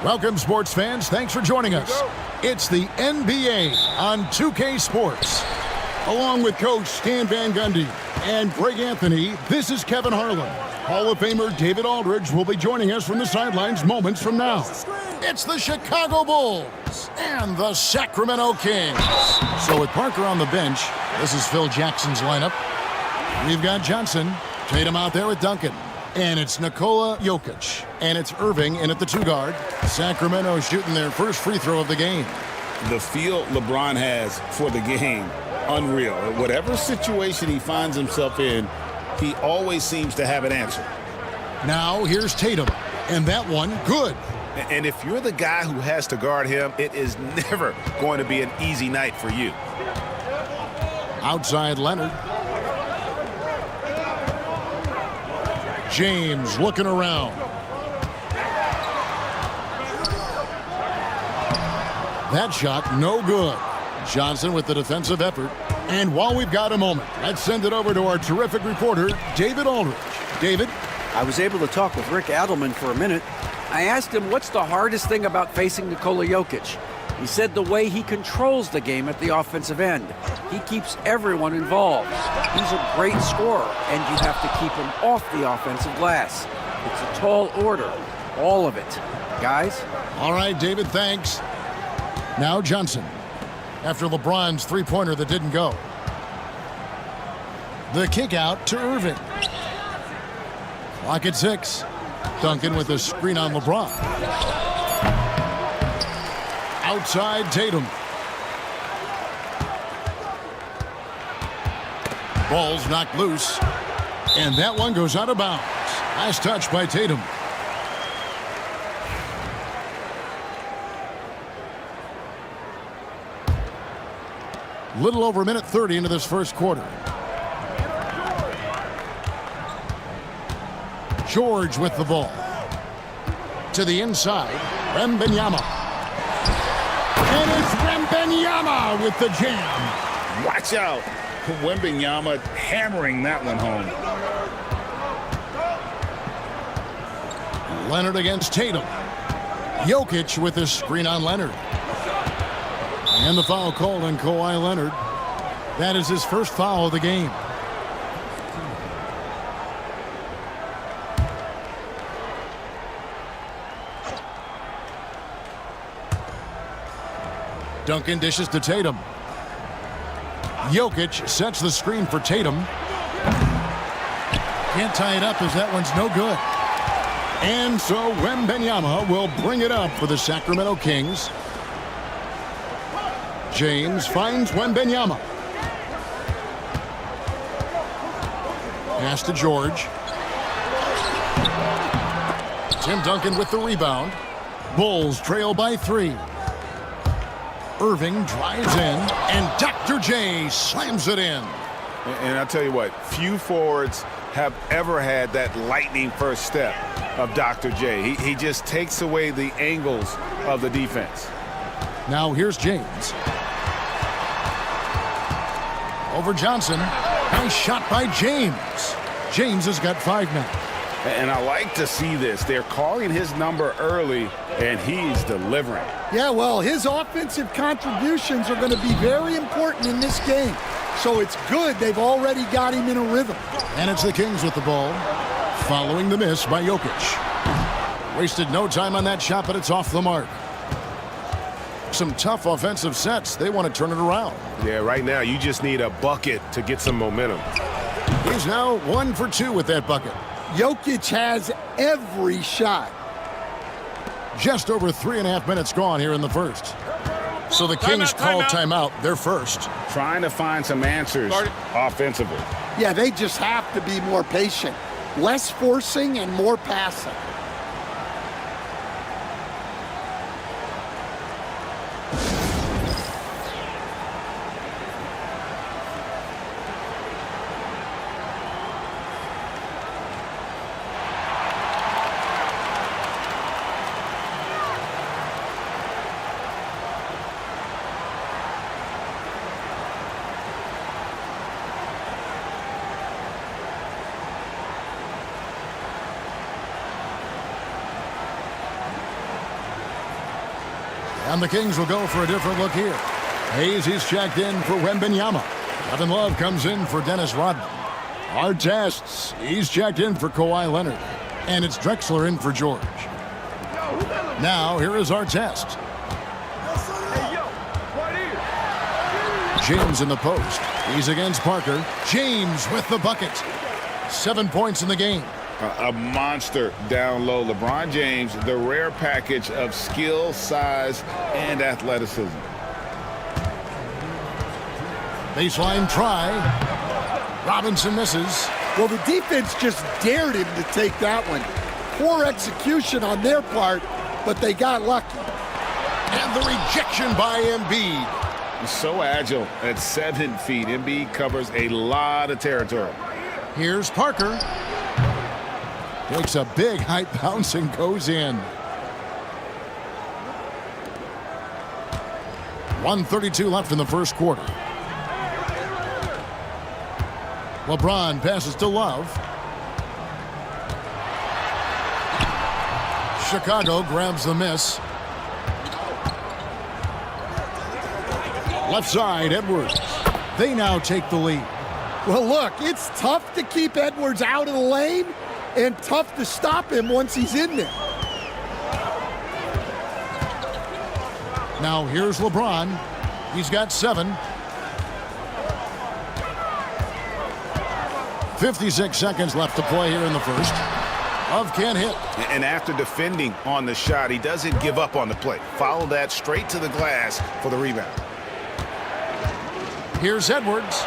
Welcome, sports fans. Thanks for joining us. It's the NBA on 2K Sports. Along with Coach Stan Van Gundy and Greg Anthony, this is Kevin Harlan. Hall of Famer David Aldridge will be joining us from the sidelines moments from now. It's the Chicago Bulls and the Sacramento Kings. So with Parker on the bench, this is Phil Jackson's lineup. We've got Johnson, Tatum out there with Duncan. And it's Nikola Jokic. And it's Irving in at the 2-guard. Sacramento shooting their first free throw of the game. The feel LeBron has for the game, unreal. Whatever situation he finds himself in, he always seems to have an answer. Now here's Tatum. And that one, good. And if you're the guy who has to guard him, it is never going to be an easy night for you. Outside Leonard. James looking around. That shot, no good. Johnson with the defensive effort. And while we've got a moment, let's send it over to our terrific reporter, David Aldridge. David? I was able to talk with Rick Adelman for a minute. I asked him what's the hardest thing about facing Nikola Jokic. He said the way he controls the game at the offensive end. He keeps everyone involved. He's a great scorer, and you have to keep him off the offensive glass. It's a tall order, all of it. Guys? All right, David, thanks. Now Johnson, after LeBron's three-pointer that didn't go. The kick out to Irving. Clock at 6. Duncan with a screen on LeBron. Outside Tatum. Ball's knocked loose. And that one goes out of bounds. Last touch by Tatum. Little over a minute 30 into this first quarter. George with the ball. To the inside. Wembanyama. And it's Wembanyama with the jam. Watch out. Wembanyama hammering that one home. Leonard against Tatum. Jokic with a screen on Leonard. And the foul called on Kawhi Leonard. That is his first foul of the game. Duncan dishes to Tatum. Jokic sets the screen for Tatum. Can't tie it up as that one's no good. And so Wembanyama will bring it up for the Sacramento Kings. James finds Wembanyama. Pass to George. Tim Duncan with the rebound. Bulls trail by 3. Irving drives in, and Dr. J slams it in. And I'll tell you what, few forwards have ever had that lightning first step of Dr. J. He just takes away the angles of the defense. Now here's James. Over Johnson. Nice shot by James. James has got 5 now. And I like to see this. They're calling his number early, and he's delivering. Yeah, well, his offensive contributions are going to be very important in this game. So it's good they've already got him in a rhythm. And it's the Kings with the ball, following the miss by Jokic. Wasted no time on that shot, but it's off the mark. Some tough offensive sets. They want to turn it around. Yeah, right now you just need a bucket to get some momentum. He's now 1 for 2 with that bucket. Jokic has every shot. Just over 3.5 minutes gone here in the first. So the Kings call timeout. They're first. Trying to find some answers offensively. Yeah, they just have to be more patient. Less forcing and more passing. And the Kings will go for a different look here. Hayes, he's checked in for Wembanyama. Kevin Love comes in for Dennis Rodman. Artest, he's checked in for Kawhi Leonard. And it's Drexler in for George. Now, here is Artest. James in the post. He's against Parker. James with the bucket. 7 points in the game. A monster down low. LeBron James, the rare package of skill, size, and athleticism. Baseline try. Robinson misses. Well, the defense just dared him to take that one. Poor execution on their part, but they got lucky. And the rejection by Embiid. He's so agile at 7 feet. Embiid covers a lot of territory. Here's Parker. Takes a big height bounce and goes in. 1:32 left in the first quarter. LeBron passes to Love. Chicago grabs the miss. Left side, Edwards. They now take the lead. Well, look, it's tough to keep Edwards out of the lane and tough to stop him once he's in there. Now here's LeBron. He's got 7. 56 seconds left to play here in the first. Love can't hit. And after defending on the shot, he doesn't give up on the play. Follow that straight to the glass for the rebound. Here's Edwards.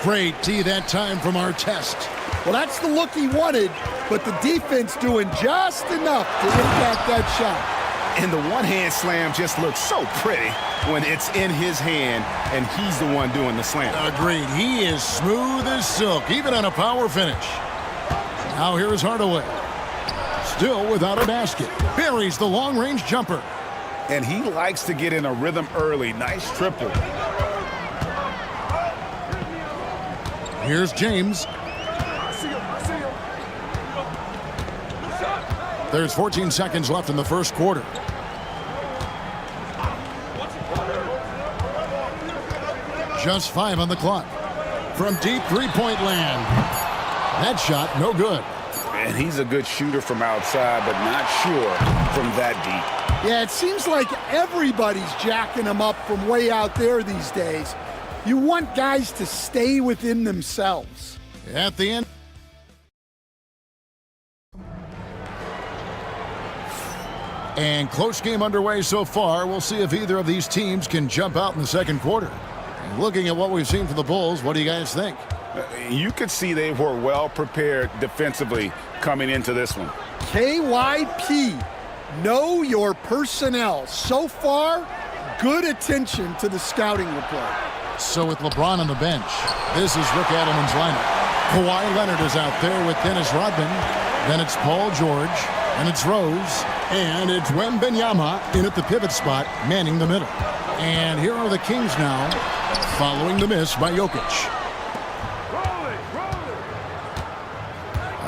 Great D that time from Artest. Well, that's the look he wanted, but the defense doing just enough to impact that shot. And the one-hand slam just looks so pretty when it's in his hand and he's the one doing the slam. Agreed. He is smooth as silk, even on a power finish. Now here is Hardaway. Still without a basket. Buries the long-range jumper. And he likes to get in a rhythm early. Nice triple. Here's James. There's 14 seconds left in the first quarter. Just 5 on the clock. From deep three-point land. That shot, no good. And he's a good shooter from outside, but not sure from that deep. Yeah, it seems like everybody's jacking him up from way out there these days. You want guys to stay within themselves. At the end. And close game underway so far. We'll see if either of these teams can jump out in the second quarter. And looking at what we've seen from the Bulls, what do you guys think? You could see they were well prepared defensively coming into this one. KYP, know your personnel. So far, good attention to the scouting report. So with LeBron on the bench, this is Rick Adelman's lineup. Kawhi Leonard is out there with Dennis Rodman. Then it's Paul George. And it's Rose. And it's Wembanyama in at the pivot spot, manning the middle. And here are the Kings now, following the miss by Jokic.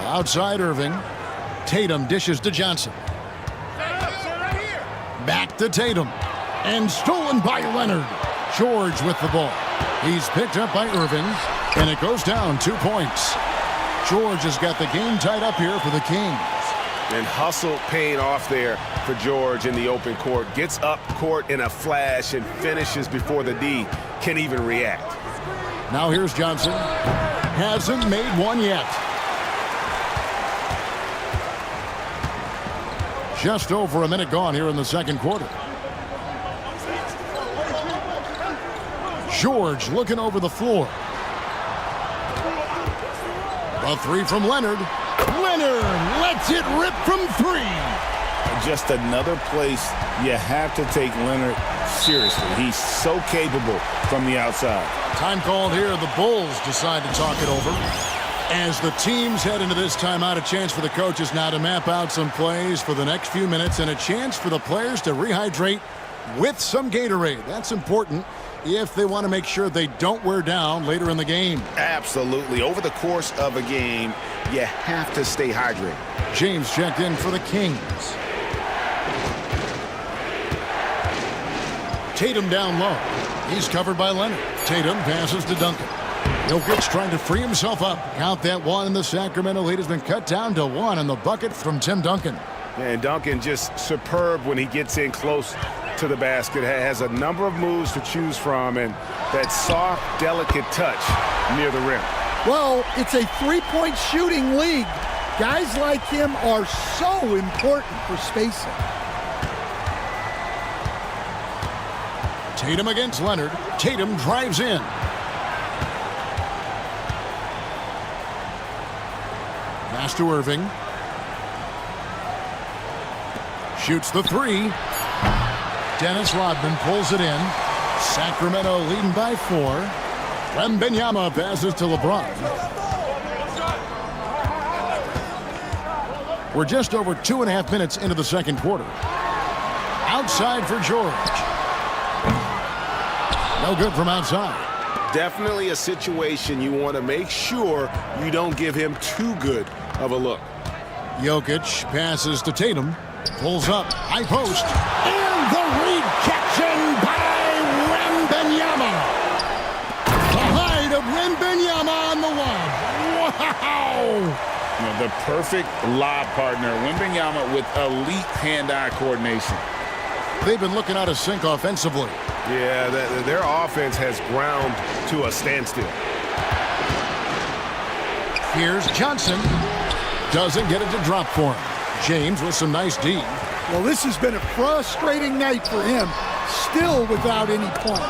Outside Irving. Tatum dishes to Johnson. Back to Tatum. And stolen by Leonard. George with the ball. He's picked up by Irving. And it goes down 2 points. George has got the game tied up here for the Kings. And hustle paying off there for George in the open court. Gets up court in a flash and finishes before the D can even react. Now here's Johnson. Hasn't made one yet. Just over a minute gone here in the second quarter. George looking over the floor. A 3 from Leonard. Leonard lets it rip from 3. Just another place you have to take Leonard seriously. He's so capable from the outside. Time called here. The Bulls decide to talk it over. As the teams head into this timeout, a chance for the coaches now to map out some plays for the next few minutes and a chance for the players to rehydrate with some Gatorade. That's important if they want to make sure they don't wear down later in the game. Absolutely. Over the course of a game, you have to stay hydrated. James checked in for the Kings. Tatum down low. He's covered by Leonard. Tatum passes to Duncan. Jokic trying to free himself up. Count that one, and the Sacramento lead has been cut down to 1 in the bucket from Tim Duncan. And Duncan just superb when he gets in close to the basket. Has a number of moves to choose from, and that soft, delicate touch near the rim. Well, it's a three-point shooting league. Guys like him are so important for spacing. Tatum against Leonard. Tatum drives in. Pass to Irving. Shoots the three. Dennis Rodman pulls it in. Sacramento leading by 4. Wembanyama passes to LeBron. We're just over 2.5 minutes into the second quarter. Outside for George. No good from outside. Definitely a situation you want to make sure you don't give him too good of a look. Jokic passes to Tatum. Pulls up. High post. And the rejection by Wembanyama. The height of Wembanyama on the one. Wow! The perfect lob partner. Wembanyama with elite hand-eye coordination. They've been looking out of sync offensively. Yeah, their offense has ground to a standstill. Here's Johnson. Doesn't get it to drop for him. James with some nice D. Well, this has been a frustrating night for him, still without any points.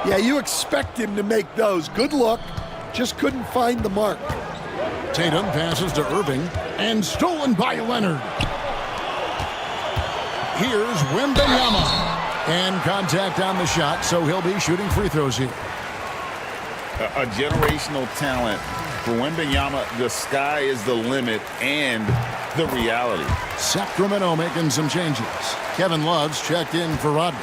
Yeah, you expect him to make those. Good luck. Just couldn't find the mark. Tatum passes to Irving, and stolen by Leonard. Here's Wembanyama. And contact on the shot, so he'll be shooting free throws here. A generational talent. For Wembanyama, the sky is the limit and the reality. Sacramento making some changes. Kevin Love's checked in for Rodman.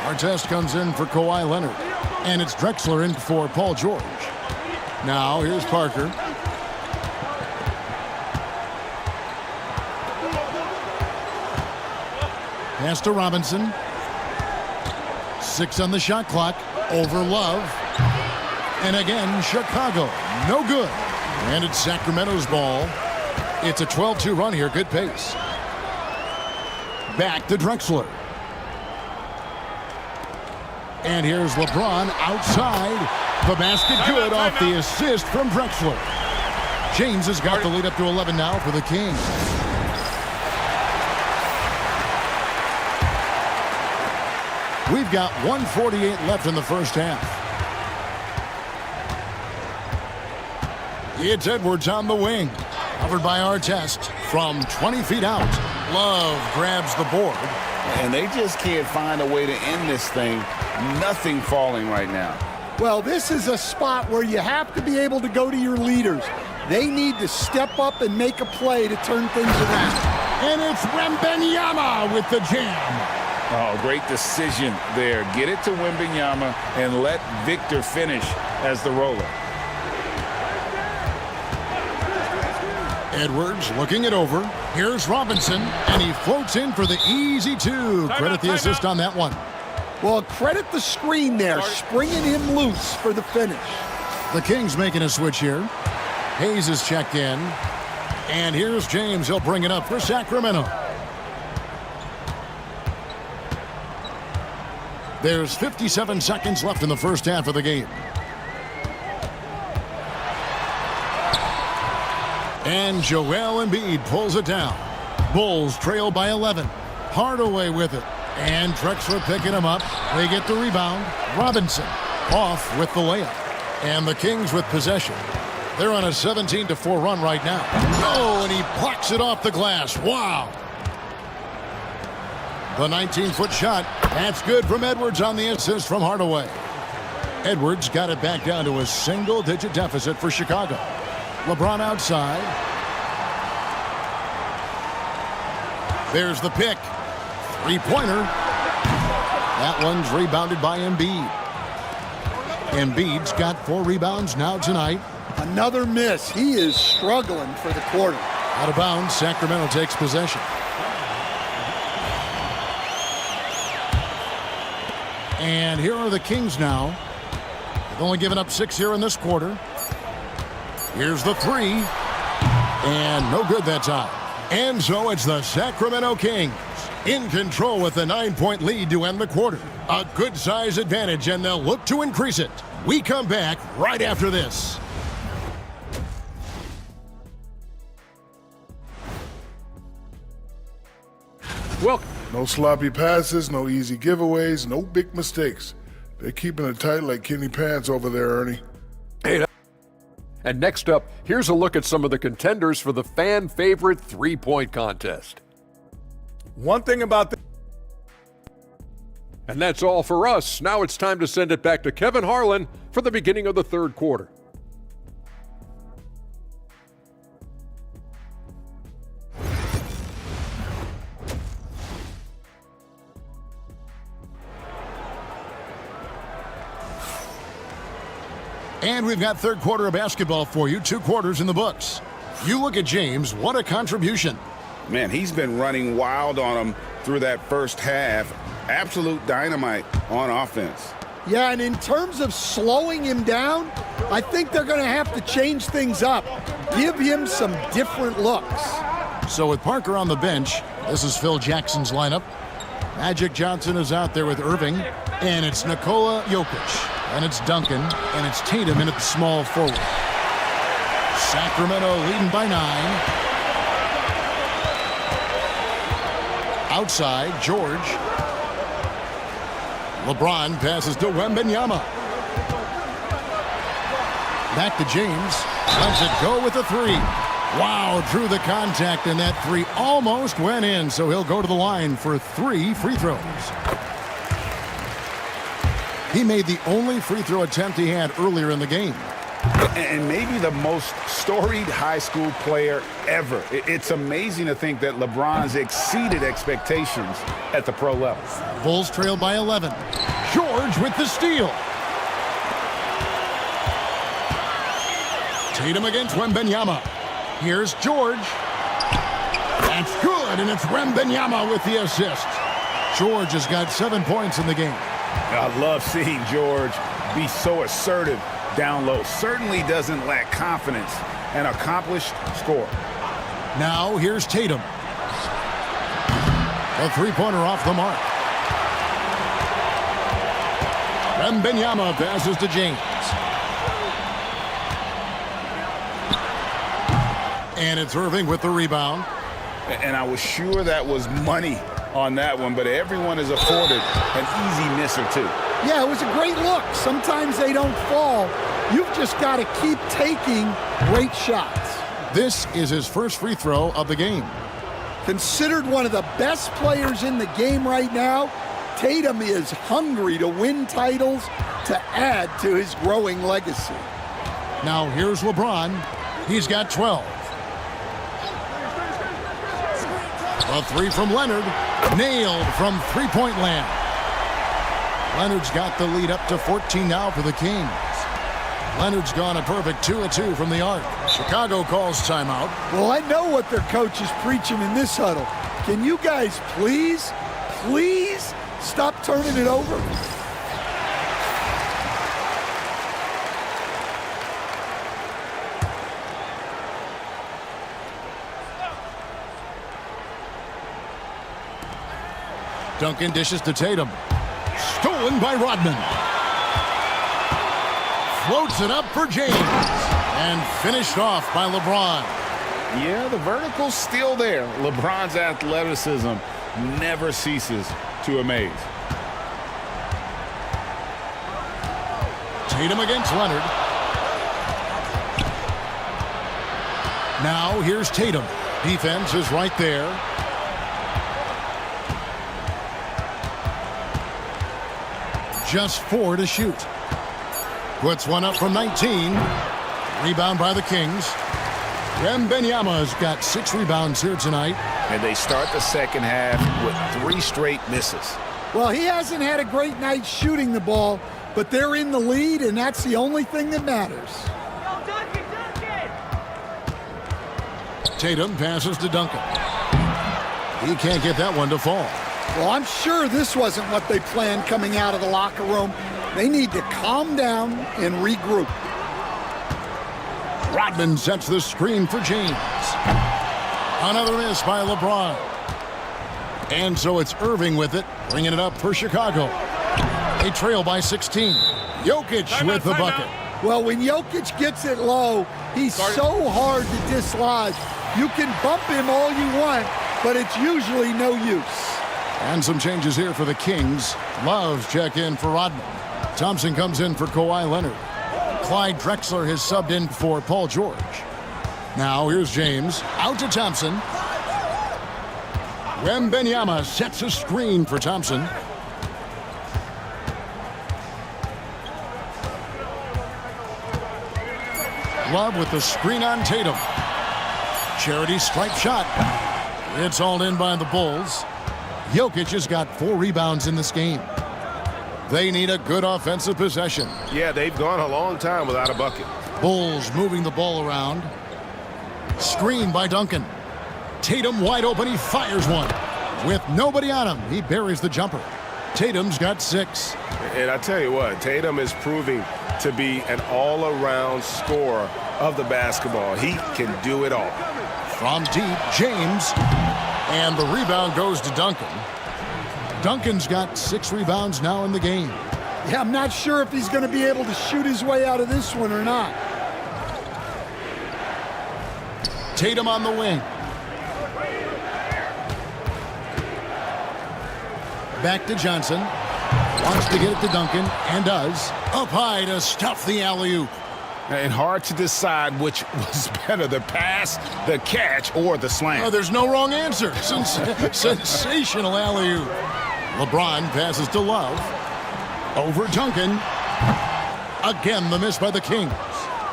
Artest comes in for Kawhi Leonard. And it's Drexler in for Paul George. Now here's Parker. Pass to Robinson. 6 on the shot clock. Over Love. And again, Chicago. No good. And it's Sacramento's ball. It's a 12-2 run here. Good pace. Back to Drexler. And here's LeBron outside. The basket good off the assist from Drexler. James has got the lead up to 11 now for the Kings. We've got 1:48 left in the first half. It's Edwards on the wing. Covered by Artest from 20 feet out. Love grabs the board. And they just can't find a way to end this thing. Nothing falling right now. Well, this is a spot where you have to be able to go to your leaders. They need to step up and make a play to turn things around. And it's Wembanyama with the jam. Oh, great decision there. Get it to Wembanyama and let Victor finish as the roller. Edwards looking it over. Here's Robinson, and he floats in for the easy 2. Credit the assist on that one. Well, credit the screen there, springing him loose for the finish. The Kings making a switch here. Hayes is checked in. And here's James. He'll bring it up for Sacramento. There's 57 seconds left in the first half of the game. And Joel Embiid pulls it down. Bulls trail by 11. Hardaway with it. And Drexler picking him up. They get the rebound. Robinson off with the layup. And the Kings with possession. They're on a 17-4 run right now. Oh, and he plucks it off the glass. Wow. The 19-foot shot. That's good from Edwards on the assist from Hardaway. Edwards got it back down to a single-digit deficit for Chicago. LeBron outside. There's the pick. Three-pointer. That one's rebounded by Embiid. Embiid's got 4 rebounds now tonight. Another miss. He is struggling for the quarter. Out of bounds, Sacramento takes possession. And here are the Kings now. They've only given up 6 here in this quarter. Here's the three. And no good that time. And so it's the Sacramento Kings in control with a 9-point lead to end the quarter. A good size advantage, and they'll look to increase it. We come back right after this. Welcome. No sloppy passes, no easy giveaways, no big mistakes. They're keeping it tight like Kenny Pants over there, Ernie. And next up, here's a look at some of the contenders for the fan favorite three-point contest. One thing about the And that's all for us. Now it's time to send it back to Kevin Harlan for the beginning of the third quarter. And we've got third quarter of basketball for you, 2 quarters in the books. You look at James, what a contribution. Man, he's been running wild on him through that first half. Absolute dynamite on offense. Yeah, and in terms of slowing him down, I think they're going to have to change things up. Give him some different looks. So with Parker on the bench, this is Phil Jackson's lineup. Magic Johnson is out there with Irving, and it's Nikola Jokic, and it's Duncan, and it's Tatum in at the small forward. Sacramento leading by 9. Outside, George. LeBron passes to Wembanyama. Back to James. Lets it go with a 3. Wow, drew the contact, and that 3 almost went in, so he'll go to the line for 3 free throws. He made the only free throw attempt he had earlier in the game. And maybe the most storied high school player ever. It's amazing to think that LeBron's exceeded expectations at the pro level. Bulls trail by 11. George with the steal. Tatum against Wembanyama. Here's George. That's good, and it's Wembanyama with the assist. George has got 7 points in the game. I love seeing George be so assertive down low. Certainly doesn't lack confidence. An accomplished scorer. Now here's Tatum. A three-pointer off the mark. Wembanyama passes to James. And it's Irving with the rebound. And I was sure that was money on that one, but everyone is afforded an easy miss or two. Yeah, it was a great look. Sometimes they don't fall. You've just got to keep taking great shots. This is his first free throw of the game. Considered one of the best players in the game right now, Tatum is hungry to win titles to add to his growing legacy. Now here's LeBron. He's got 12. A 3 from Leonard. Nailed from three-point land. Leonard's got the lead up to 14 now for the Kings. Leonard's gone a perfect 2 of 2 from the arc. Chicago calls timeout. Well, I know what their coach is preaching in this huddle. Can you guys please stop turning it over? Duncan dishes to Tatum. Stolen by Rodman. Floats it up for James. And finished off by LeBron. Yeah, the vertical's still there. LeBron's athleticism never ceases to amaze. Tatum against Leonard. Now here's Tatum. Defense is right there. Just 4 to shoot. Puts one up from 19. Rebound by the Kings. Wembanyama's got 6 rebounds here tonight. And they start the second half with 3 straight misses. Well, he hasn't had a great night shooting the ball, but they're in the lead, and that's the only thing that matters. Tatum passes to Duncan. He can't get that one to fall. Well, I'm sure this wasn't what they planned coming out of the locker room. They need to calm down and regroup. Rodman sets the screen for James. Another miss by LeBron. And so it's Irving with it, bringing it up for Chicago. They trail by 16. Jokic with the bucket. Well, when Jokic gets it low, he's so hard to dislodge. You can bump him all you want, but it's usually no use. And some changes here for the Kings. Love's check in for Rodman. Thompson comes in for Kawhi Leonard. Clyde Drexler has subbed in for Paul George. Now here's James. Out to Thompson. Wembanyama sets a screen for Thompson. Love with the screen on Tatum. Charity stripe shot. It's hauled in by the Bulls. Jokic has got 4 rebounds in this game. They need a good offensive possession. Yeah, they've gone a long time without a bucket. Bulls moving the ball around. Screen by Duncan. Tatum wide open. He fires one. With nobody on him, he buries the jumper. Tatum's got 6. And I tell you what, Tatum is proving to be an all-around scorer of the basketball. He can do it all. From deep, James. And the rebound goes to Duncan. Duncan's got 6 rebounds now in the game. Yeah, I'm not sure if he's going to be able to shoot his way out of this one or not. Tatum on the wing. Back to Johnson. Wants to get it to Duncan, and does. Up high to stuff the alley-oop. And hard to decide which was better, the pass, the catch, or the slam. Oh, there's no wrong answer. Sensational alley-oop. LeBron passes to Love. Over Duncan. Again, the miss by the Kings.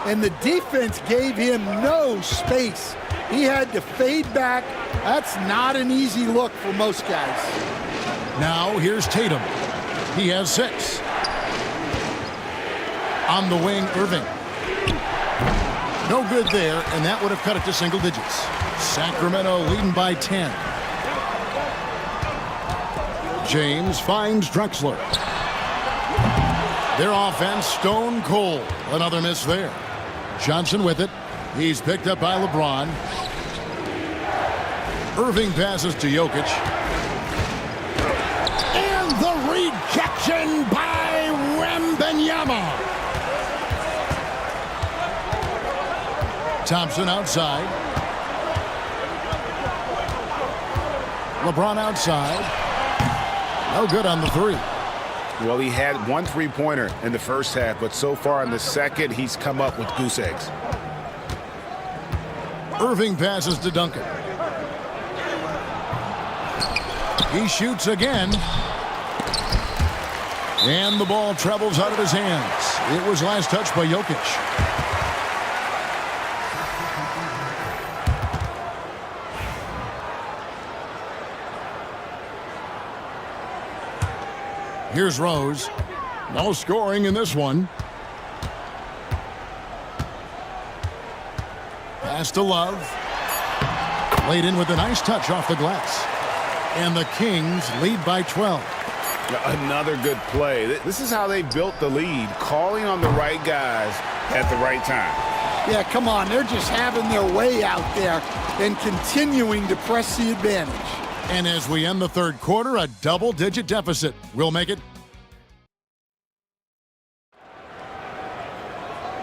And the defense gave him no space. He had to fade back. That's not an easy look for most guys. Now here's Tatum. He has 6. On the wing, Irving. No good there, and that would have cut it to single digits. Sacramento leading by 10. James finds Drexler. Their offense stone cold. Another miss there. Johnson with it. He's picked up by LeBron. Irving passes to Jokic. And the rejection by Wembanyama. Thompson outside. LeBron outside. No good on the 3. Well, he had 1 3-pointer in the first half, but so far in the second, he's come up with goose eggs. Irving passes to Duncan. He shoots again. And the ball travels out of his hands. It was last touched by Jokic. Here's Rose. No scoring in this one. Pass to Love. Laid in with a nice touch off the glass. And the Kings lead by 12. Another good play. This is how they built the lead, calling on the right guys at the right time. Yeah, come on. They're just having their way out there and continuing to press the advantage. And as we end the third quarter, a double-digit deficit will make it.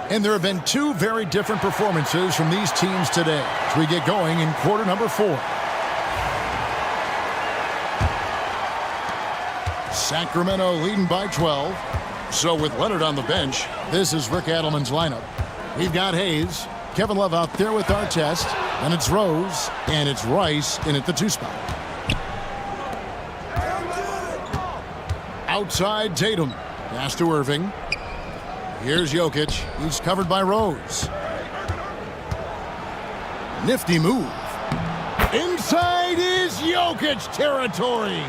And there have been 2 very different performances from these teams today as we get going in quarter number 4. Sacramento leading by 12. So with Leonard on the bench, this is Rick Adelman's lineup. We've got Hayes, Kevin Love out there with Artest, and it's Rose, and it's Rice in at the 2 spot. Outside Tatum. Pass to Irving. Here's Jokic. He's covered by Rose. Nifty move. Inside is Jokic territory.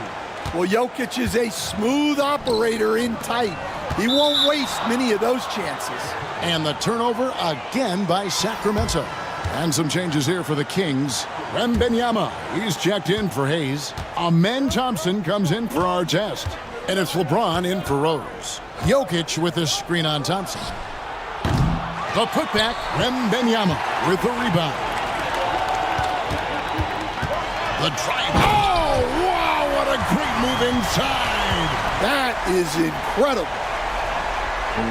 Well, Jokic is a smooth operator in tight. He won't waste many of those chances. And the turnover again by Sacramento. And some changes here for the Kings. Wembanyama, he's checked in for Hayes. Amen Thompson comes in for Artest. And it's LeBron in for Rose. Jokic with a screen on Thompson. The putback, Wembanyama with the rebound. The drive. Oh, wow, what a great move inside. That is incredible.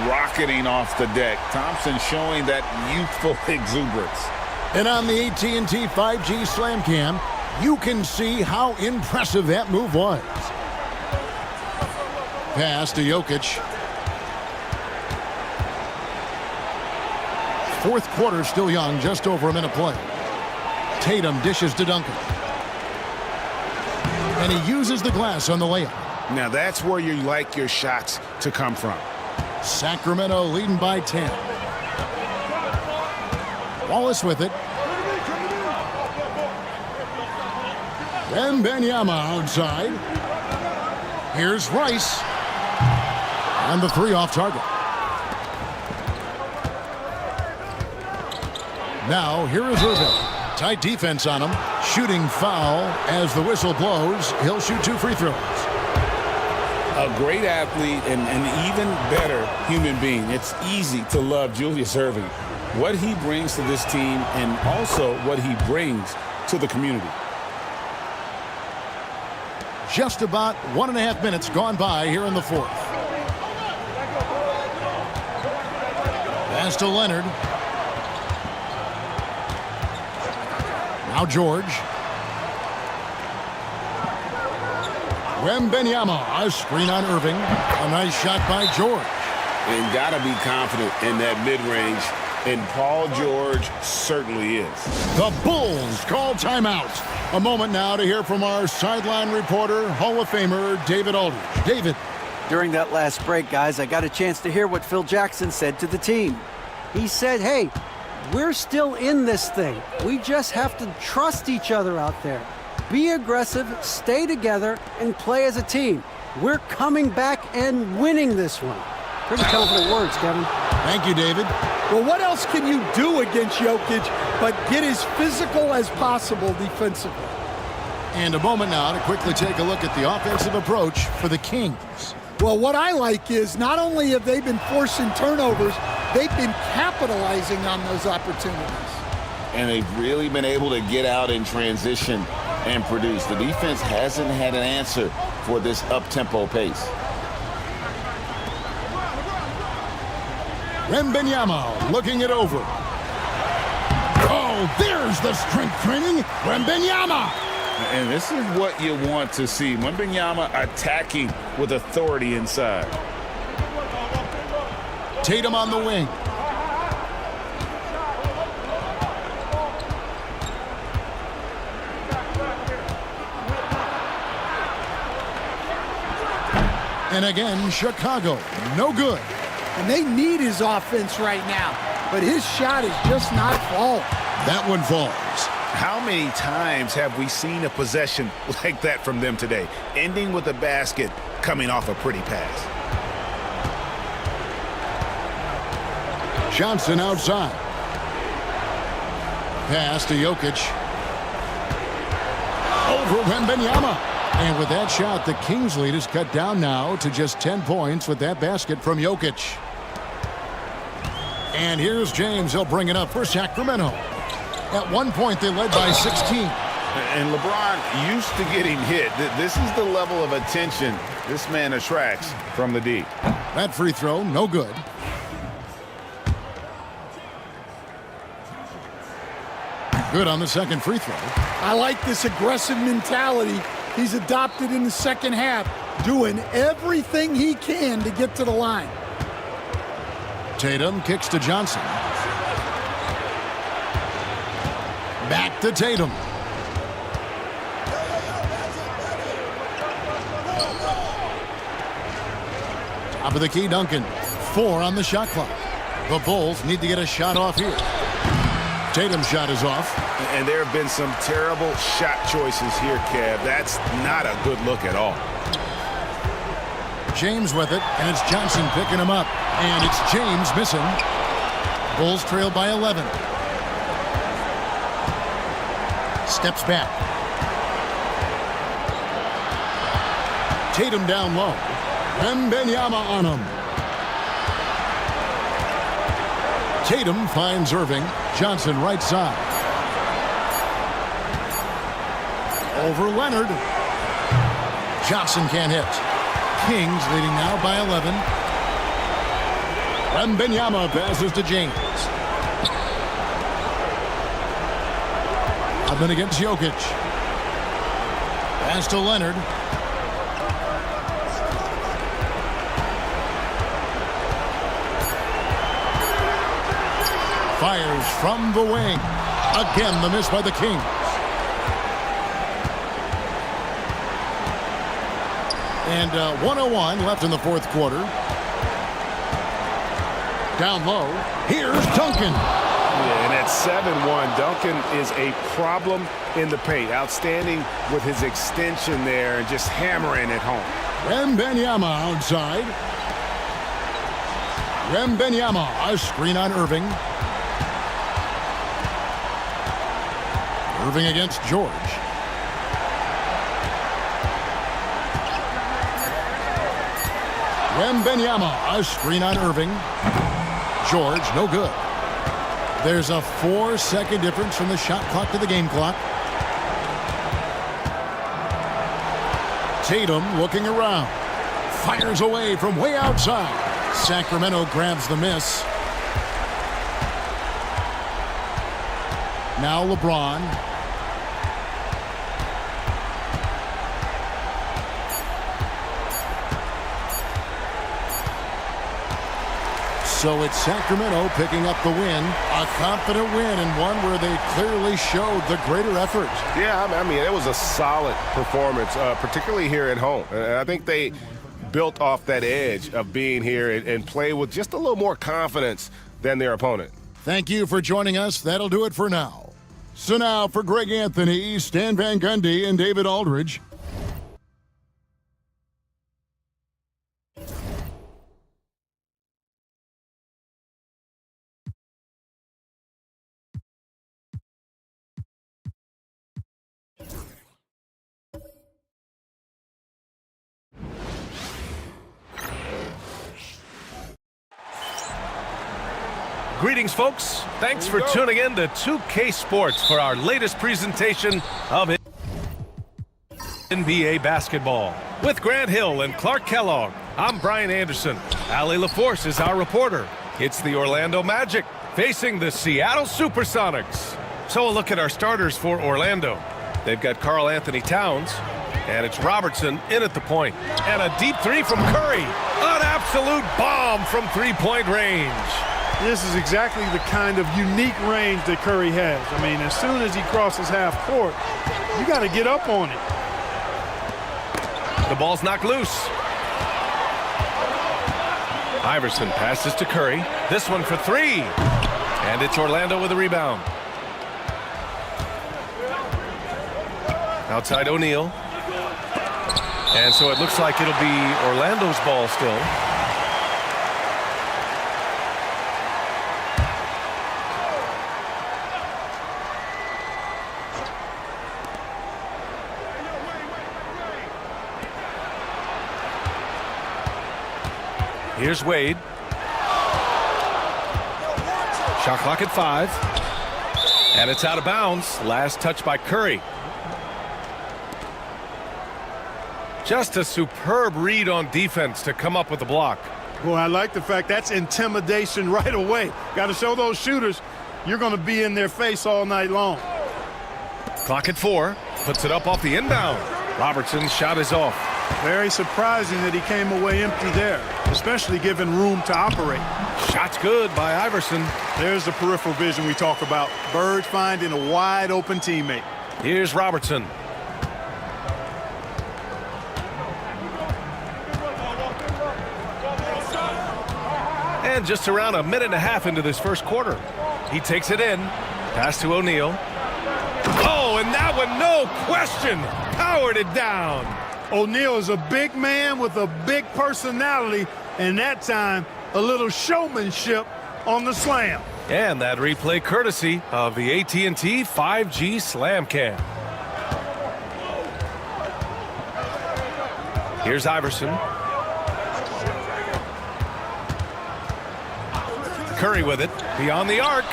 Rocketing off the deck. Thompson showing that youthful exuberance. And on the AT&T 5G Slam Cam, you can see how impressive that move was. Pass to Jokic. Fourth quarter still young, just over a minute play. Tatum dishes to Duncan. And he uses the glass on the layup. Now that's where you like your shots to come from. Sacramento leading by 10. Wallace with it. Wembanyama outside. Here's Rice. And the three off target. Now, here is Irving. Tight defense on him. Shooting foul as the whistle blows. He'll shoot 2 free throws. A great athlete and an even better human being. It's easy to love Julius Irving. What he brings to this team and also what he brings to the community. Just about 1.5 minutes gone by here in the fourth. Pass to Leonard. Now George. Wembanyama, a screen on Irving. A nice shot by George. And got to be confident in that mid-range. And Paul George certainly is. The Bulls call timeout. A moment now to hear from our sideline reporter, Hall of Famer David Aldridge. David. During that last break, guys, I got a chance to hear what Phil Jackson said to the team. He said, hey, we're still in this thing. We just have to trust each other out there. Be aggressive, stay together, and play as a team. We're coming back and winning this one. Pretty confident words, Kevin. Thank you, David. Well, what else can you do against Jokic but get as physical as possible defensively? And a moment now to quickly take a look at the offensive approach for the Kings. Well, what I like is not only have they been forcing turnovers, they've been capitalizing on those opportunities. And they've really been able to get out in transition and produce. The defense hasn't had an answer for this up-tempo pace. Wembanyama looking it over. Oh, there's the strength training. Wembanyama. And this is what you want to see. Wembanyama attacking with authority inside. Tatum on the wing. And again, Chicago, no good. And they need his offense right now, but his shot is just not falling. That one falls. How many times have we seen a possession like that from them today, ending with a basket coming off a pretty pass? Johnson outside. Pass to Jokic. Over Wembanyama. And with that shot, the Kings lead is cut down now to just 10 points with that basket from Jokic. And here's James. He'll bring it up for Sacramento. At one point, they led by 16. And LeBron used to getting hit. This is the level of attention this man attracts from the D. That free throw, no good. Good on the second free throw. I like this aggressive mentality he's adopted in the second half, doing everything he can to get to the line. Tatum kicks to Johnson. Back to Tatum. Top of the key, Duncan. 4 on the shot clock. The Bulls need to get a shot off here. Tatum's shot is off. And there have been some terrible shot choices here, Kev. That's not a good look at all. James with it, and it's Johnson picking him up. And it's James missing. Bulls trail by 11. Steps back. Tatum down low. Wembanyama on him. Tatum finds Irving. Johnson right side. Over Leonard. Johnson can't hit. Kings leading now by 11. Wembanyama passes to James. Up and against Jokic. Pass to Leonard. Fires from the wing. Again, the miss by the Kings. And 1:01 left in the fourth quarter. Down low. Here's Duncan. Yeah, and at 7-1, Duncan is a problem in the paint. Outstanding with his extension there and just hammering it home. Wembanyama outside. Wembanyama, a screen on Irving. Irving against George. Wembanyama, a screen on Irving. George, no good. There's a 4-second difference from the shot clock to the game clock. Tatum looking around. Fires away from way outside. Sacramento grabs the miss. Now LeBron. So it's Sacramento picking up the win. A confident win and one where they clearly showed the greater effort. Yeah, I mean, it was a solid performance, particularly here at home. And I think they built off that edge of being here and play with just a little more confidence than their opponent. Thank you for joining us. That'll do it for now. So now for Greg Anthony, Stan Van Gundy, and David Aldridge. Greetings, folks. Thanks for tuning in to 2K Sports for our latest presentation of NBA basketball. With Grant Hill and Clark Kellogg, I'm Brian Anderson. Allie LaForce is our reporter. It's the Orlando Magic facing the Seattle Supersonics. So a look at our starters for Orlando. They've got Karl Anthony Towns, and it's Robertson in at the point. And a deep three from Curry. An absolute bomb from three-point range. This is exactly the kind of unique range that Curry has. I mean, as soon as he crosses half court, you got to get up on it. The ball's knocked loose. Iverson passes to Curry. This one for three. And it's Orlando with a rebound. Outside O'Neal. And so it looks like it'll be Orlando's ball still. Here's Wade. Shot clock at 5. And it's out of bounds. Last touch by Curry. Just a superb read on defense to come up with the block. Boy, I like the fact that's intimidation right away. Got to show those shooters you're going to be in their face all night long. Clock at 4. Puts it up off the inbound. Robertson's shot is off. Very surprising that he came away empty there, especially given room to operate. Shot's good by Iverson. There's the peripheral vision we talk about. Bird finding a wide open teammate. Here's Robertson. And just around a minute and a half into this first quarter. He takes it in. Pass to O'Neal. Oh, and that one, no question, powered it down. O'Neal is a big man with a big personality, and that time, a little showmanship on the slam. And that replay courtesy of the AT&T 5G Slam Cam. Here's Iverson. Curry with it, beyond the arc.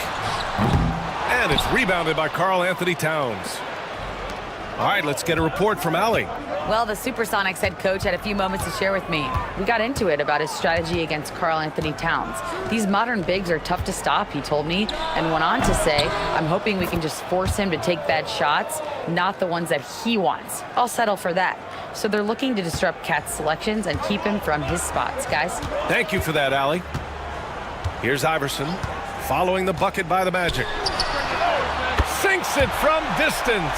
And it's rebounded by Karl-Anthony Towns. All right, let's get a report from Allie. Well, the Supersonics head coach had a few moments to share with me. We got into it about his strategy against Karl-Anthony Towns. These modern bigs are tough to stop, he told me, and went on to say, I'm hoping we can just force him to take bad shots, not the ones that he wants. I'll settle for that. So they're looking to disrupt Cat's selections and keep him from his spots, guys. Thank you for that, Allie. Here's Iverson, following the bucket by the Magic. Sinks it from distance.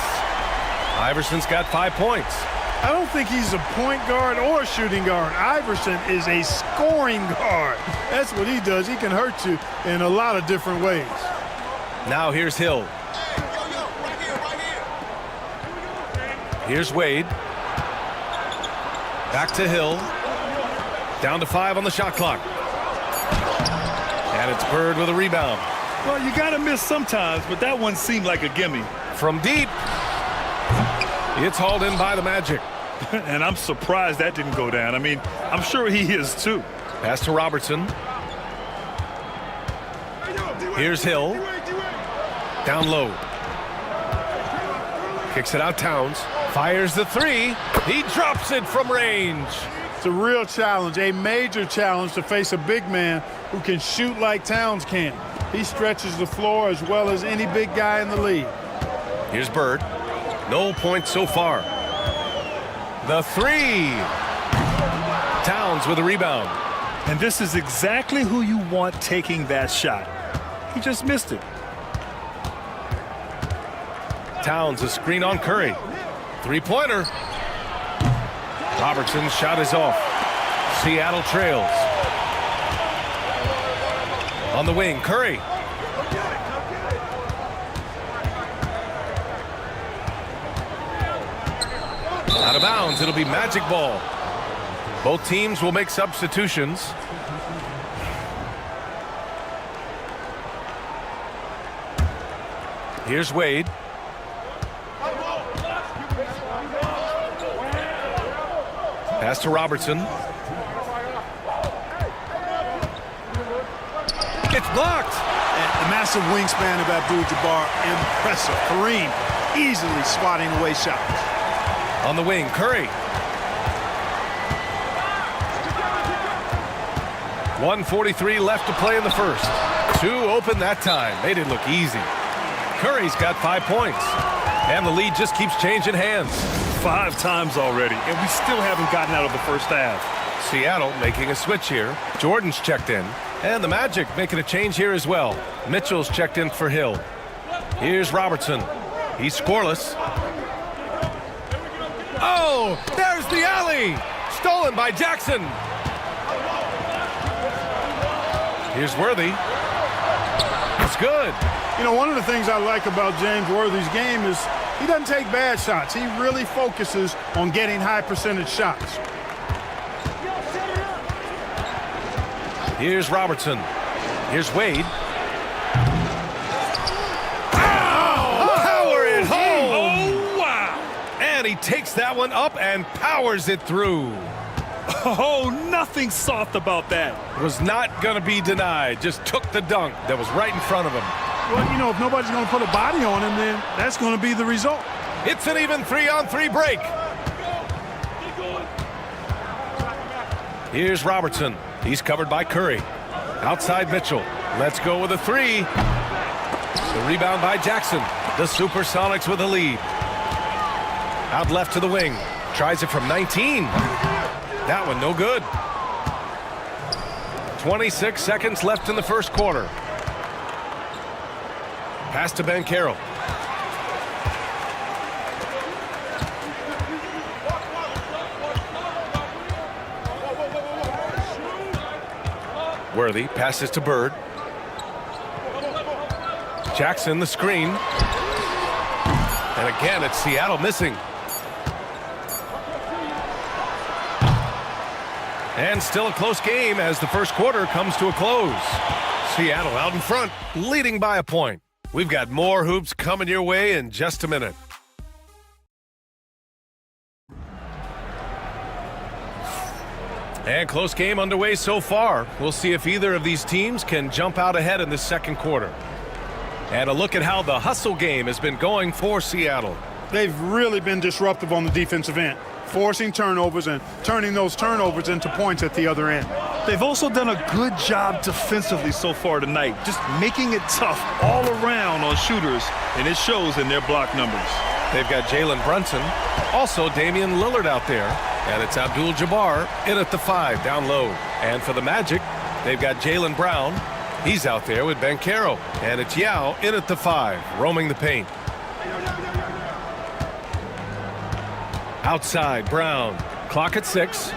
Iverson's got 5 points. I don't think he's a point guard or a shooting guard. Iverson is a scoring guard. That's what he does. He can hurt you in a lot of different ways. Now here's Hill. Here's Wade. Back to Hill. Down to 5 on the shot clock. And it's Bird with a rebound. Well, you got to miss sometimes, but that one seemed like a gimme. From deep. It's hauled in by the Magic. And I'm surprised that didn't go down. I mean, I'm sure he is too. Pass to Robertson. Here's Hill. Down low. Kicks it out Towns. Fires the three. He drops it from range. It's a real challenge, a major challenge to face a big man who can shoot like Towns can. He stretches the floor as well as any big guy in the league. Here's Bird. No points so far. The three. Towns with a rebound. And this is exactly who you want taking that shot. He just missed it. Towns, a screen on Curry. Three-pointer. Robertson's shot is off. Seattle trails. On the wing, Curry. Out of bounds, it'll be Magic ball. Both teams will make substitutions. Here's Wade. Pass to Robertson. It's blocked. And the massive wingspan of Abdul-Jabbar, impressive. Kareem easily swatting away shots. On the wing, Curry. 1:43 left to play in the first. Two open that time. Made it look easy. Curry's got 5 points. And the lead just keeps changing hands. 5 times already, and we still haven't gotten out of the first half. Seattle making a switch here. Jordan's checked in. And the Magic making a change here as well. Mitchell's checked in for Hill. Here's Robertson. He's scoreless. Oh, there's the alley. Stolen by Jackson. Here's Worthy. It's good. You know, one of the things I like about James Worthy's game is he doesn't take bad shots. He really focuses on getting high percentage shots. Here's Robertson. Here's Wade. Power it home. Oh, wow. And he takes that one up and powers it through. Oh, nothing soft about that. Was not going to be denied. Just took the dunk that was right in front of him. Well, you know, if nobody's going to put a body on him, then that's going to be the result. It's an even 3-on-3 break. Here's Robertson. He's covered by Curry. Outside Mitchell. Let's go with a three. The rebound by Jackson. The Supersonics with a lead. Out left to the wing. Tries it from 19. That one no good. 26 seconds left in the first quarter. Pass to Banchero. Worthy passes to Bird. Jackson the screen. And again, it's Seattle missing. And still a close game as the first quarter comes to a close. Seattle out in front, leading by a point. We've got more hoops coming your way in just a minute. And close game underway so far. We'll see if either of these teams can jump out ahead in the second quarter. And a look at how the hustle game has been going for Seattle. They've really been disruptive on the defensive end, forcing turnovers and turning those turnovers into points at the other end. They've also done a good job defensively so far tonight, just making it tough all around on shooters, and it shows in their block numbers. They've got Jalen Brunson, also Damian Lillard out there, and it's Abdul-Jabbar in at the 5 down low. And for the Magic, they've got Jaylen Brown. He's out there with Banchero, and it's Yao in at the 5, roaming the paint. Outside, Brown. Clock at 6.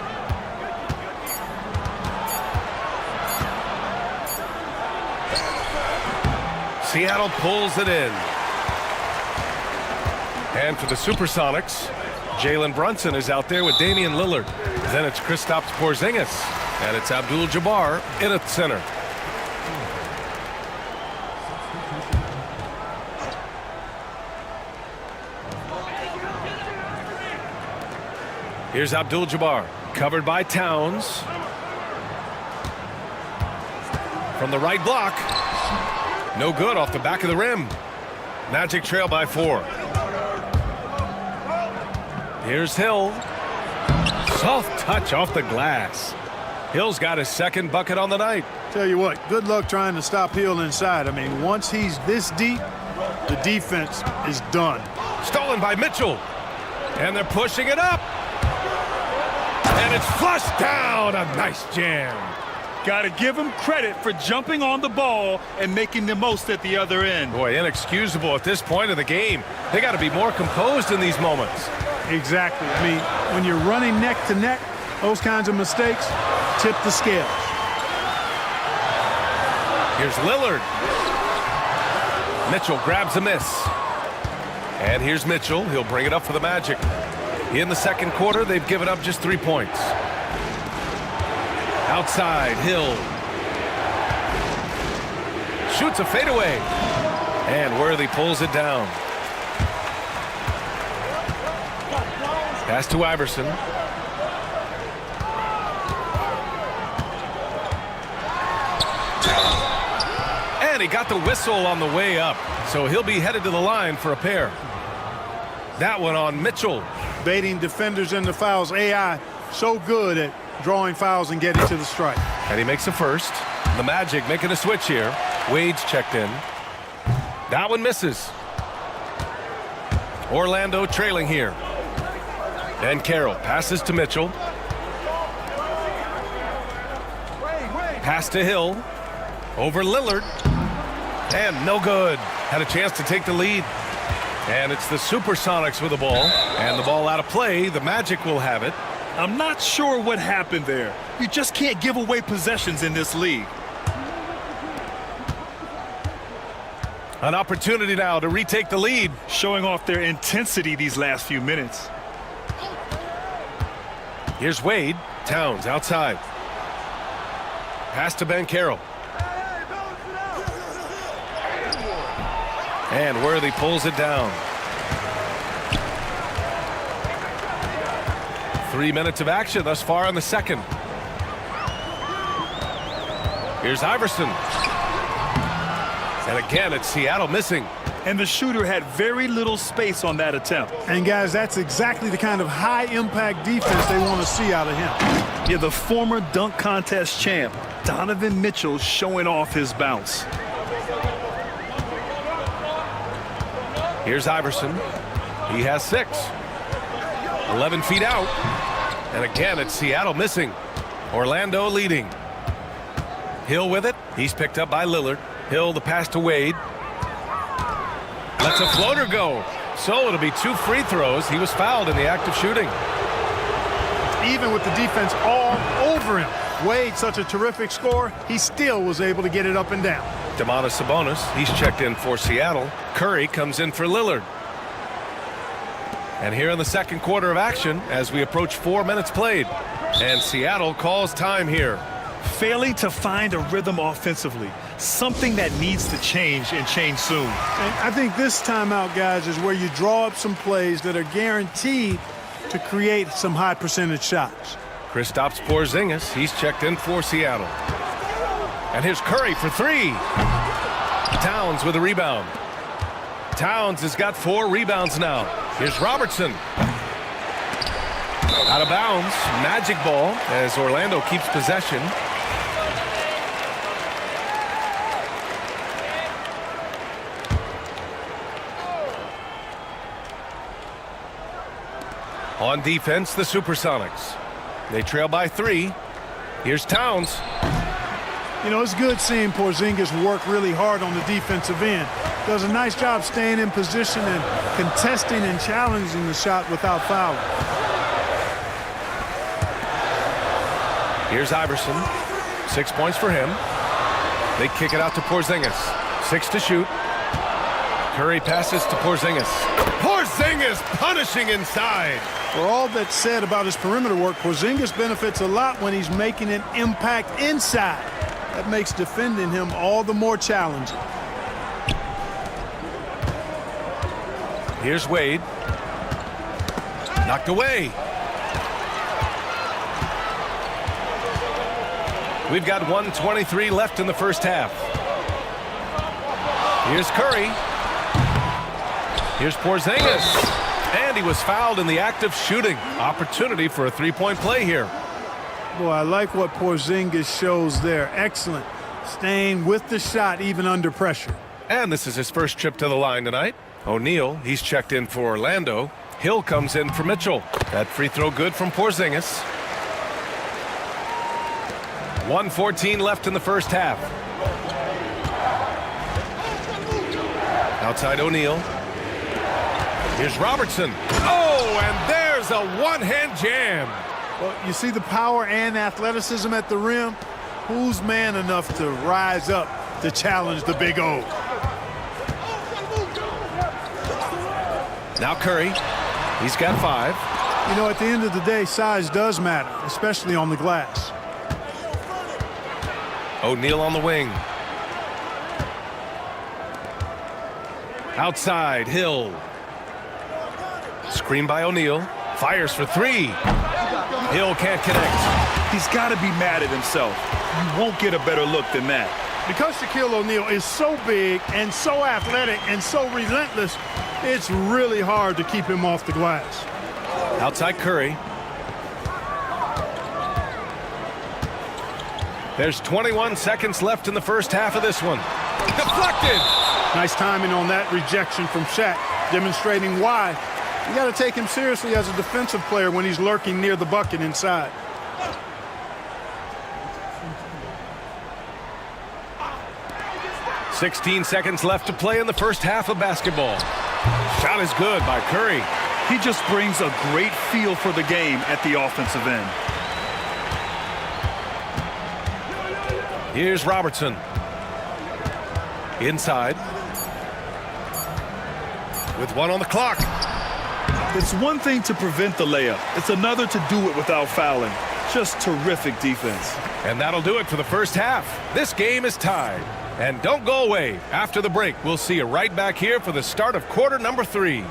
Seattle pulls it in. And for the Supersonics, Jalen Brunson is out there with Damian Lillard. Then it's Kristaps Porzingis, and it's Abdul-Jabbar in at center. Here's Abdul-Jabbar, covered by Towns. From the right block. No good off the back of the rim. Magic trail by 4. Here's Hill. Soft touch off the glass. Hill's got his second bucket on the night. Tell you what, good luck trying to stop Hill inside. I mean, once he's this deep, the defense is done. Stolen by Mitchell. And they're pushing it up. And it's flushed down. A nice jam. Got to give him credit for jumping on the ball and making the most at the other end. Boy, inexcusable at this point of the game. They got to be more composed in these moments. Exactly. I mean, when you're running neck to neck, those kinds of mistakes tip the scales. Here's Lillard. Mitchell grabs a miss. And here's Mitchell. He'll bring it up for the Magic. In the second quarter, they've given up just 3 points. Outside, Hill. Shoots a fadeaway. And Worthy pulls it down. Pass to Iverson. And he got the whistle on the way up. So he'll be headed to the line for a pair. That one on Mitchell. Baiting defenders into fouls. AI so good at drawing fouls and getting to the strike. And he makes the first. The Magic making a switch here. Wade's checked in. That one misses. Orlando trailing here. And Carroll passes to Mitchell. Pass to Hill. Over Lillard. And no good. Had a chance to take the lead. And it's the Supersonics with the ball. And the ball out of play. The Magic will have it. I'm not sure what happened there. You just can't give away possessions in this league. An opportunity now to retake the lead. Showing off their intensity these last few minutes. Here's Wade. Towns outside. Pass to Banchero. And Worthy pulls it down. 3 minutes of action thus far in the second. Here's Iverson. And again, it's Seattle missing. And the shooter had very little space on that attempt. And guys, that's exactly the kind of high-impact defense they want to see out of him. Yeah, the former dunk contest champ, Donovan Mitchell, showing off his bounce. Here's Iverson. He has 6. 11 feet out. And again, it's Seattle missing. Orlando leading. Hill with it. He's picked up by Lillard. Hill the pass to Wade. Lets a floater go. So it'll be 2 free throws. He was fouled in the act of shooting. Even with the defense all over him, Wade, such a terrific scorer, he still was able to get it up and down. Domantas Sabonis, he's checked in for Seattle. Curry comes in for Lillard. And here in the second quarter of action, as we approach 4 minutes played. And Seattle calls time here. Failing to find a rhythm offensively. something that needs to change and change soon. And I think this timeout, guys, is where you draw up some plays that are guaranteed to create some high percentage shots. Kristaps Porzingis, he's checked in for Seattle. And here's Curry for three. Towns with a rebound. Towns has got 4 rebounds now. Here's Robertson. Out of bounds. Magic ball as Orlando keeps possession. On defense, the Supersonics. They trail by 3. Here's Towns. You know, it's good seeing Porzingis work really hard on the defensive end. Does a nice job staying in position and contesting and challenging the shot without fouling. Here's Iverson. 6 points for him. They kick it out to Porzingis. 6 to shoot. Curry passes to Porzingis. Porzingis punishing inside. For all that's said about his perimeter work, Porzingis benefits a lot when he's making an impact inside. That makes defending him all the more challenging. Here's Wade. Knocked away. We've got 1:23 left in the first half. Here's Curry. Here's Porzingis. And he was fouled in the act of shooting. Opportunity for a three-point play here. Boy, I like what Porzingis shows there. Excellent. Staying with the shot even under pressure. And this is his first trip to the line tonight. O'Neal, he's checked in for Orlando. Hill comes in for Mitchell. That free throw good from Porzingis. 1:14 left in the first half. Outside O'Neal. Here's Robertson. Oh, and there's a one-hand jam. Well, you see the power and athleticism at the rim. Who's man enough to rise up to challenge the Big O? Now Curry. He's got 5. You know, at the end of the day, size does matter, especially on the glass. O'Neal on the wing. Outside, Hill. Screen by O'Neal. Fires for 3. Hill can't connect. He's got to be mad at himself. You won't get a better look than that. Because Shaquille O'Neal is so big and so athletic and so relentless, it's really hard to keep him off the glass. Outside Curry. There's 21 seconds left in the first half of this one. Deflected! Nice timing on that rejection from Shaq, demonstrating why you got to take him seriously as a defensive player when he's lurking near the bucket inside. .16 seconds left to play in the first half of basketball. Shot is good by Curry. He just brings a great feel for the game at the offensive end. Here's Robertson. Inside. With 1 on the clock. It's one thing to prevent the layup. It's another to do it without fouling. Just terrific defense. And that'll do it for the first half. This game is tied. And don't go away. After the break, we'll see you right back here for the start of quarter number 3.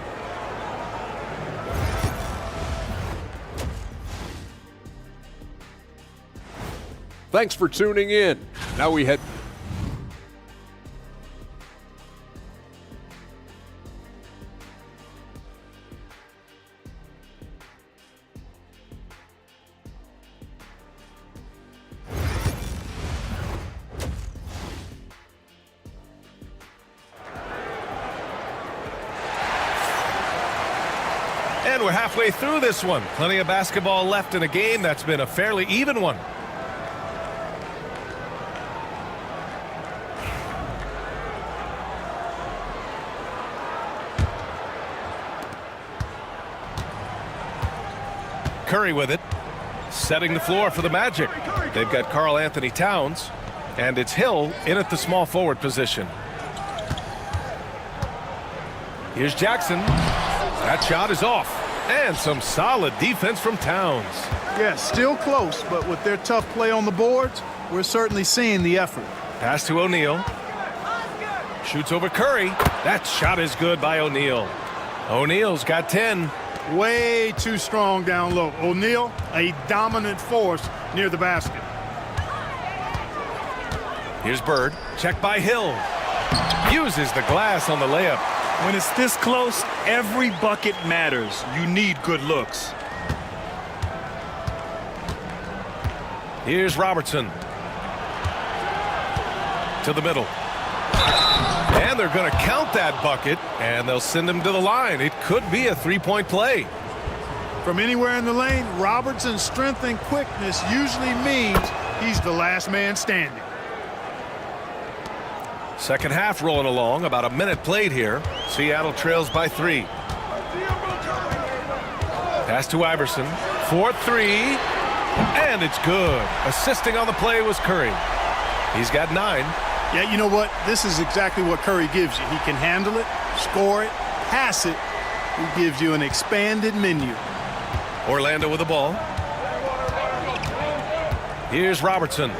Thanks for tuning in. Now we head... And we're halfway through this one. Plenty of basketball left in a game that's been a fairly even one. Curry with it, setting the floor for the Magic. They've got Karl Anthony Towns, and it's Hill in at the small forward position. Here's Jackson. That shot is off. And some solid defense from Towns. Yeah, still close, but with their tough play on the boards, we're certainly seeing the effort. Pass to O'Neal. Shoots over Curry. That shot is good by O'Neal. O'Neal's got 10. Way too strong down low. O'Neal, a dominant force near the basket. Here's Bird. Check by Hill. Uses the glass on the layup. When it's this close, every bucket matters. You need good looks. Here's Robertson. To the middle. And they're going to count that bucket, and they'll send him to the line. It could be a three-point play. From anywhere in the lane, Robertson's strength and quickness usually means he's the last man standing. Second half rolling along, about a minute played here. Seattle trails by 3. Pass to Iverson. 4-3, and it's good. Assisting on the play was Curry. He's got 9. Yeah, you know what? This is exactly what Curry gives you. He can handle it, score it, pass it. He gives you an expanded menu. Orlando with the ball. Here's Robertson.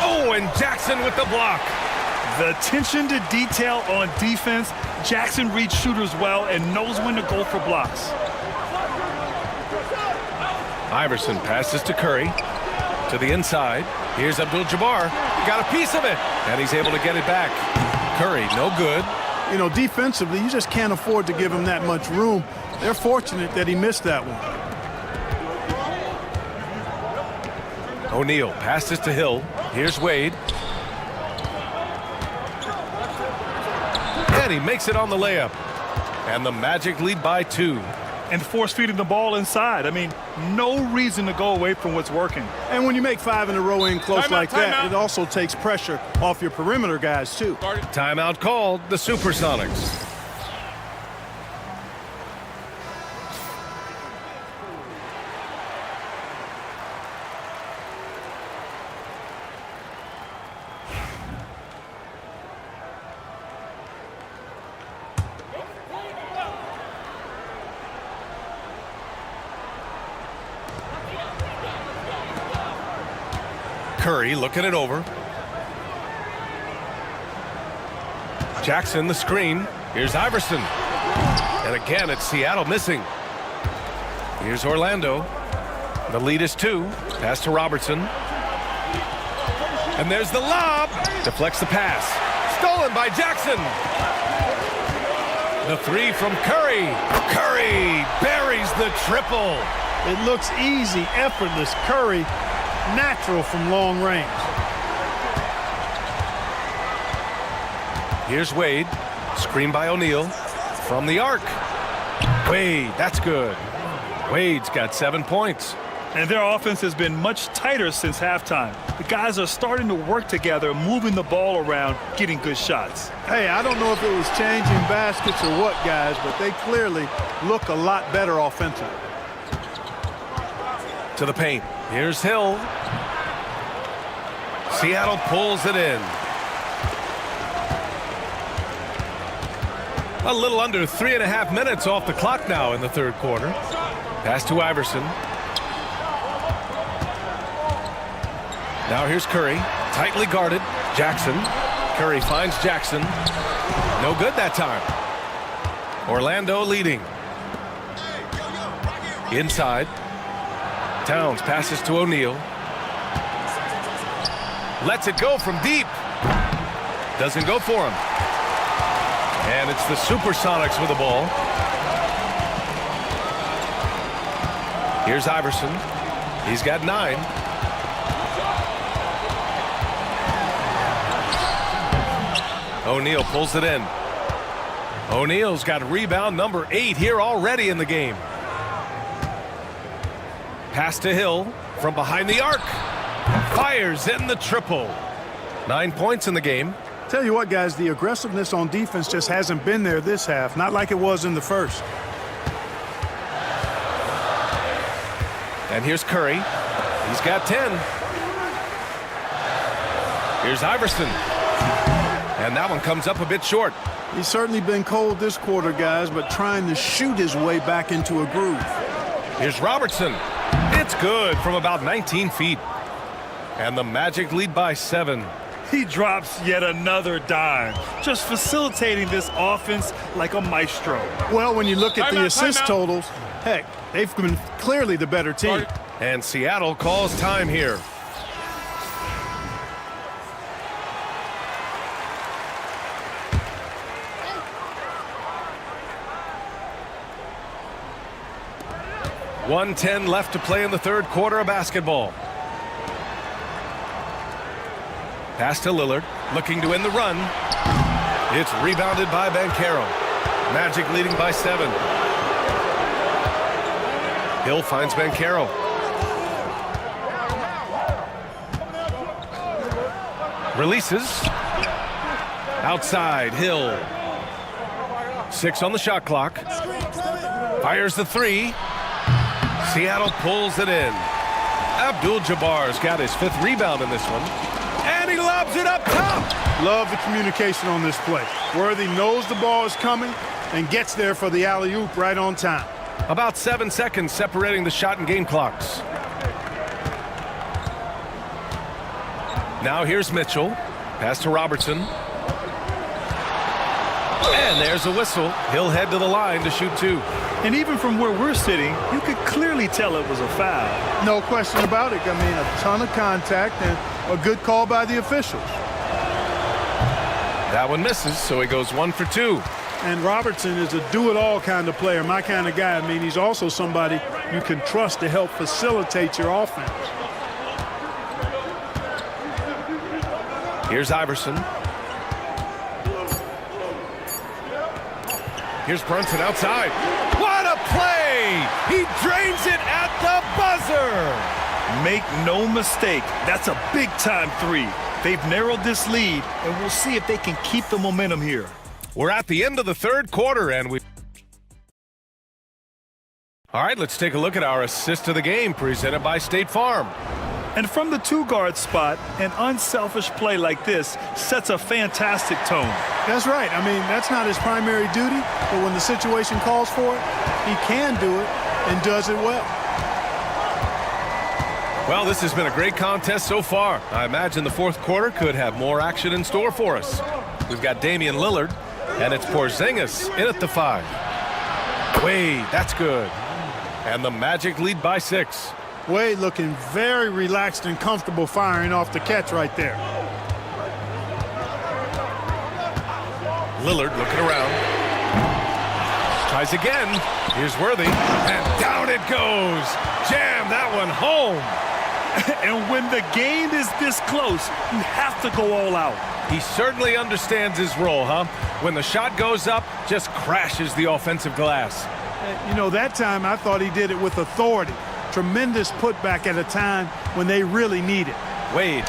Oh, and Jackson with the block. The attention to detail on defense. Jackson reads shooters well and knows when to go for blocks. Iverson passes to Curry. To the inside. Here's Abdul-Jabbar. He got a piece of it, and he's able to get it back. Curry, no good. You know, defensively, you just can't afford to give him that much room. They're fortunate that he missed that one. O'Neal passes to Hill. Here's Wade. And he makes it on the layup. And the Magic lead by 2. And force-feeding the ball inside. I mean, no reason to go away from what's working. And when you make 5 in a row in close like that, it also takes pressure off your perimeter guys, too. Timeout called, the Supersonics. Curry looking it over. Jackson the screen. Here's Iverson. And again, it's Seattle missing. Here's Orlando. The lead is 2. Pass to Robertson. And there's the lob. Deflects the pass. Stolen by Jackson. The 3 from Curry. Curry buries the triple. It looks easy, effortless. Curry, natural from long range. Here's Wade. Screen by O'Neal. From the arc. Wade, that's good. Wade's got 7 points. And their offense has been much tighter since halftime. The guys are starting to work together, moving the ball around, getting good shots. Hey, I don't know if it was changing baskets or what, guys, but they clearly look a lot better offensively. To the paint. Here's Hill. Seattle pulls it in. A little under 3.5 minutes off the clock now in the third quarter. Pass to Iverson. Now here's Curry. Tightly guarded. Jackson. Curry finds Jackson. No good that time. Orlando leading. Inside. Towns passes to O'Neal. Lets it go from deep. Doesn't go for him. And it's the Supersonics with the ball. Here's Iverson. He's got 9. O'Neal pulls it in. O'Neal's got rebound number 8 here already in the game. Pass to Hill from behind the arc. Fires in the triple. 9 points in the game. Tell you what, guys, the aggressiveness on defense just hasn't been there this half. Not like it was in the first. And here's Curry. He's got 10. Here's Iverson. And that one comes up a bit short. He's certainly been cold this quarter, guys, but trying to shoot his way back into a groove. Here's Robertson. It's good from about 19 feet. And the Magic lead by 7. He drops yet another dime, just facilitating this offense like a maestro. Well, when you look at the assist totals, heck, they've been clearly the better team. And Seattle calls time here. .110 left to play in the third quarter of basketball. Pass to Lillard, looking to end the run. It's rebounded by Banchero. Magic leading by 7. Hill finds Banchero. Releases. Outside, Hill. 6 on the shot clock. Fires the 3. Seattle pulls it in. Abdul-Jabbar's got his 5th rebound in this one. And he lobs it up top. Love the communication on this play. Worthy knows the ball is coming and gets there for the alley-oop right on time. About 7 seconds separating the shot and game clocks. Now here's Mitchell. Pass to Robertson. And there's a whistle. He'll head to the line to shoot 2. And even from where we're sitting, you could clearly tell it was a foul. No question about it. I mean, a ton of contact and a good call by the officials. That one misses, so he goes 1 for 2. And Robertson is a do-it-all kind of player, my kind of guy. I mean, he's also somebody you can trust to help facilitate your offense. Here's Iverson. Here's Brunson outside. What a play! He drains it at the buzzer! Make no mistake, that's a big-time 3. They've narrowed this lead, and we'll see if they can keep the momentum here. We're at the end of the third quarter, and we... All right, let's take a look at our assist of the game, presented by State Farm. And from the 2-guard spot, an unselfish play like this sets a fantastic tone. That's right. I mean, that's not his primary duty, but when the situation calls for it, he can do it and does it well. Well, this has been a great contest so far. I imagine the fourth quarter could have more action in store for us. We've got Damian Lillard, and it's Porzingis in at the 5. Wade, that's good. And the Magic lead by 6. Wade looking very relaxed and comfortable firing off the catch right there. Lillard looking around. Tries again. Here's Worthy. And down it goes. Jam that one home. And when the game is this close, you have to go all out. He certainly understands his role, huh? When the shot goes up, just crashes the offensive glass. You know, that time I thought he did it with authority. Tremendous putback at a time when they really need it. Wade.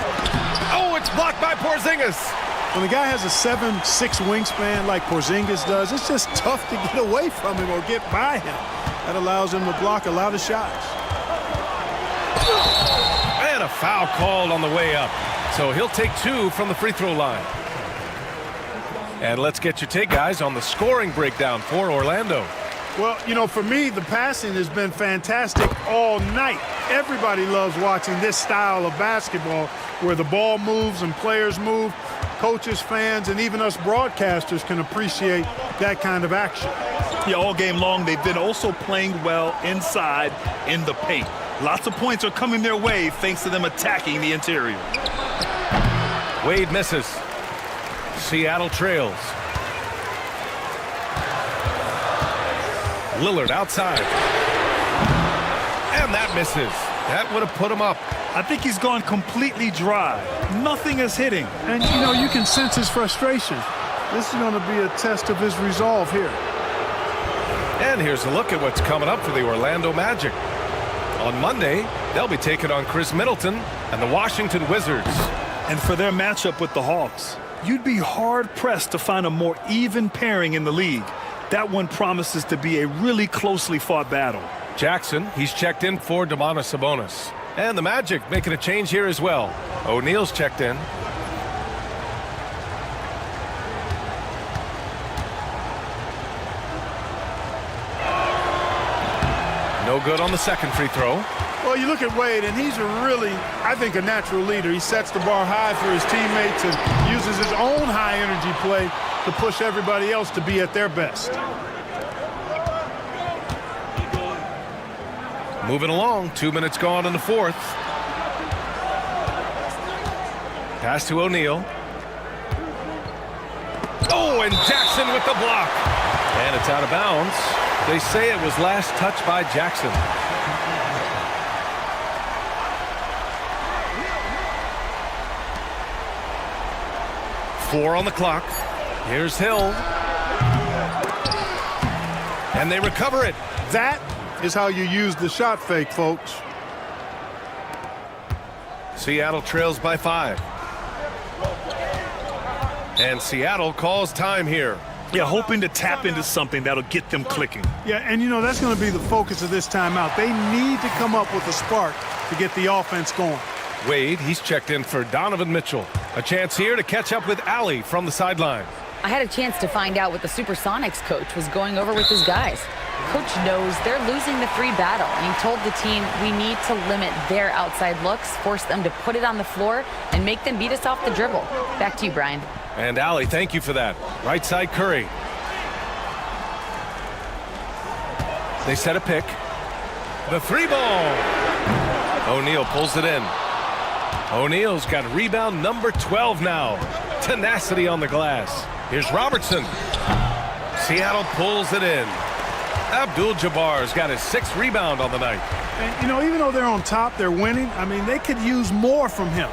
Oh, it's blocked by Porzingis. When the guy has a 7'6" wingspan like Porzingis does, it's just tough to get away from him or get by him. That allows him to block a lot of shots. And a foul called on the way up. So he'll take 2 from the free throw line. And let's get your take, guys, on the scoring breakdown for Orlando. Well, you know, for me, the passing has been fantastic all night. Everybody loves watching this style of basketball where the ball moves and players move. Coaches, fans, and even us broadcasters can appreciate that kind of action. Yeah, all game long, they've been also playing well inside in the paint. Lots of points are coming their way thanks to them attacking the interior. Wade misses. Seattle trails. Lillard outside. And that misses. That would have put him up. I think he's gone completely dry. Nothing is hitting. And, you know, you can sense his frustration. This is going to be a test of his resolve here. And here's a look at what's coming up for the Orlando Magic. On Monday, they'll be taking on Chris Middleton and the Washington Wizards. And for their matchup with the Hawks, you'd be hard-pressed to find a more even pairing in the league. That one promises to be a really closely fought battle. Jackson, he's checked in for Domantas Sabonis. And the Magic making a change here as well. O'Neal's checked in. No good on the second free throw. Well, you look at Wade, and he's I think, a natural leader. He sets the bar high for his teammates and uses his own high-energy play to push everybody else to be at their best. Moving along, 2 minutes gone in the fourth. Pass to O'Neal. Oh, and Jackson with the block. And it's out of bounds. They say it was last touched by Jackson. Four on the clock. Here's Hill. And they recover it. That is how you use the shot fake, folks. Seattle trails by 5. And Seattle calls time here. Yeah, hoping to tap into something that'll get them clicking. Yeah, and that's going to be the focus of this timeout. They need to come up with a spark to get the offense going. Wade, he's checked in for Donovan Mitchell. A chance here to catch up with Allie from the sideline. I had a chance to find out what the Supersonics coach was going over with his guys. Coach knows they're losing the 3 battle, and he told the team we need to limit their outside looks, force them to put it on the floor, and make them beat us off the dribble. Back to you, Brian. And Allie, thank you for that. Right side Curry. They set a pick. The 3 ball. O'Neal pulls it in. O'Neal's got rebound number 12 now. Tenacity on the glass. Here's Robertson. Seattle pulls it in. Abdul-Jabbar's got his 6th rebound on the night. And, even though they're on top, they're winning. I mean, they could use more from him,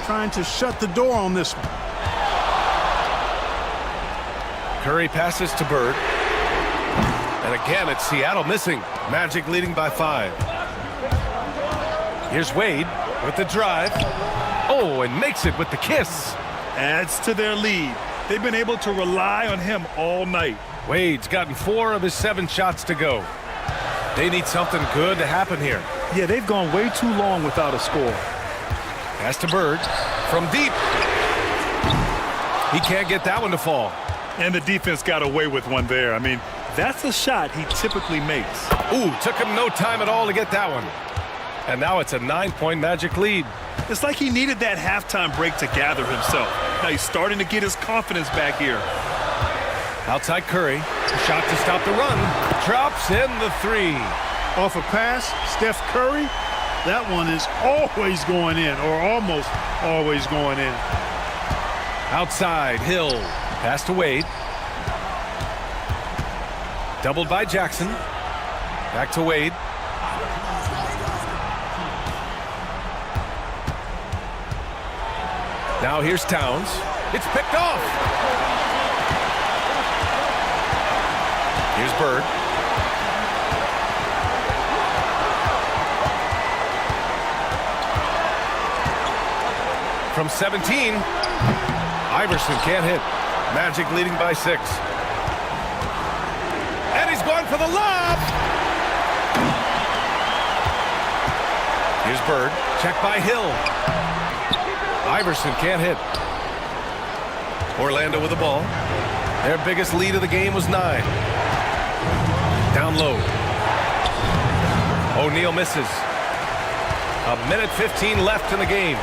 trying to shut the door on this one. Curry passes to Bird. And again, it's Seattle missing. Magic leading by 5. Here's Wade with the drive. Oh, and makes it with the kiss. Adds to their lead. They've been able to rely on him all night. Wade's gotten 4 of his 7 shots to go. They need something good to happen here. Yeah, they've gone way too long without a score. Pass to Bird from deep. He can't get that one to fall. And the defense got away with one there. I mean, that's a shot he typically makes. Ooh, took him no time at all to get that one. And now it's a 9-point Magic lead. It's like he needed that halftime break to gather himself. Now he's starting to get his confidence back here. Outside Curry. Shot to stop the run. Drops in the 3. Off a pass, Steph Curry. That one is always going in, or almost always going in. Outside, Hill. Pass to Wade. Doubled by Jackson. Back to Wade. Now here's Towns. It's picked off. Here's Bird. From 17, Iverson can't hit. Magic leading by 6. And he's going for the lob. Here's Bird. Checked by Hill. Iverson can't hit. Orlando with the ball. Their biggest lead of the game was 9. Down low. O'Neal misses. 1:15 left in the game.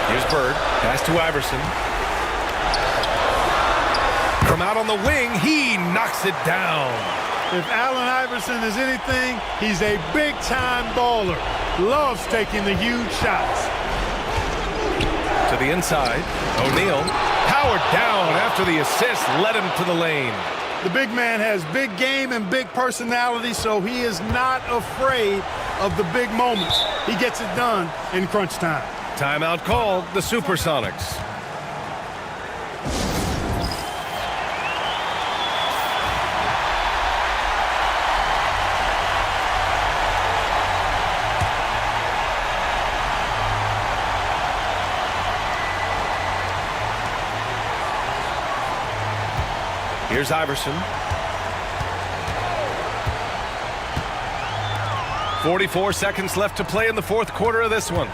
Here's Bird. Pass to Iverson. From out on the wing, he knocks it down. If Allen Iverson is anything, he's a big-time baller. Loves taking the huge shots. To the inside, O'Neal powered down after the assist led him to the lane. The big man has big game and big personality, so he is not afraid of the big moments. He gets it done in crunch time. Timeout called, the Supersonics. Here's Iverson. 44 seconds left to play in the 4th quarter of this one.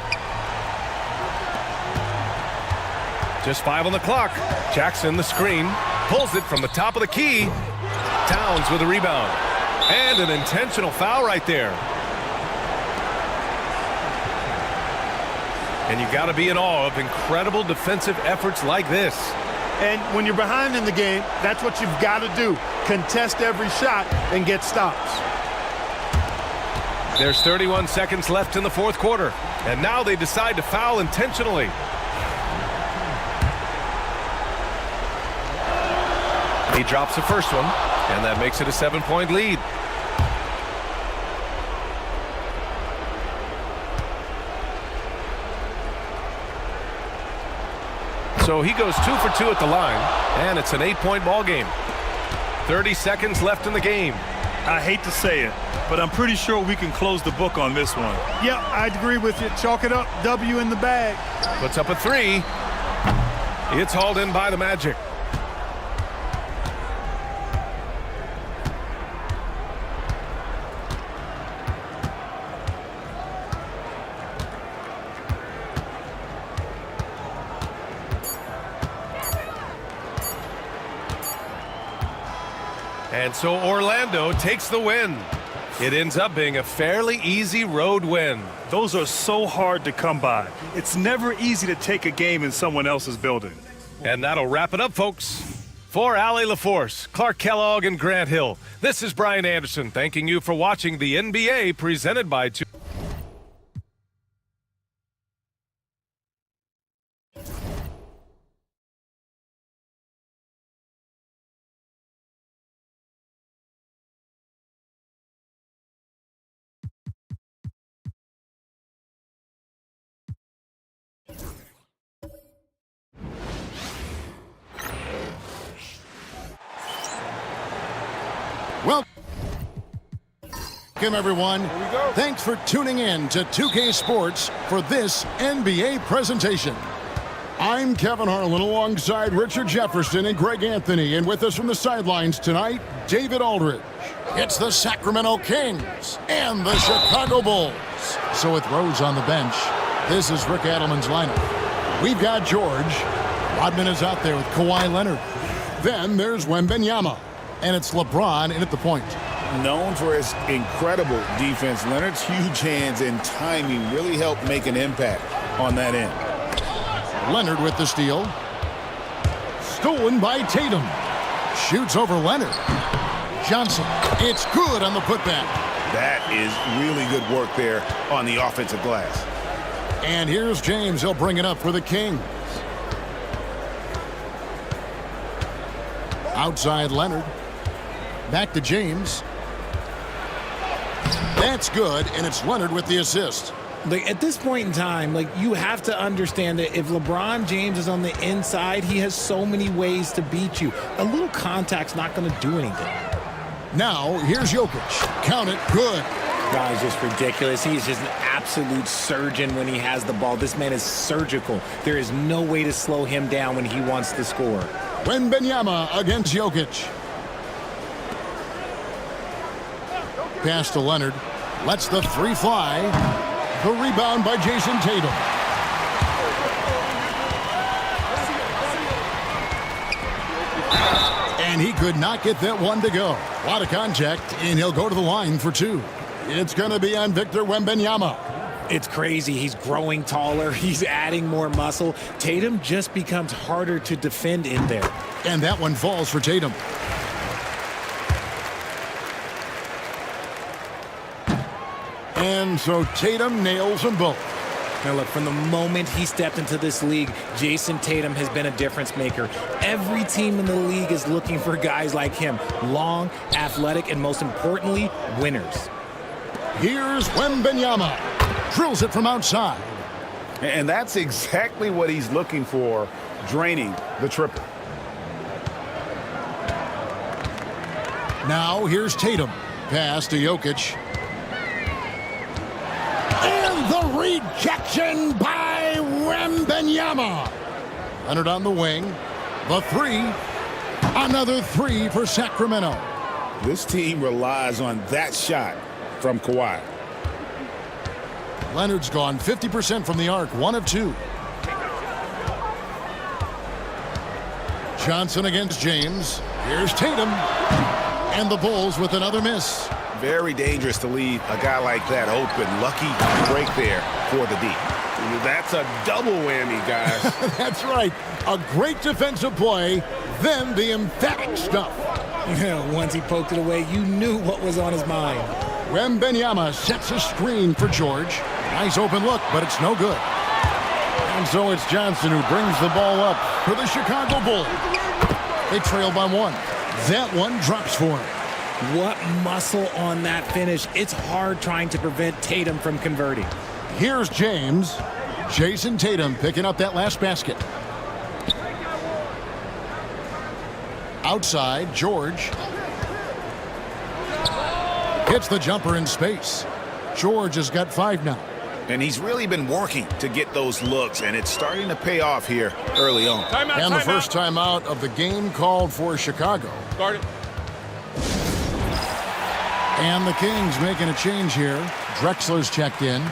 Just 5 on the clock. Jackson, the screen, pulls it from the top of the key. Towns with a rebound. And an intentional foul right there. And you got to be in awe of incredible defensive efforts like this. And when you're behind in the game, that's what you've got to do. Contest every shot and get stops. There's 31 seconds left in the fourth quarter. And now they decide to foul intentionally. He drops the first one, and that makes it a 7-point lead. So he goes 2 for 2 at the line, and it's an 8-point ball game. 30 seconds left in the game. I hate to say it, but I'm pretty sure we can close the book on this one. Yeah, I'd agree with you. Chalk it up. W in the bag. Puts up a 3. It's hauled in by the Magic. And so Orlando takes the win. It ends up being a fairly easy road win. Those are so hard to come by. It's never easy to take a game in someone else's building. And that'll wrap it up, folks. For Allie LaForce, Clark Kellogg, and Grant Hill, this is Brian Anderson thanking you for watching the NBA presented by Welcome, everyone. Thanks for tuning in to 2K Sports for this NBA presentation. I'm Kevin Harlan alongside Richard Jefferson and Greg Anthony, and with us from the sidelines tonight, David Aldridge. It's the Sacramento Kings and the Chicago Bulls. So with Rose on the bench, this is Rick Adelman's lineup. We've got George. Rodman is out there with Kawhi Leonard. Then there's Wembanyama, and it's LeBron in at the point. Known for his incredible defense, Leonard's huge hands and timing really helped make an impact on that end. Leonard with the steal. Stolen by Tatum. Shoots over Leonard. Johnson. It's good on the putback. That is really good work there on the offensive glass. And here's James. He'll bring it up for the Kings. Outside Leonard. Back to James. That's good, and it's Leonard with the assist. Like, at this point in time, like, you have to understand that if LeBron James is on the inside, he has so many ways to beat you. A little contact's not going to do anything. Now, here's Jokic. Count it. Good. Guy's just ridiculous. He's just an absolute surgeon when he has the ball. This man is surgical. There is no way to slow him down when he wants to score. Wembanyama against Jokic. Pass to Leonard. Lets the 3 fly. The rebound by Jason Tatum. And he could not get that one to go. A lot of contact, and he'll go to the line for 2. It's going to be on Victor Wembanyama. It's crazy. He's growing taller. He's adding more muscle. Tatum just becomes harder to defend in there. And that one falls for Tatum. And so Tatum nails them both. Now look, from the moment he stepped into this league, Jason Tatum has been a difference maker. Every team in the league is looking for guys like him. Long, athletic, and most importantly, winners. Here's Wembanyama. Drills it from outside. And that's exactly what he's looking for, draining the triple. Now here's Tatum. Pass to Jokic. And the rejection by Wembanyama. Leonard on the wing. The 3. Another 3 for Sacramento. This team relies on that shot from Kawhi. Leonard's gone 50% from the arc, 1 of 2. Johnson against James. Here's Tatum. And the Bulls with another miss. Very dangerous to leave a guy like that open. Lucky break there for the D. That's a double whammy, guys. That's right. A great defensive play, then the emphatic stuff. Once he poked it away, you knew what was on his mind. Wembanyama sets a screen for George. Nice open look, but it's no good. And so it's Johnson who brings the ball up for the Chicago Bulls. They trail by 1. That one drops for him. What muscle on that finish. It's hard trying to prevent Tatum from converting. Here's James. Jason Tatum picking up that last basket. Outside, George. Hits the jumper in space. George has got 5 now. And he's really been working to get those looks, and it's starting to pay off here early on. And the first timeout of the game called for Chicago. Guard it. And the Kings making a change here. Drexler's checked in.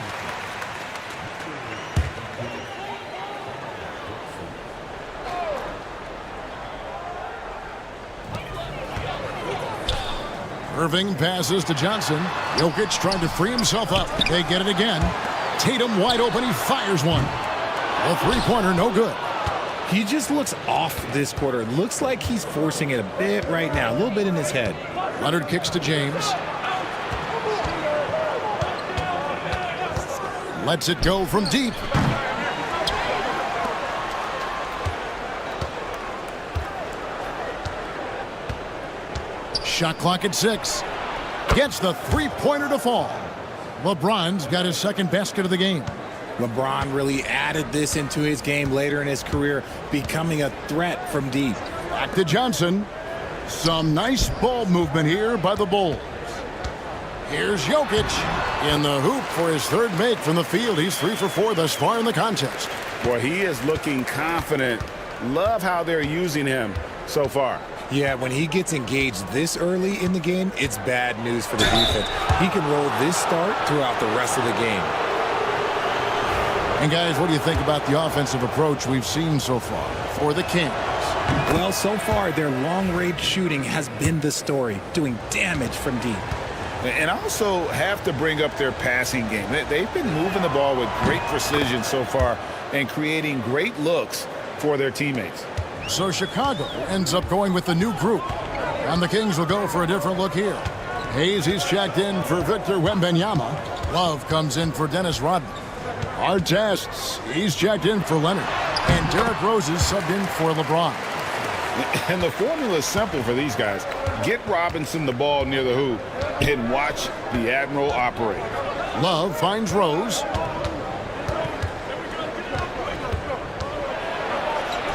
Irving passes to Johnson. Jokic trying to free himself up. They get it again. Tatum wide open. He fires one. A three-pointer, no good. He just looks off this quarter. It looks like he's forcing it a bit right now. A little bit in his head. Leonard kicks to James. Lets it go from deep. Shot clock at 6. Gets the three-pointer to fall. LeBron's got his second basket of the game. LeBron really added this into his game later in his career, becoming a threat from deep. Back to Johnson. Some nice ball movement here by the Bulls. Here's Jokic in the hoop for his third make from the field. He's 3 for 4 thus far in the contest. Boy, he is looking confident. Love how they're using him so far. Yeah, when he gets engaged this early in the game, it's bad news for the defense. He can roll this start throughout the rest of the game. And guys, what do you think about the offensive approach we've seen so far for the Kings? Well, so far, their long-range shooting has been the story, doing damage from deep. And also have to bring up their passing game. They've been moving the ball with great precision so far and creating great looks for their teammates. So Chicago ends up going with the new group. And the Kings will go for a different look here. Hayes, he's checked in for Victor Wembanyama. Love comes in for Dennis Rodman. Artests, he's checked in for Leonard. And Derrick Rose is subbed in for LeBron. And the formula is simple for these guys. Get Robinson the ball near the hoop and watch the Admiral operate. Love finds Rose.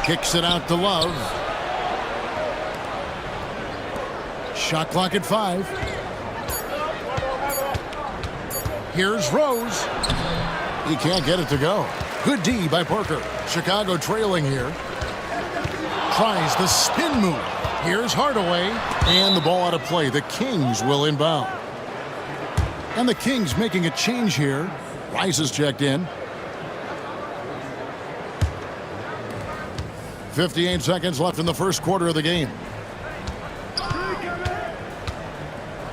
Kicks it out to Love. Shot clock at 5. Here's Rose. He can't get it to go. Good D by Parker. Chicago trailing here. Tries the spin move. Here's Hardaway. And the ball out of play. The Kings will inbound. And the Kings making a change here. Rice is checked in. 58 seconds left in the first quarter of the game.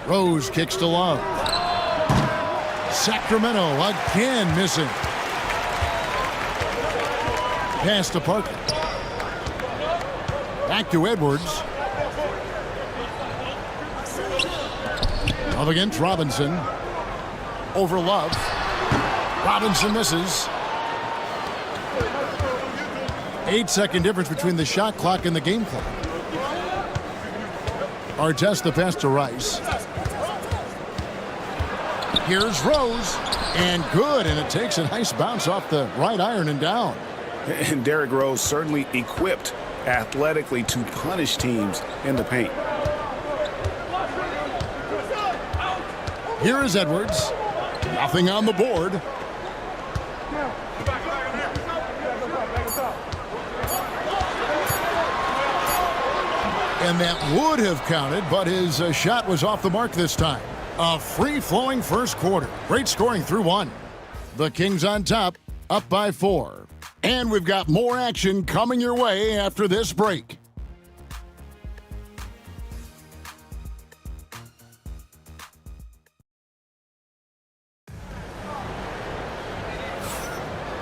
Rose kicks to Love. Sacramento again missing. Pass to Parker. Back to Edwards. Love against Robinson. Over Love. Robinson misses. 8-second difference between the shot clock and the game clock. Artest the pass to Rice. Here's Rose. And good. And it takes a nice bounce off the right iron and down. And Derrick Rose certainly equipped athletically to punish teams in the paint. Here is Edwards. Nothing on the board. And that would have counted, but his shot was off the mark this time. A free-flowing first quarter. Great scoring through 1. The Kings on top, up by 4. And we've got more action coming your way after this break.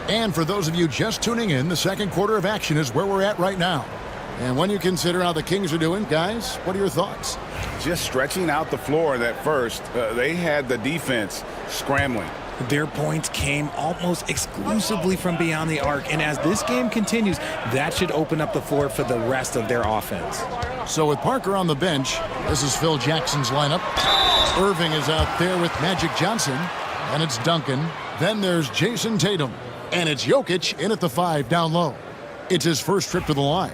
And for those of you just tuning in, the second quarter of action is where we're at right now. And when you consider how the Kings are doing, guys, what are your thoughts? Just stretching out the floor in that first. They had the defense scrambling. Their points came almost exclusively from beyond the arc, and as this game continues, that should open up the floor for the rest of their offense. So with Parker on the bench, this is Phil Jackson's lineup. Irving is out there with Magic Johnson, and it's Duncan. Then there's Jason Tatum, and it's Jokic in at the 5 down low. It's his first trip to the line.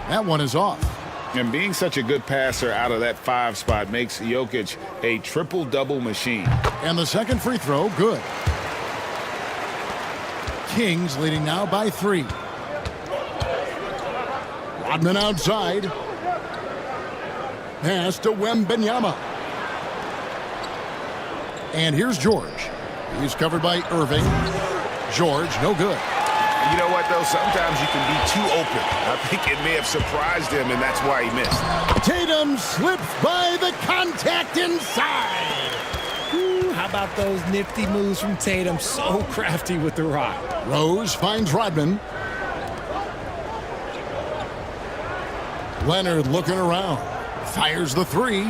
That one is off. And being such a good passer out of that 5 spot makes Jokic a triple-double machine. And the second free throw, good. Kings leading now by 3. Rodman outside. Pass to Wembanyama. And here's George. He's covered by Irving. George, no good. You know what, though? Sometimes you can be too open. I think it may have surprised him, and that's why he missed. Tatum slips by the contact inside. Ooh, how about those nifty moves from Tatum? So crafty with the rock. Rose finds Rodman. Leonard looking around. Fires the 3.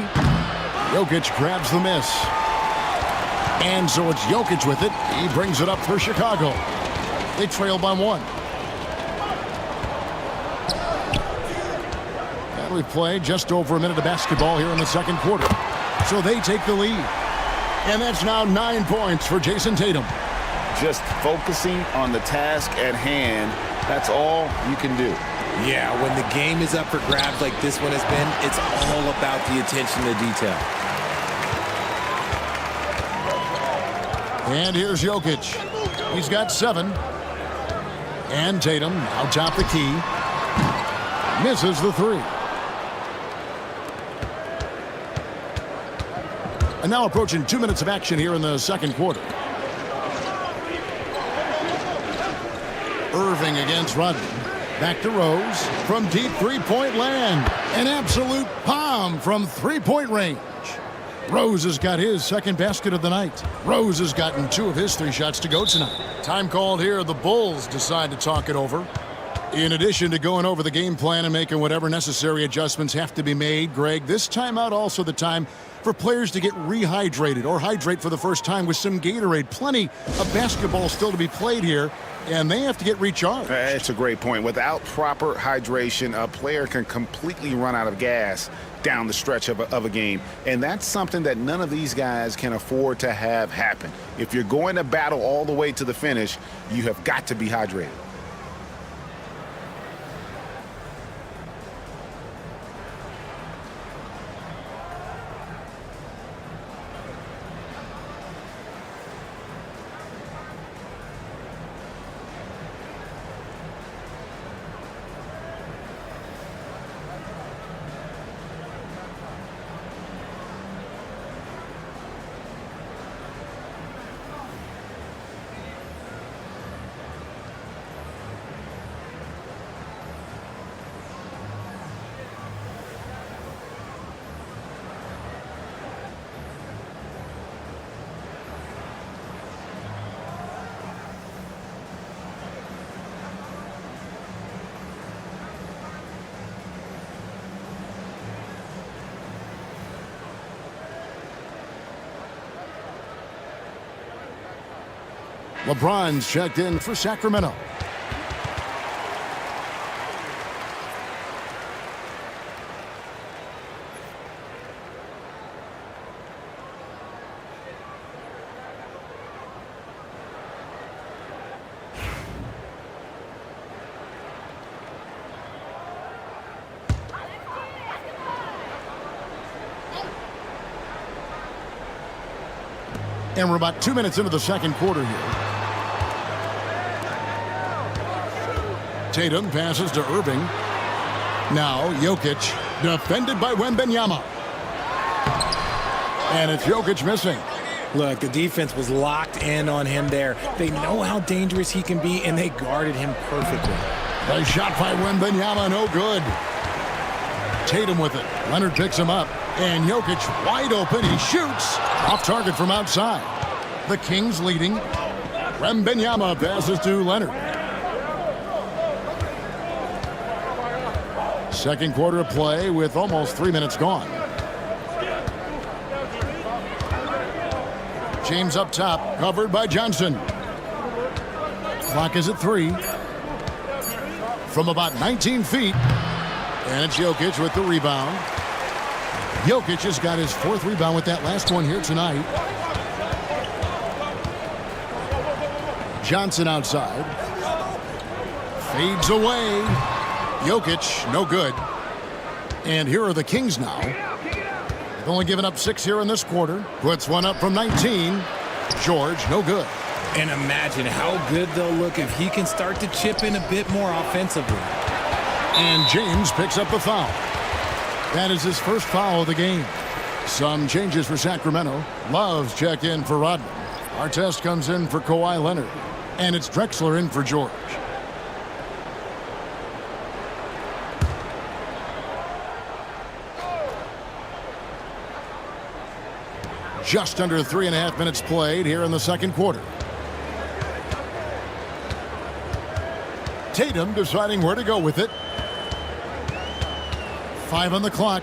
Jokic grabs the miss. And so it's Jokic with it. He brings it up for Chicago. They trail by 1. And we play just over a minute of basketball here in the second quarter. So they take the lead. And that's now 9 points for Jason Tatum. Just focusing on the task at hand, that's all you can do. Yeah, when the game is up for grabs like this one has been, it's all about the attention to detail. And here's Jokic. He's got 7. And Tatum out top the key. Misses the 3. And now approaching 2 minutes of action here in the second quarter. Irving against Rodman. Back to Rose from deep three-point land. An absolute bomb from three-point range. Rose has got his second basket of the night. Rose has gotten 2 of his 3 shots to go tonight. Time called here. The Bulls decide to talk it over. In addition to going over the game plan and making whatever necessary adjustments have to be made, Greg, this timeout also the time for players to get rehydrated or hydrate for the first time with some Gatorade. Plenty of basketball still to be played here, and they have to get recharged. That's a great point. Without proper hydration, a player can completely run out of gas down the stretch of a game. And that's something that none of these guys can afford to have happen. If you're going to battle all the way to the finish, you have got to be hydrated. LeBron's checked in for Sacramento. And we're about 2 minutes into the second quarter here. Tatum passes to Irving. Now Jokic, defended by Wembanyama. And it's Jokic missing. Look, the defense was locked in on him there. They know how dangerous he can be, and they guarded him perfectly. Nice shot by Wembanyama, no good. Tatum with it. Leonard picks him up. And Jokic wide open. He shoots. Off target from outside. The Kings leading. Wembanyama passes to Leonard. Second quarter of play with almost 3 minutes gone. James up top, covered by Johnson. Clock is at 3. From about 19 feet. And it's Jokic with the rebound. Jokic has got his 4th rebound with that last one here tonight. Johnson outside. Fades away. Jokic, no good. And here are the Kings now. They've only given up 6 here in this quarter. Puts one up from 19. George, no good. And imagine how good they'll look if he can start to chip in a bit more offensively. And James picks up the foul. That is his first foul of the game. Some changes for Sacramento. Love's check in for Rodman. Artest comes in for Kawhi Leonard. And it's Drexler in for George. Just under 3.5 minutes played here in the second quarter. Tatum deciding where to go with it. 5 on the clock.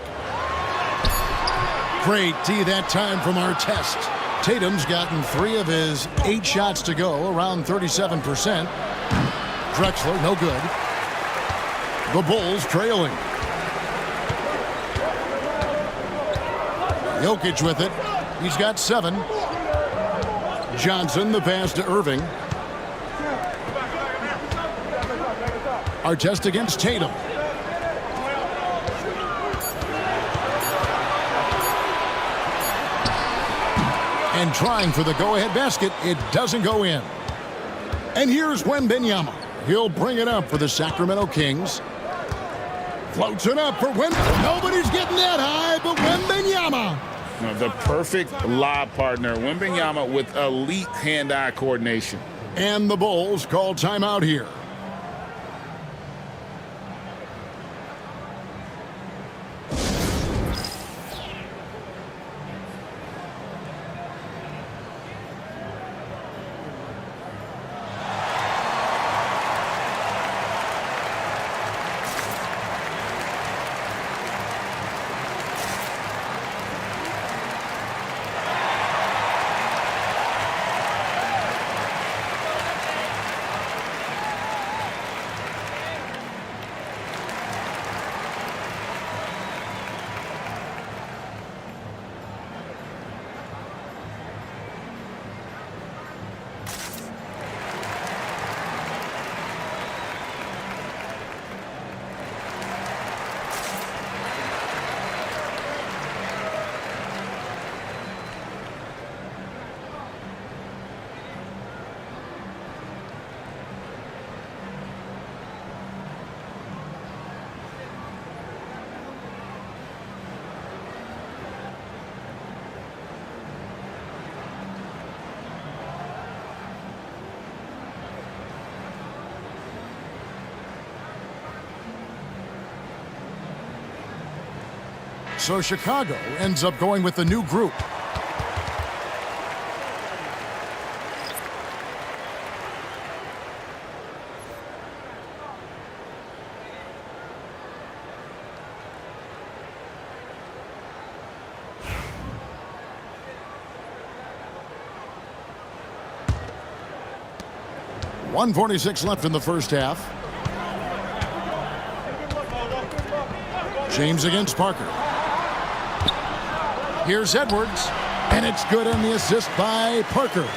Great D that time from Artest. Tatum's gotten 3 of his 8 shots to go, around 37%. Drexler, no good. The Bulls trailing. Jokic with it. He's got 7. Johnson, the pass to Irving. Artest against Tatum. And trying for the go-ahead basket, it doesn't go in. And here's Wembanyama. He'll bring it up for the Sacramento Kings. Floats it up for Wembanyama. Nobody's getting that high, but Wembanyama. The perfect lob partner. Wembanyama with elite hand-eye coordination. And the Bulls call timeout here. So Chicago ends up going with the new group. .146 left in the first half. James against Parker. Here's Edwards, and it's good on the assist by Parker.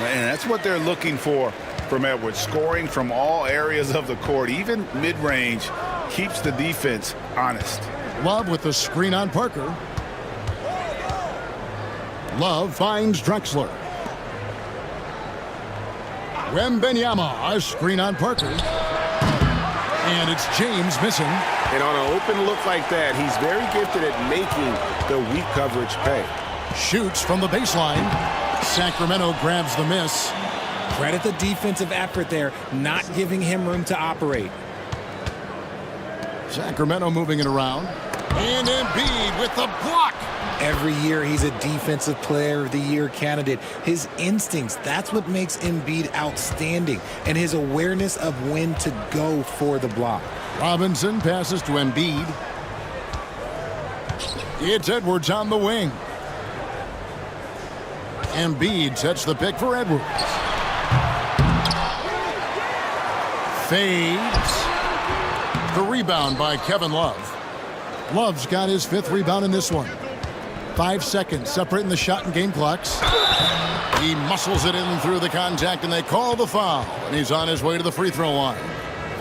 And that's what they're looking for from Edwards, scoring from all areas of the court, even mid-range, keeps the defense honest. Love with the screen on Parker. Love finds Drexler. Wembanyama, a screen on Parker. And it's James missing. And on an open look like that, he's very gifted at making the weak coverage pay. Shoots from the baseline. Sacramento grabs the miss. Credit the defensive effort there, not giving him room to operate. Sacramento moving it around. And Embiid with the block. Every year he's a Defensive Player of the Year candidate. His instincts, that's what makes Embiid outstanding, and his awareness of when to go for the block. Robinson passes to Embiid. It's Edwards on the wing. Embiid sets the pick for Edwards. Fades. The rebound by Kevin Love. Love's got his 5th rebound in this one. 5 seconds separating the shot and game clocks. He muscles it in through the contact, and they call the foul. And he's on his way to the free throw line.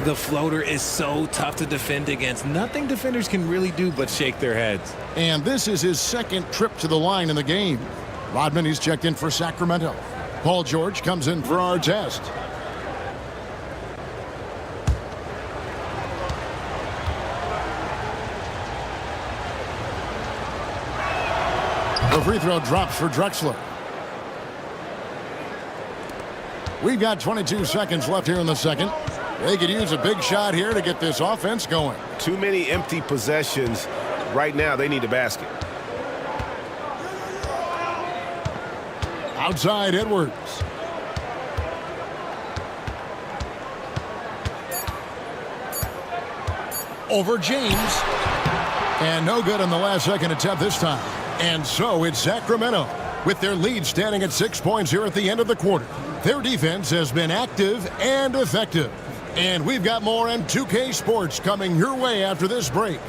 The floater is so tough to defend against. Nothing defenders can really do but shake their heads. And this is his 2nd trip to the line in the game. Rodman, he's checked in for Sacramento. Paul George comes in for Artest. The free throw drops for Drexler. We've got 22 seconds left here in the second. They could use a big shot here to get this offense going. Too many empty possessions. Right now, they need a basket. Outside Edwards. Over James. And no good on the last second attempt this time. And so it's Sacramento with their lead standing at 6 points here at the end of the quarter. Their defense has been active and effective. And we've got more on 2K Sports coming your way after this break.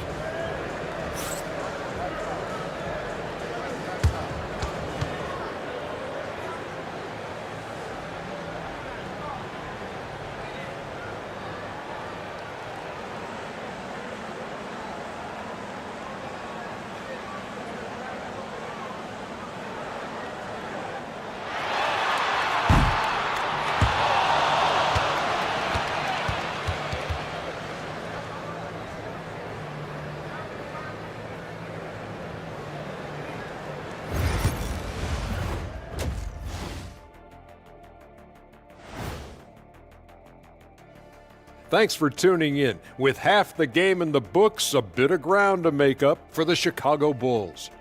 Thanks for tuning in. With half the game in the books, a bit of ground to make up for the Chicago Bulls.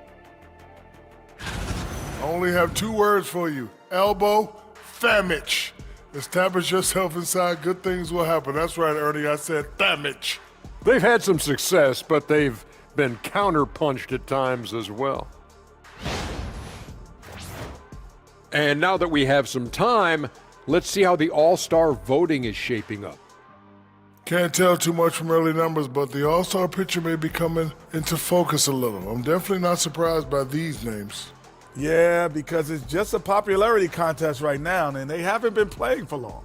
I only have 2 words for you. Elbow, famich. Establish yourself inside, good things will happen. That's right, Ernie, I said famich. They've had some success, but they've been counterpunched at times as well. And now that we have some time, let's see how the All-Star voting is shaping up. Can't tell too much from early numbers, but the All-Star picture may be coming into focus a little. I'm definitely not surprised by these names. Yeah, because it's just a popularity contest right now, and they haven't been playing for long.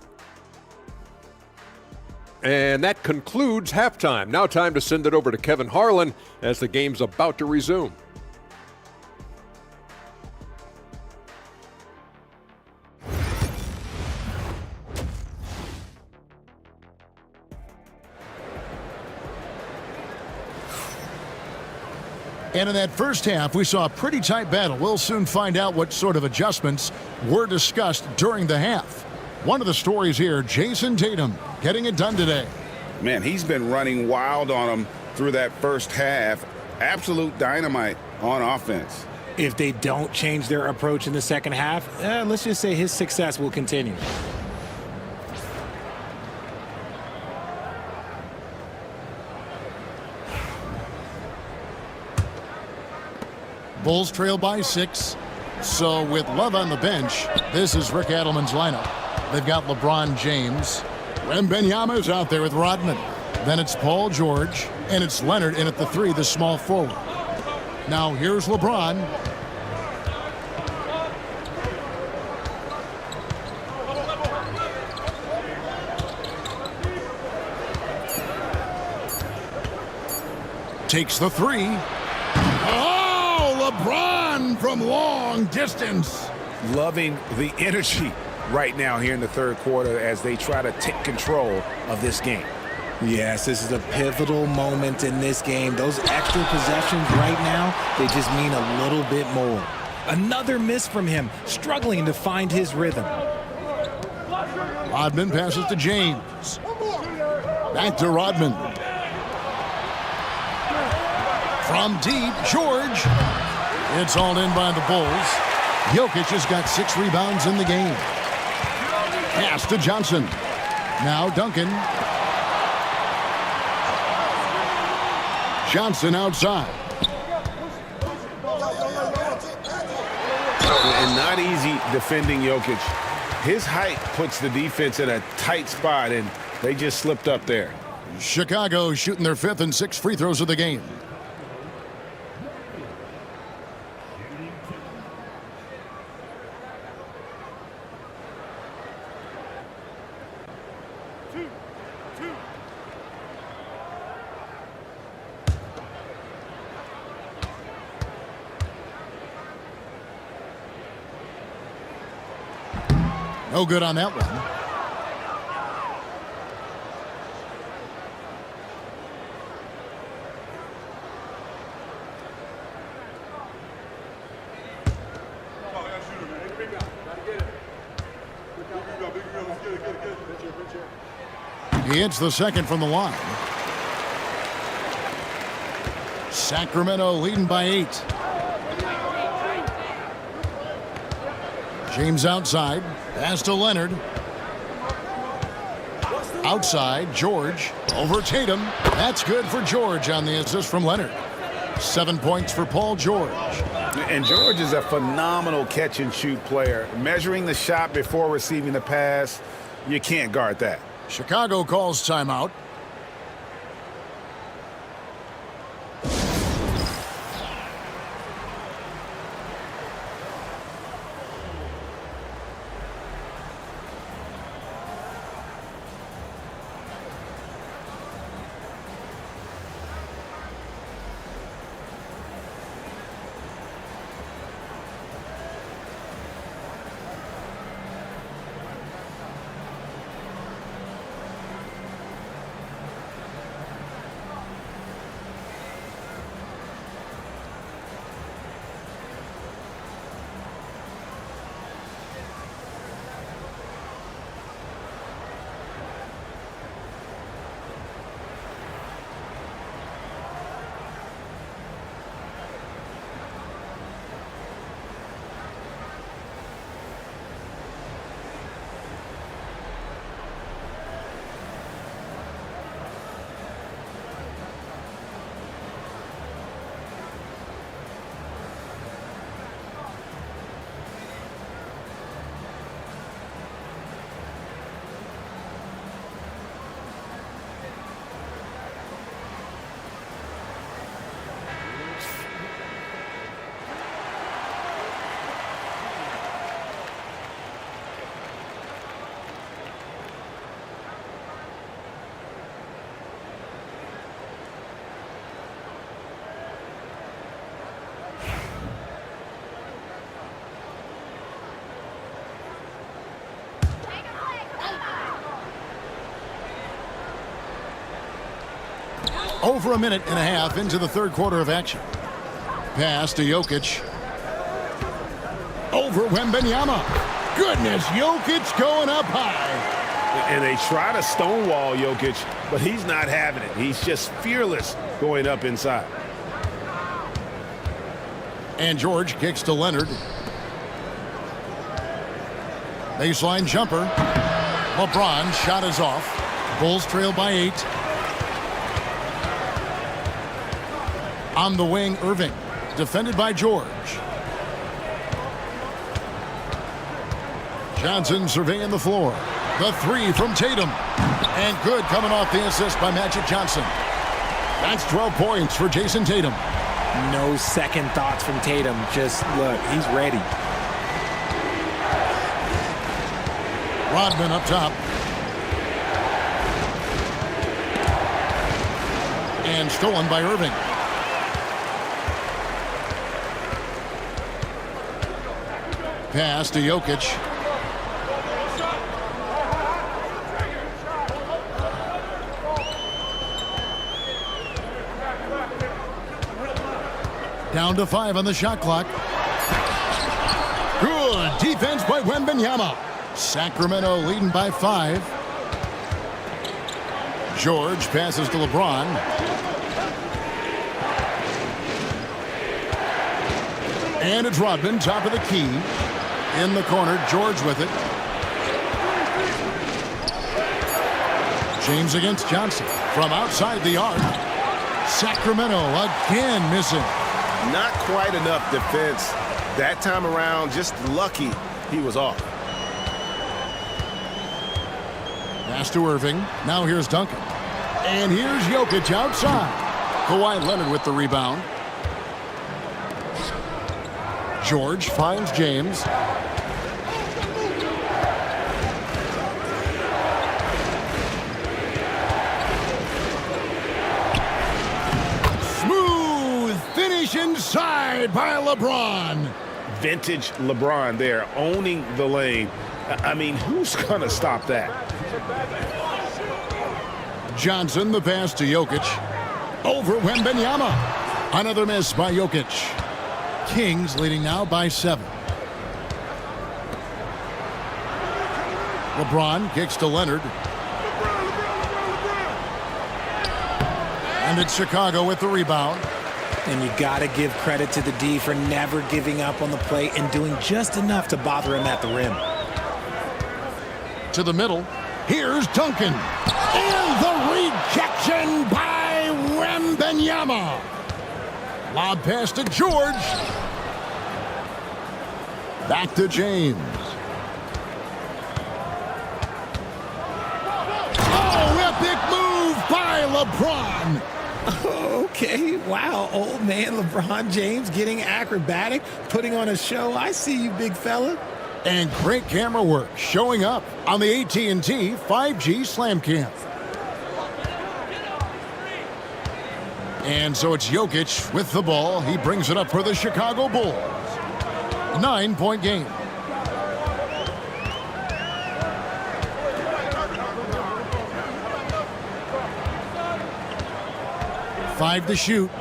And that concludes halftime. Now time to send it over to Kevin Harlan as the game's about to resume. And in that first half, we saw a pretty tight battle. We'll soon find out what sort of adjustments were discussed during the half. One of the stories here, Jason Tatum getting it done today. Man, he's been running wild on them through that first half. Absolute dynamite on offense. If they don't change their approach in the second half, let's just say his success will continue. Bulls trail by 6. So with Love on the bench, this is Rick Adelman's lineup. They've got LeBron James. Wembanyama's out there with Rodman. Then it's Paul George, and it's Leonard in at the 3, the small forward. Now here's LeBron. Takes the 3. LeBron from long distance. Loving the energy right now here in the third quarter as they try to take control of this game. Yes, this is a pivotal moment in this game. Those extra possessions right now, they just mean a little bit more. Another miss from him, struggling to find his rhythm. Rodman passes to James. Back to Rodman. From deep, George. It's all in by the Bulls. Jokic has got 6 rebounds in the game. Pass to Johnson. Now Duncan. Johnson outside. And not easy defending Jokic. His height puts the defense in a tight spot, and they just slipped up there. Chicago shooting their 5th and 6th free throws of the game. No good on that one. He hits the second from the line. Sacramento leading by 8. James outside. Pass to Leonard. Outside, George. Over Tatum. That's good for George on the assist from Leonard. 7 points for Paul George. And George is a phenomenal catch-and-shoot player. Measuring the shot before receiving the pass, you can't guard that. Chicago calls timeout. Over a minute and a half into the third quarter of action. Pass to Jokic. Over Wembanyama. Goodness, Jokic going up high. And they try to stonewall Jokic, but he's not having it. He's just fearless going up inside. And George kicks to Leonard. Baseline jumper. LeBron shot is off. Bulls trail by 8. On the wing, Irving. Defended by George. Johnson surveying the floor. The 3 from Tatum. And good coming off the assist by Magic Johnson. That's 12 points for Jason Tatum. No second thoughts from Tatum. Just look, he's ready. Rodman up top. And stolen by Irving. Pass to Jokic. Down to 5 on the shot clock. Good defense by Wembanyama. Sacramento leading by 5. George passes to LeBron. And it's Rodman, top of the key. In the corner, George with it. James against Johnson. From outside the arc. Sacramento again missing. Not quite enough defense. That time around, just lucky he was off. Pass to Irving. Now here's Duncan. And here's Jokic outside. Kawhi Leonard with the rebound. George finds James. Smooth finish inside by LeBron. Vintage LeBron there, owning the lane. I mean, who's going to stop that? Johnson, the pass to Jokic. Over Wembanyama. Another miss by Jokic. Kings leading now by 7. LeBron kicks to Leonard. And it's Chicago with the rebound. And you got to give credit to the D for never giving up on the play and doing just enough to bother him at the rim. To the middle. Here's Duncan. And the rejection by Wembanyama. Lob pass to George. Back to James. Oh, epic move by LeBron. Okay, wow, old man LeBron James getting acrobatic, putting on a show. I see you, big fella. And great camera work showing up on the AT&T 5G Slam Cam. And so it's Jokic with the ball. He brings it up for the Chicago Bulls. 9-point game. Five to shoot.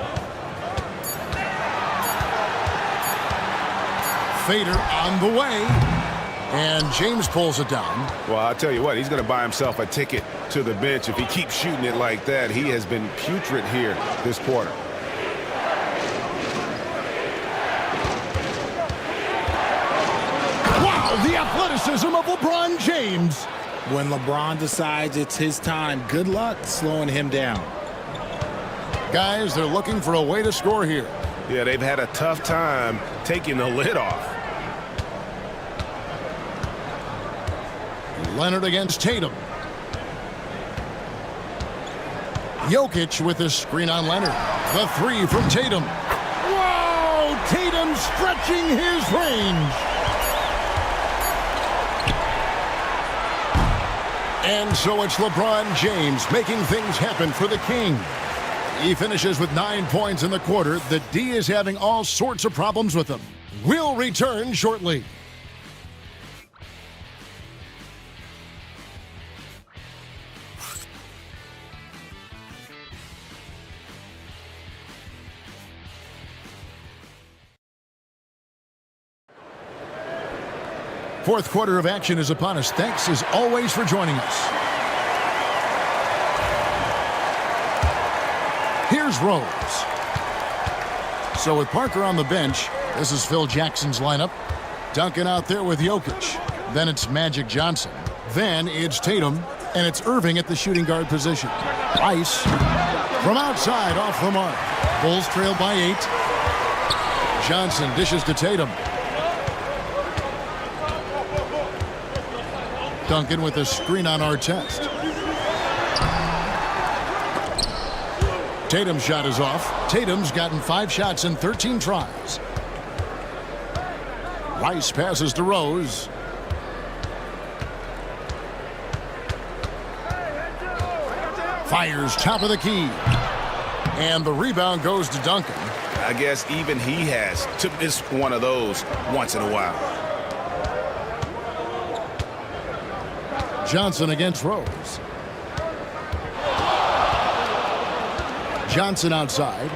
Fader on the way. And James pulls it down. Well, I'll tell you what, he's going to buy himself a ticket to the bench if he keeps shooting it like that. He has been putrid here this quarter. Wow, the athleticism of LeBron James. When LeBron decides it's his time, good luck slowing him down. Guys, they're looking for a way to score here. Yeah, they've had a tough time taking the lid off. Leonard against Tatum. Jokic with a screen on Leonard. The three from Tatum. Whoa! Tatum stretching his range. And so it's LeBron James making things happen for the Kings. He finishes with 9 points in the quarter. The D is having all sorts of problems with him. We'll return shortly. Fourth quarter of action is upon us. Thanks as always for joining us. Here's Rose. So with Parker on the bench, this is Phil Jackson's lineup. Duncan out there with Jokic. Then it's Magic Johnson. Then it's Tatum. And it's Irving at the shooting guard position. Rice from outside off the mark. Bulls trail by 8. Johnson dishes to Tatum. Duncan with a screen on Artest. Tatum's shot is off. Tatum's gotten 5 shots in 13 tries. Rice passes to Rose. Fires top of the key. And the rebound goes to Duncan. I guess even he has to miss one of those once in a while. Johnson against Rose. Johnson outside.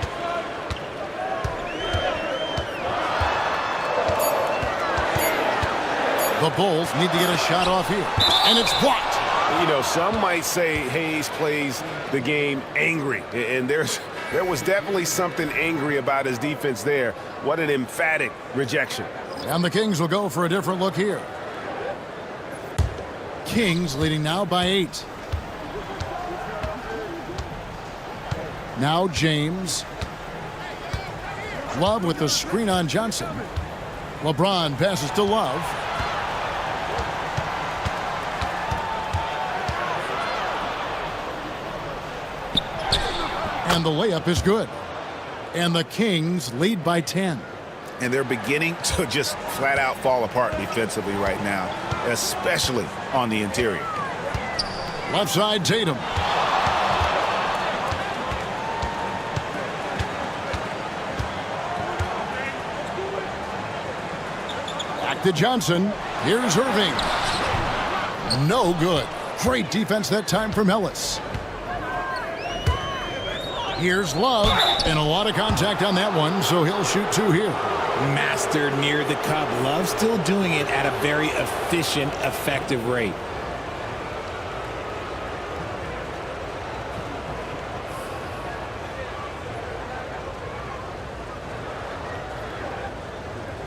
The Bulls need to get a shot off here. And it's blocked. You know, some might say Hayes plays the game angry. And there's There was definitely something angry about his defense there. What an emphatic rejection. And the Kings will go for a different look here. Kings leading now by 8. Now James. Love with the screen on Johnson. LeBron passes to Love. And the layup is good. And the Kings lead by 10. And they're beginning to just flat out fall apart defensively right now, especially on the interior. Left side, Tatum. Back to Johnson. Here's Irving. No good. Great defense that time from Ellis. Here's Love, and a lot of contact on that one, so he'll shoot 2 here. Mastered near the cup. Love still doing it at a very efficient, effective rate.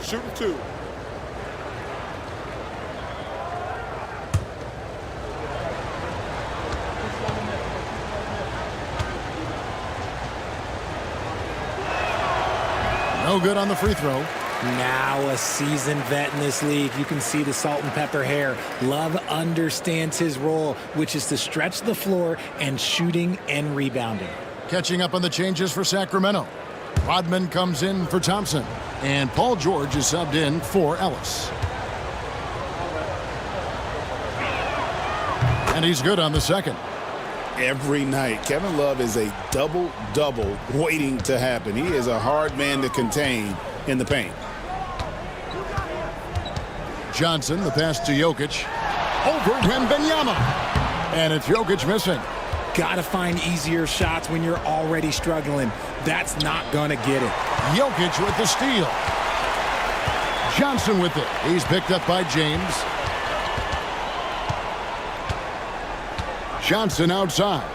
Shooting 2. No good on the free throw. Now a seasoned vet in this league. You can see the salt and pepper hair. Love understands his role, which is to stretch the floor and shooting and rebounding. Catching up on the changes for Sacramento. Rodman comes in for Thompson. And Paul George is subbed in for Ellis. And he's good on the second. Every night, Kevin Love is a double-double waiting to happen. He is a hard man to contain in the paint. Johnson, the pass to Jokic. Over Wembanyama. And it's Jokic missing. Got to find easier shots when you're already struggling. That's not going to get it. Jokic with the steal. Johnson with it. He's picked up by James. Johnson outside.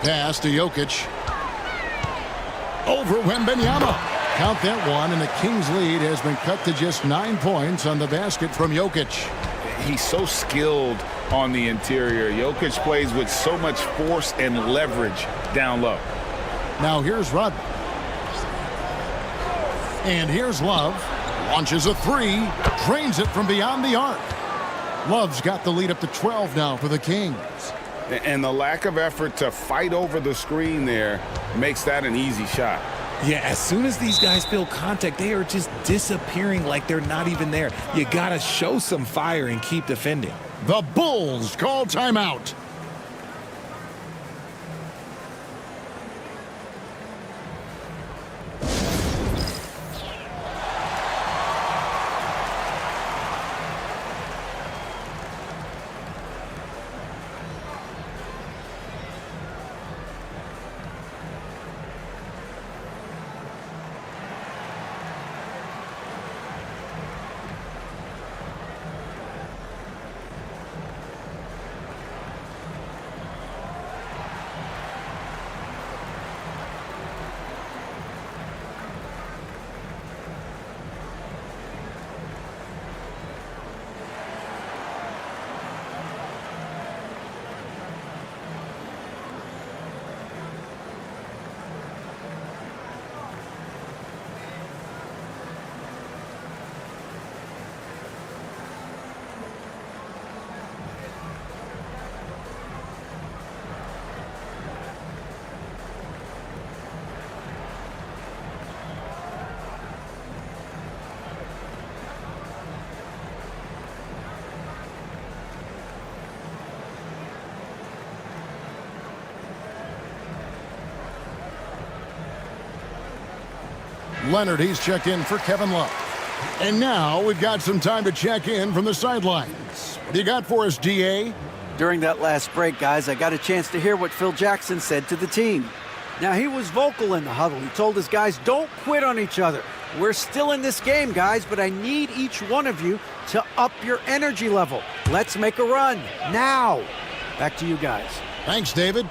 Pass to Jokic. Over Wembanyama. Count that one, and the Kings' lead has been cut to just 9 points on the basket from Jokic. He's so skilled on the interior. Jokic plays with so much force and leverage down low. Now here's Rodman. And here's Love. Launches a 3. Drains it from beyond the arc. Love's got the lead up to 12 now for the Kings. And the lack of effort to fight over the screen there makes that an easy shot. Yeah, as soon as these guys feel contact, they are just disappearing like they're not even there. You got to show some fire and keep defending. The Bulls call timeout. Leonard, he's checked in for Kevin Love. And now we've got some time to check in from the sidelines. What do you got for us, D.A.? During that last break, guys, I got a chance to hear what Phil Jackson said to the team. Now, he was vocal in the huddle. He told his guys, don't quit on each other. We're still in this game, guys, but I need each one of you to up your energy level. Let's make a run now. Back to you guys. Thanks, David.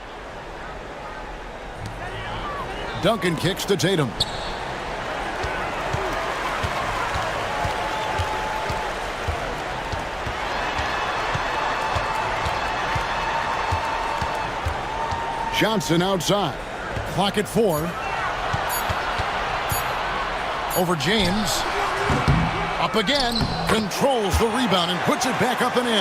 Duncan kicks to Tatum. Johnson outside. Clock at 4. Over James. Up again. Controls the rebound and puts it back up and in.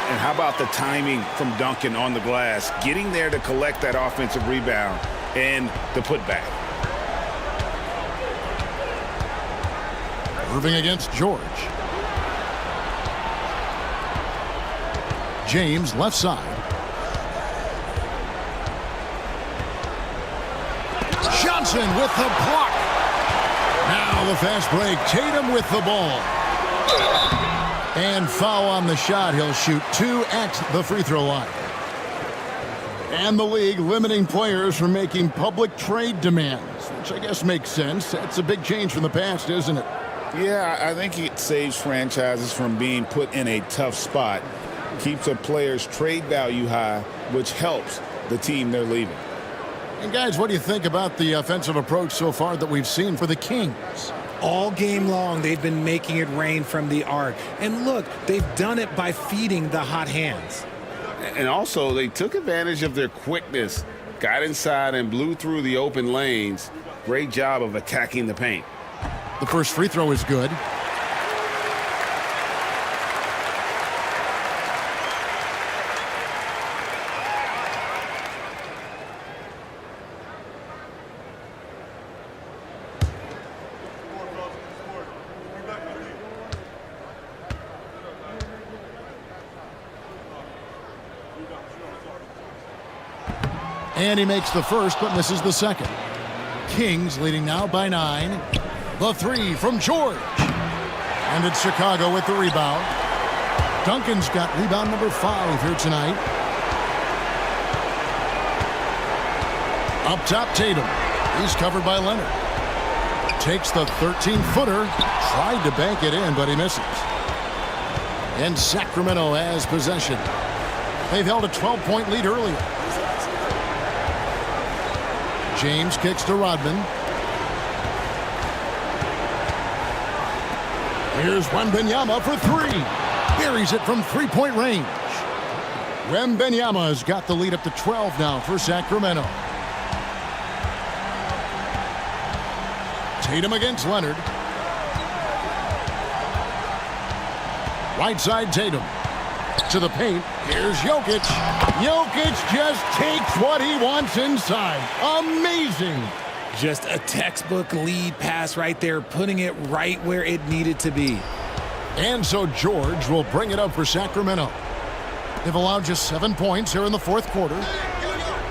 And how about the timing from Duncan on the glass, getting there to collect that offensive rebound and the putback. Irving against George. James left side. Johnson with the block. Now the fast break. Tatum with the ball. And foul on the shot. He'll shoot 2 at the free throw line. And the league limiting players from making public trade demands, which I guess makes sense. That's a big change from the past, isn't it? Yeah, I think it saves franchises from being put in a tough spot. Keeps a player's trade value high, which helps the team they're leaving. And guys, what do you think about the offensive approach so far that we've seen for the Kings? All game long, they've been making it rain from the arc. And look, they've done it by feeding the hot hands. And also, they took advantage of their quickness, got inside and blew through the open lanes. Great job of attacking the paint. The first free throw is good. And he makes the first, but misses the second. Kings leading now by 9. The 3 from George. And it's Chicago with the rebound. Duncan's got rebound number 5 here tonight. Up top, Tatum. He's covered by Leonard. Takes the 13-footer. Tried to bank it in, but he misses. And Sacramento has possession. They've held a 12-point lead earlier. James kicks to Rodman. Here's Wembanyama for 3. Buries it from 3-point range. Wembanyama's got the lead up to 12 now for Sacramento. Tatum against Leonard. Right side Tatum. To the paint. Here's Jokic. Jokic just takes what he wants inside. Amazing. Just a textbook lead pass right there, putting it right where it needed to be. And so George will bring it up for Sacramento. They've allowed just 7 points here in the fourth quarter.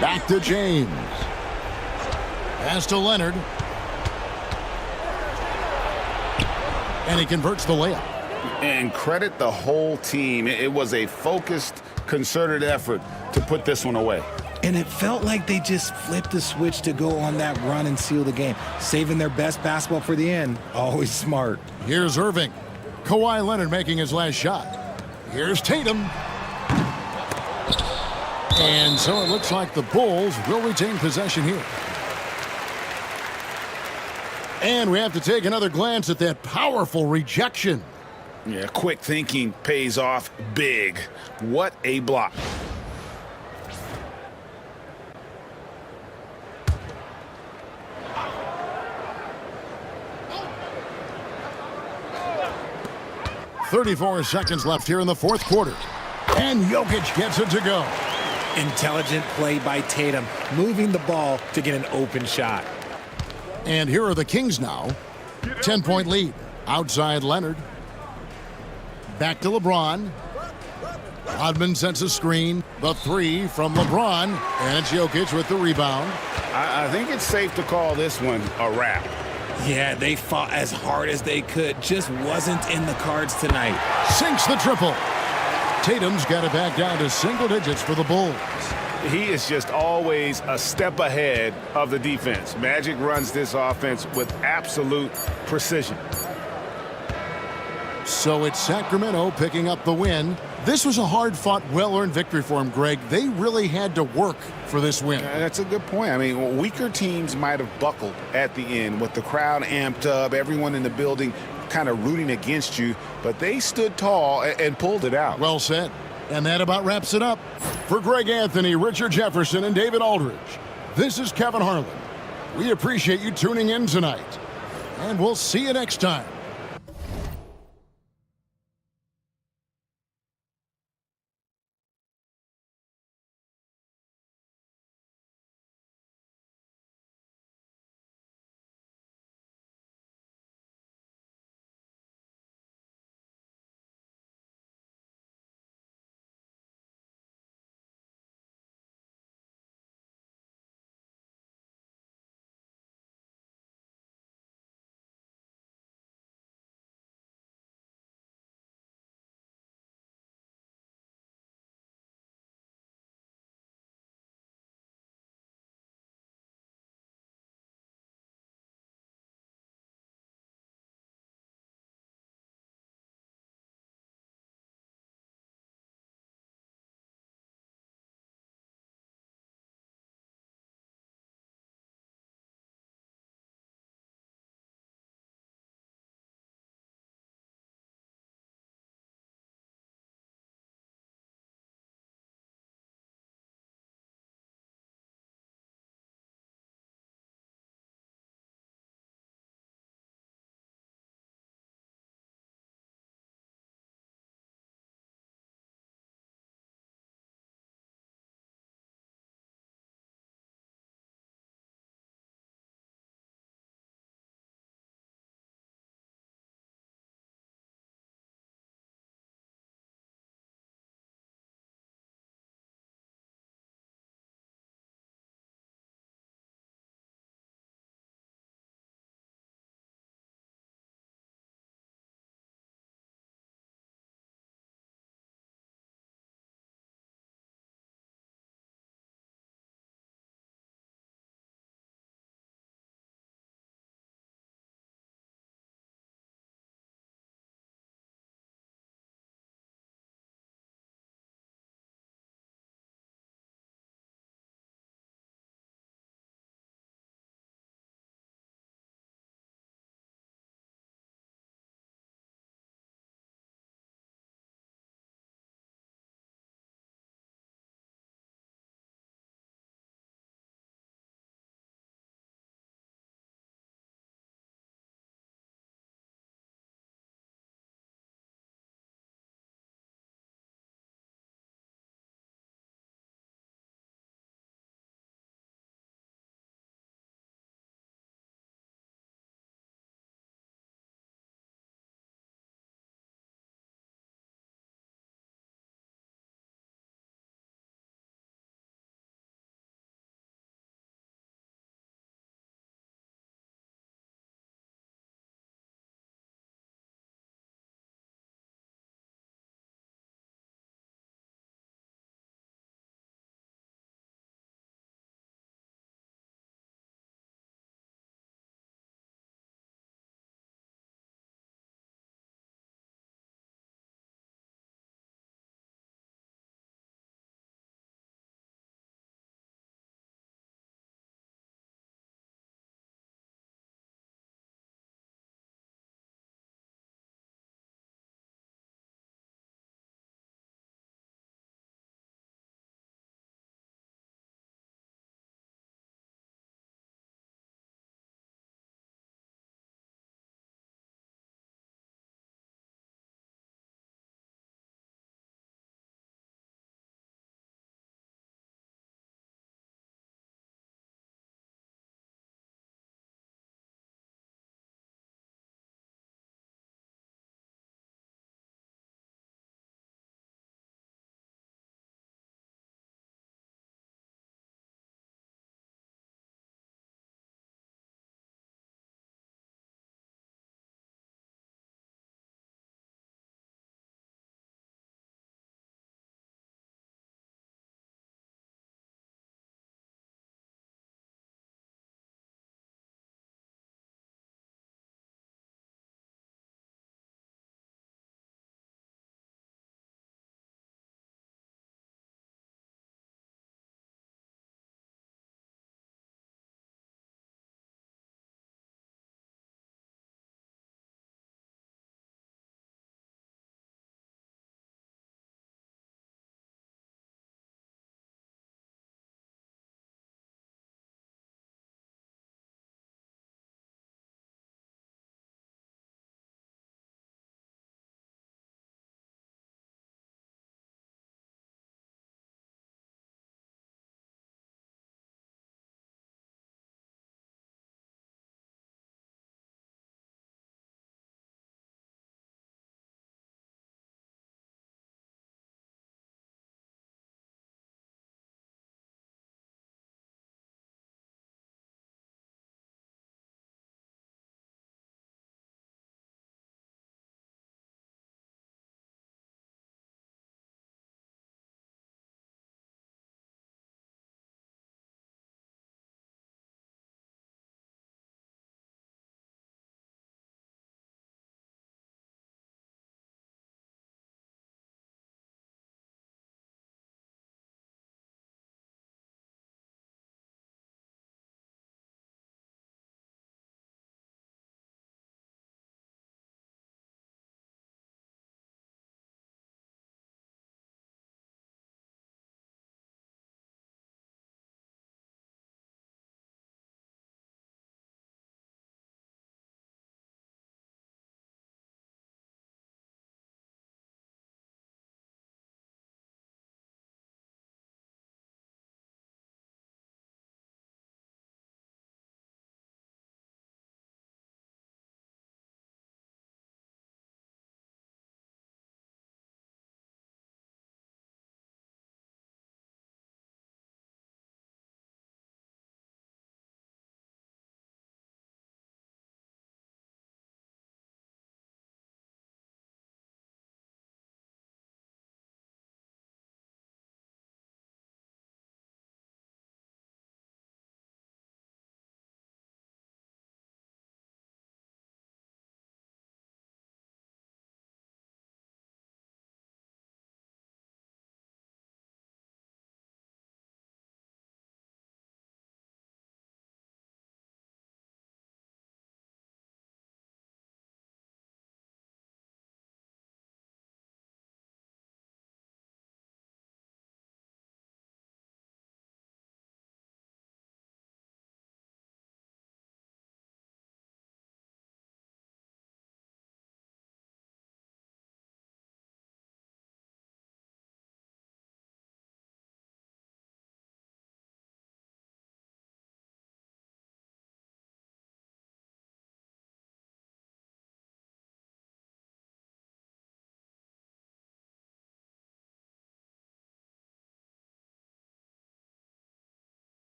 Back to James. Pass to Leonard. And he converts the layup. And credit the whole team. It was a focused, concerted effort to put this one away. And it felt like they just flipped the switch to go on that run and seal the game. Saving their best basketball for the end. Always smart. Here's Irving. Kawhi Leonard making his last shot. Here's Tatum. And so it looks like the Bulls will retain possession here. And we have to take another glance at that powerful rejection. Yeah, quick thinking pays off big. What a block. .34 seconds left here in the fourth quarter. And Jokic gets it to go. Intelligent play by Tatum, moving the ball to get an open shot. And here are the Kings now. 10-point lead. Outside Leonard. Back to LeBron. Rodman sends a screen. The 3 from LeBron. And it's Jokic with the rebound. I think it's safe to call this one a wrap. Yeah, they fought as hard as they could. Just wasn't in the cards tonight. Sinks the triple. Tatum's got it back down to single digits for the Bulls. He is just always a step ahead of the defense. Magic runs this offense with absolute precision. So it's Sacramento picking up the win. This was a hard-fought, well-earned victory for them, Greg. They really had to work for this win. That's a good point. I mean, weaker teams might have buckled at the end with the crowd amped up, everyone in the building kind of rooting against you, but they stood tall and pulled it out. Well said. And that about wraps it up. For Greg Anthony, Richard Jefferson, and David Aldridge, this is Kevin Harlan. We appreciate you tuning in tonight, and we'll see you next time.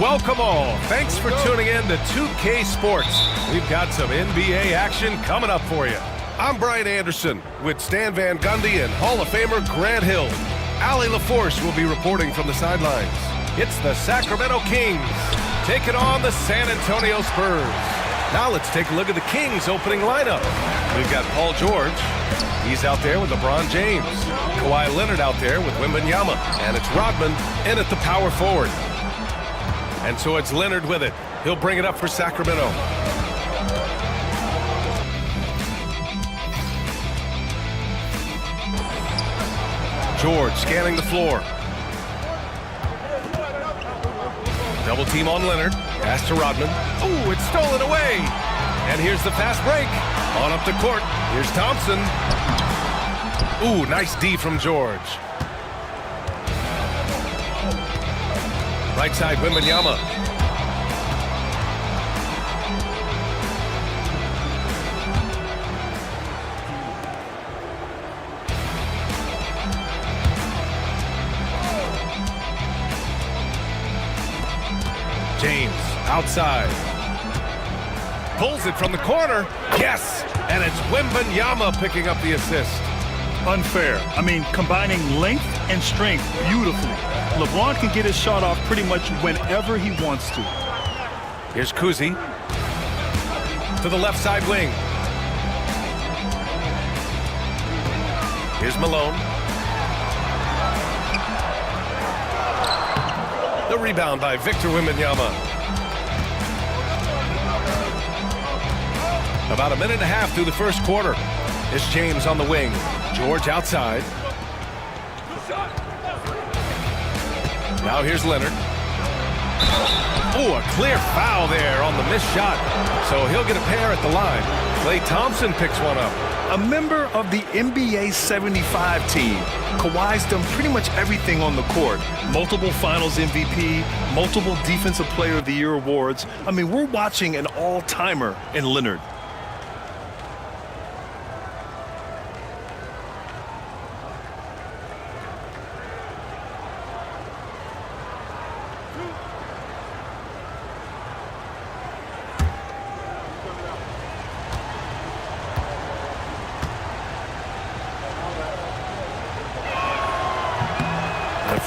Welcome all. Thanks for tuning in to 2K Sports. We've got some NBA action coming up for you. I'm Brian Anderson with Stan Van Gundy and Hall of Famer Grant Hill. Allie LaForce will be reporting from the sidelines. It's the Sacramento Kings taking on the San Antonio Spurs. Now let's take a look at the Kings opening lineup. We've got Paul George. He's out there with LeBron James. Kawhi Leonard out there with Wembanyama. And it's Rodman in at the power forward. And so it's Leonard with it. He'll bring it up for Sacramento. George scanning the floor. Double team on Leonard. Pass to Rodman. Oh, it's stolen away. And here's the fast break. On up the court. Here's Thompson. Ooh, nice D from George. Right side, Wembanyama. James, outside. Pulls it from the corner. Yes! And it's Wembanyama picking up the assist. Unfair. I mean, combining length and strength beautifully. LeBron can get his shot off pretty much whenever he wants to. Here's Kuzi. To the left side wing. Here's Malone. The rebound by Victor Wembanyama. About a minute and a half through the first quarter. It's James on the wing. George outside. Now here's Leonard. Oh, a clear foul there on the missed shot. So he'll get a pair at the line. Klay Thompson picks one up. A member of the NBA 75 team, Kawhi's done pretty much everything on the court. Multiple Finals MVP, multiple Defensive Player of the Year awards. I mean, we're watching an all-timer in Leonard.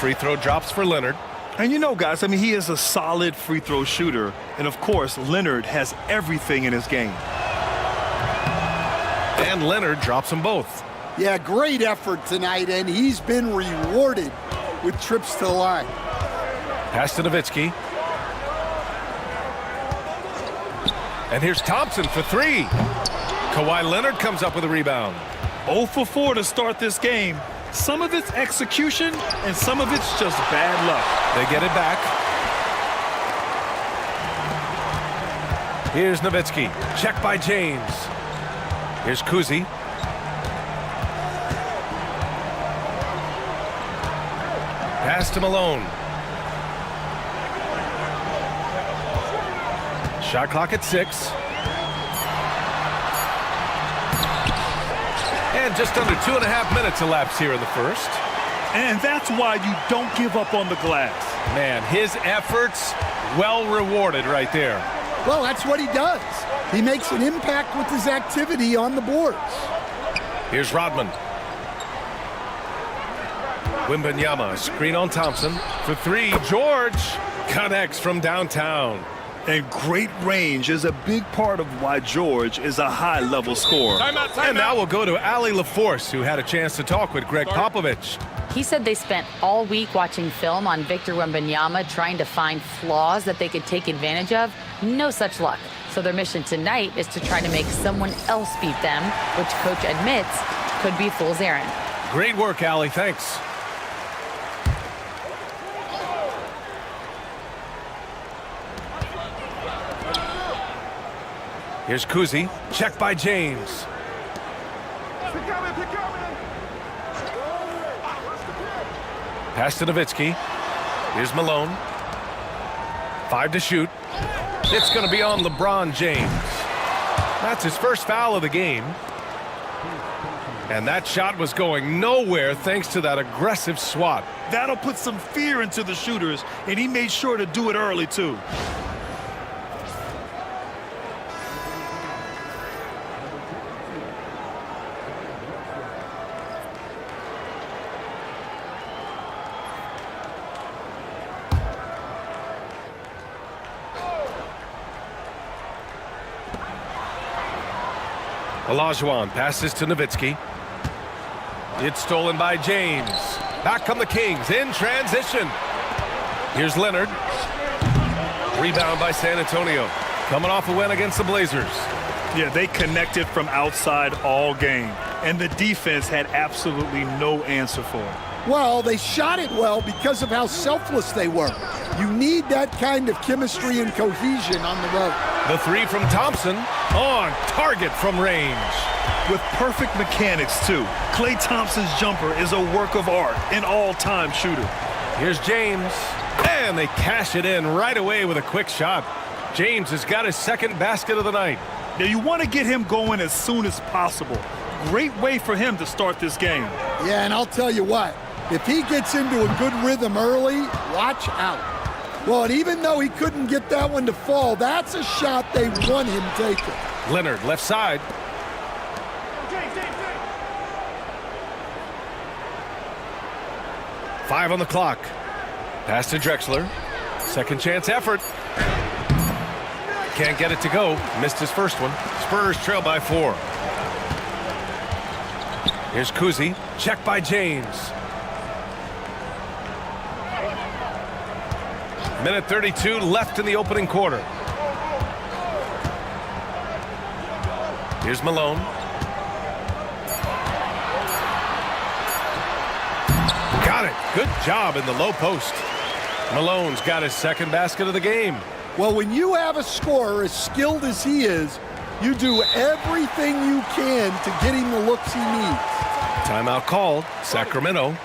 Free throw drops for Leonard. And you know, guys, I mean, he is a solid free throw shooter. And, of course, Leonard has everything in his game. And Leonard drops them both. Yeah, great effort tonight, and he's been rewarded with trips to the line. Pass to Nowitzki. And here's Thompson for three. Kawhi Leonard comes up with a rebound. 0 for 4 to start this game. Some of it's execution, and some of it's just bad luck. They get it back. Here's Nowitzki. Check by James. Here's Kuzi. Pass to Malone. Shot clock at 6. And just under 2.5 minutes elapsed here in the first. And that's why you don't give up on the glass. Man, his efforts well rewarded right there. Well, that's what he does. He makes an impact with his activity on the boards. Here's Rodman. Wembanyama, screen on Thompson. For three, George connects from downtown. And great range is a big part of why George is a high-level scorer. And now we'll go to Allie LaForce, who had a chance to talk with Greg Popovich. He said they spent all week watching film on Victor Wembanyama, trying to find flaws that they could take advantage of. No such luck. So their mission tonight is to try to make someone else beat them, which coach admits could be a fool's errand. Great work, Allie. Thanks. Here's Kuzi. Check by James. Pass to Nowitzki. Here's Malone. 5 to shoot. It's going to be on LeBron James. That's his first foul of the game. And that shot was going nowhere thanks to that aggressive swat. That'll put some fear into the shooters, and he made sure to do it early, too. Olajuwon passes to Nowitzki. It's stolen by James. Back come the Kings in transition. Here's Leonard. Rebound by San Antonio. Coming off a win against the Blazers. Yeah, they connected from outside all game, and the defense had absolutely no answer for it. Well, they shot it well because of how selfless they were. You need that kind of chemistry and cohesion on the road. The three from Thompson on target from range. With perfect mechanics, too. Klay Thompson's jumper is a work of art, an all-time shooter. Here's James, and they cash it in right away with a quick shot. James has got his second basket of the night. Now, you want to get him going as soon as possible. Great way for him to start this game. Yeah, and I'll tell you what, if he gets into a good rhythm early, watch out. Well, and even though he couldn't get that one to fall, that's a shot they want him taking. Leonard, left side. Five on the clock. Pass to Drexler. Second chance effort. Can't get it to go. Missed his first one. Spurs trail by 4. Here's Kuzi. Check by James. Minute 32 left in the opening quarter. Here's Malone. Got it. Good job in the low post. Malone's got his second basket of the game. Well, when you have a scorer as skilled as he is, you do everything you can to get him the looks he needs. Timeout called. Sacramento.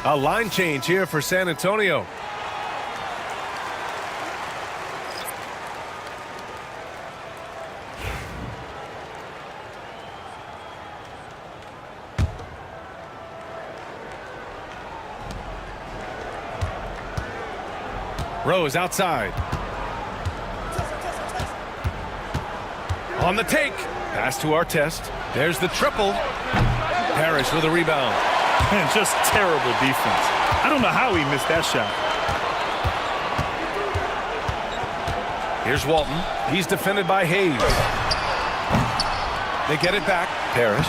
A line change here for San Antonio. Rose outside. On the take. Pass to Artest. There's the triple. Parrish with a rebound. Man, just terrible defense. I don't know how he missed that shot. Here's Walton. He's defended by Hayes. They get it back. Parrish.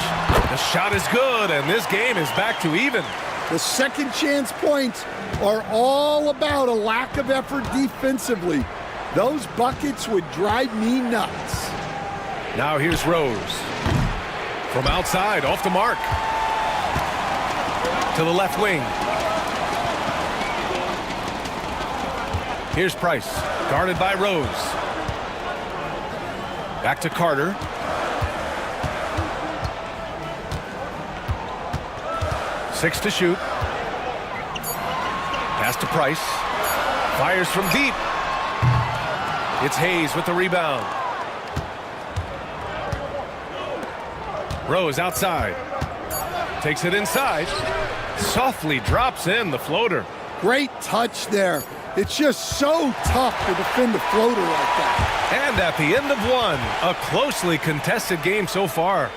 The shot is good, and this game is back to even. The second chance points are all about a lack of effort defensively. Those buckets would drive me nuts. Now here's Rose. From outside, off the mark. To the left wing. Here's Price, guarded by Rose. Back to Carter. Six to shoot. Pass to Price. Fires from deep. It's Hayes with the rebound. Rose outside. Takes it inside. Softly drops in the floater. Great touch there. It's just so tough to defend a floater like that. And at the end of one, a closely contested game so far.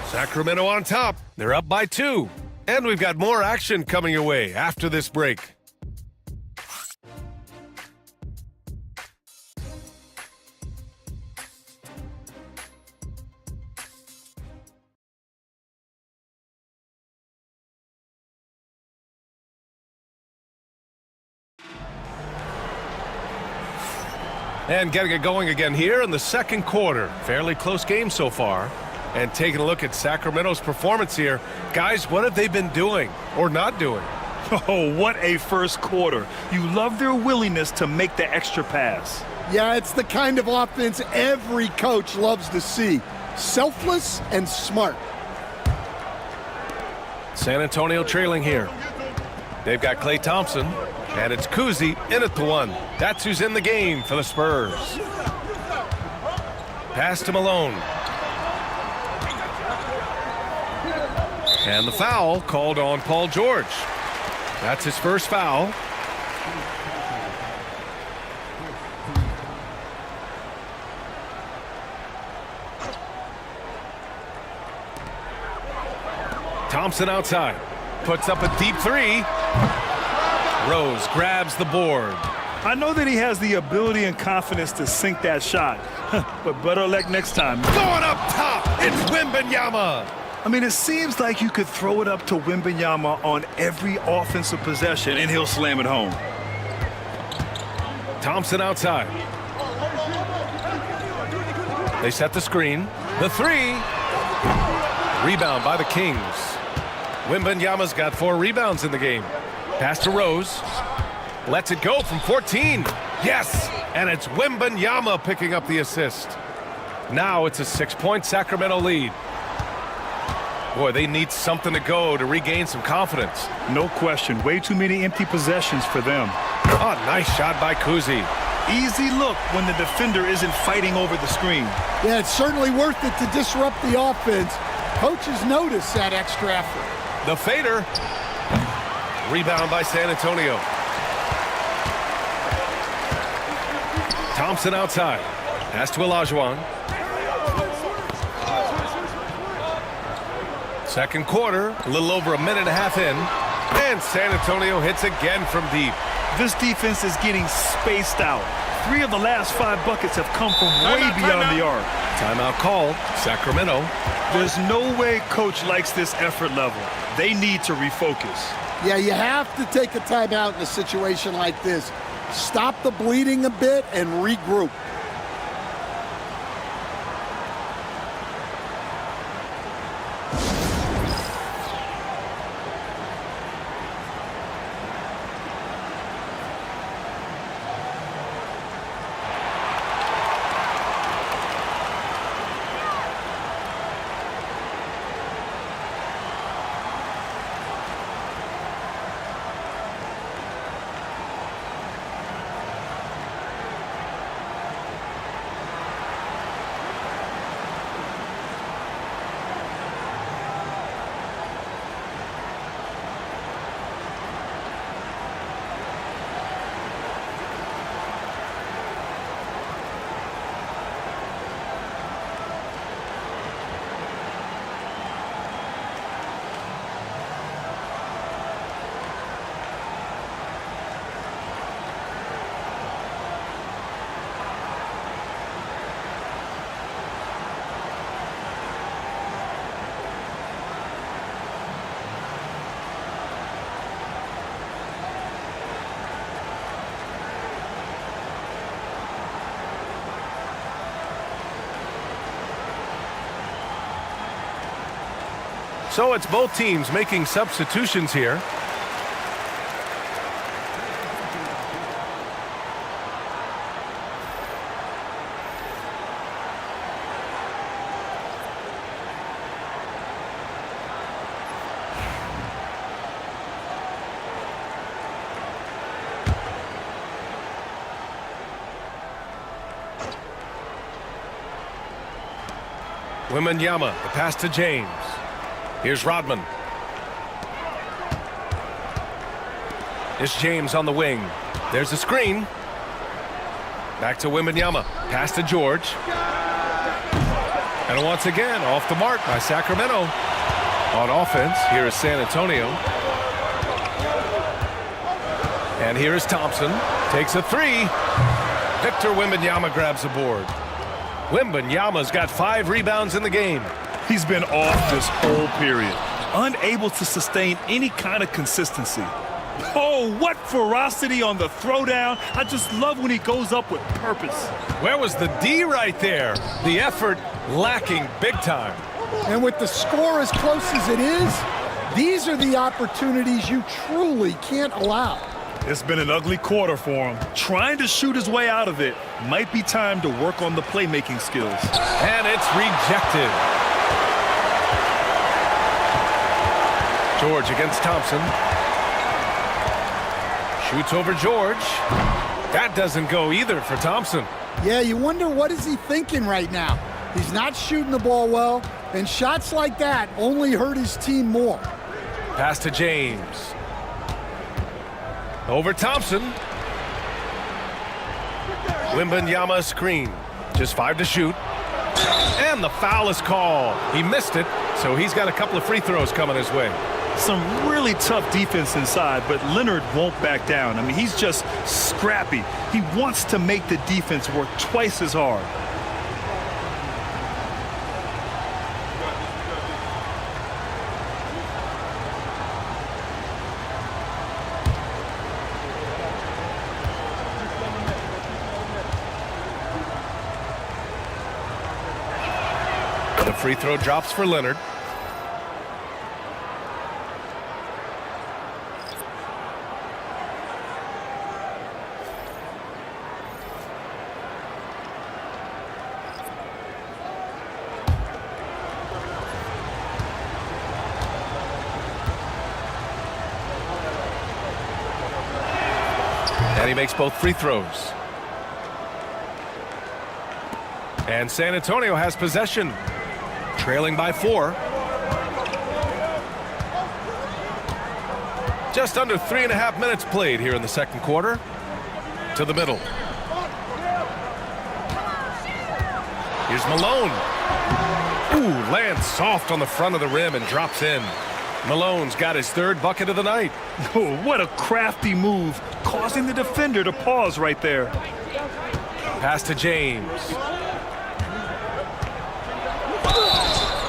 Sacramento on top. They're up by 2. And we've got more action coming your way after this break. And getting it going again here in the second quarter. Fairly close game so far. And taking a look at Sacramento's performance here. Guys, what have they been doing or not doing? Oh, what a first quarter. You love their willingness to make the extra pass. Yeah, it's the kind of offense every coach loves to see. Selfless and smart. San Antonio trailing here. They've got Klay Thompson, and it's Kuzi in at the 1. That's who's in the game for the Spurs. Pass to Malone. And the foul called on Paul George. That's his first foul. Thompson outside. Puts up a deep 3. Rose grabs the board. I know that he has the ability and confidence to sink that shot, but better luck next time. Going up top, it's Wembanyama. I mean, it seems like you could throw it up to Wembanyama on every offensive possession, and he'll slam it home. Thompson outside. They set the screen. The 3. Rebound by the Kings. Wembanyama's got 4 rebounds in the game. Pass to Rose. Lets it go from 14. Yes! And it's Wembanyama picking up the assist. Now it's a 6-point Sacramento lead. Boy, they need something to go to regain some confidence. No question. Way too many empty possessions for them. Oh, nice shot by Kuzi. Easy look when the defender isn't fighting over the screen. Yeah, it's certainly worth it to disrupt the offense. Coaches notice that extra effort. The fader. Rebound by San Antonio. Thompson outside. Pass to Olajuwon. Second quarter, a little over a minute and a half in. And San Antonio hits again from deep. This defense is getting spaced out. 3 of the last 5 buckets have come from way beyond the arc. Timeout called. Sacramento. There's no way coach likes this effort level. They need to refocus. Yeah, you have to take a timeout in a situation like this. Stop the bleeding a bit and regroup. So it's both teams making substitutions here. Wembanyama, the pass to James. Here's Rodman. It's James on the wing. There's a screen. Back to Wembanyama. Pass to George. And once again, off the mark by Sacramento. On offense, here is San Antonio. And here is Thompson. Takes a 3. Victor Wembanyama grabs the board. Wembanyama's got 5 rebounds in the game. He's been off this whole period, unable to sustain any kind of consistency. Oh, what ferocity on the throwdown. I just love when he goes up with purpose. Where was the D right there? The effort lacking big time. And with the score as close as it is, these are the opportunities you truly can't allow. It's been an ugly quarter for him. Trying to shoot his way out of it. Might be time to work on the playmaking skills. And it's rejected. George against Thompson. Shoots over George. That doesn't go either for Thompson. Yeah, you wonder what is he thinking right now. He's not shooting the ball well, and shots like that only hurt his team more. Pass to James. Over Thompson. Wembanyama screen. Just 5 to shoot. And the foul is called. He missed it, so he's got a couple of free throws coming his way. Some really tough defense inside, but Leonard won't back down. I mean, he's just scrappy. He wants to make the defense work twice as hard. The free throw drops for Leonard. And he makes both free throws. And San Antonio has possession, trailing by 4. Just under 3.5 minutes played here in the second quarter. To the middle. Here's Malone. Ooh, lands soft on the front of the rim and drops in. Malone's got his 3rd bucket of the night. Oh, what a crafty move, causing the defender to pause right there. Pass to James.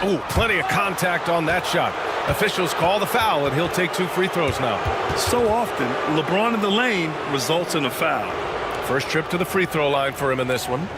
Oh, plenty of contact on that shot. Officials call the foul, and he'll take 2 free throws now. So often, LeBron in the lane results in a foul. First trip to the free throw line for him in this one.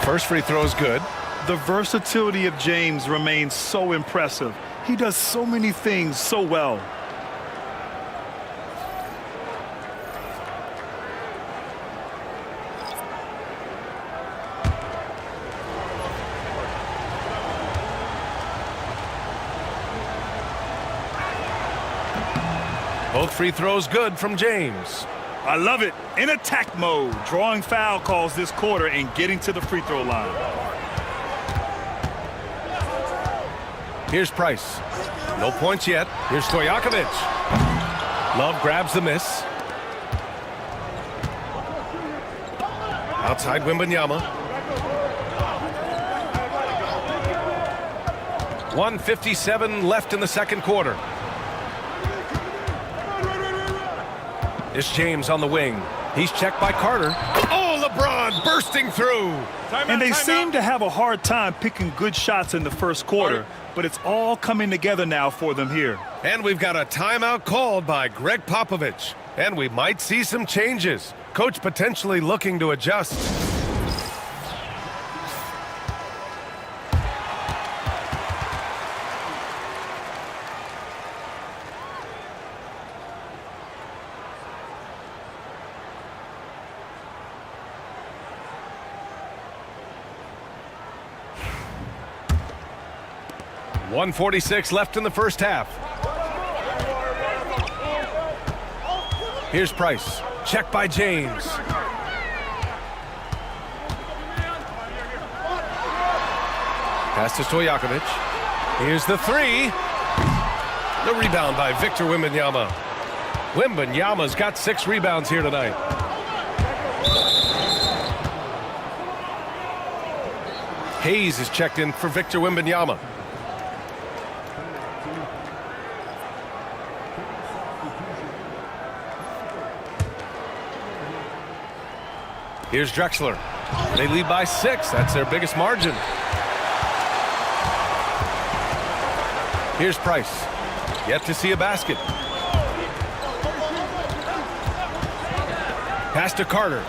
First free throw is good. The versatility of James remains so impressive. He does so many things so well. Both free throws good from James. I love it. In attack mode, drawing foul calls this quarter and getting to the free throw line. Here's Price. No points yet. Here's Stojakovic. Love grabs the miss. Outside Wembanyama. 1:57 left in the second quarter. It's James on the wing. He's checked by Carter. Oh, LeBron bursting through. And they seem to have a hard time picking good shots in the first quarter, but it's all coming together now for them here. And we've got a timeout called by Greg Popovich. And we might see some changes. Coach potentially looking to adjust. .146 left in the first half. Here's Price. Check by James. Pass to Stojakovic. Here's the 3. The rebound by Victor Wembanyama. Wembanyama's got 6 rebounds here tonight. Hayes is checked in for Victor Wembanyama. Here's Drexler. They lead by 6. That's their biggest margin. Here's Price. Yet to see a basket. Pass to Carter.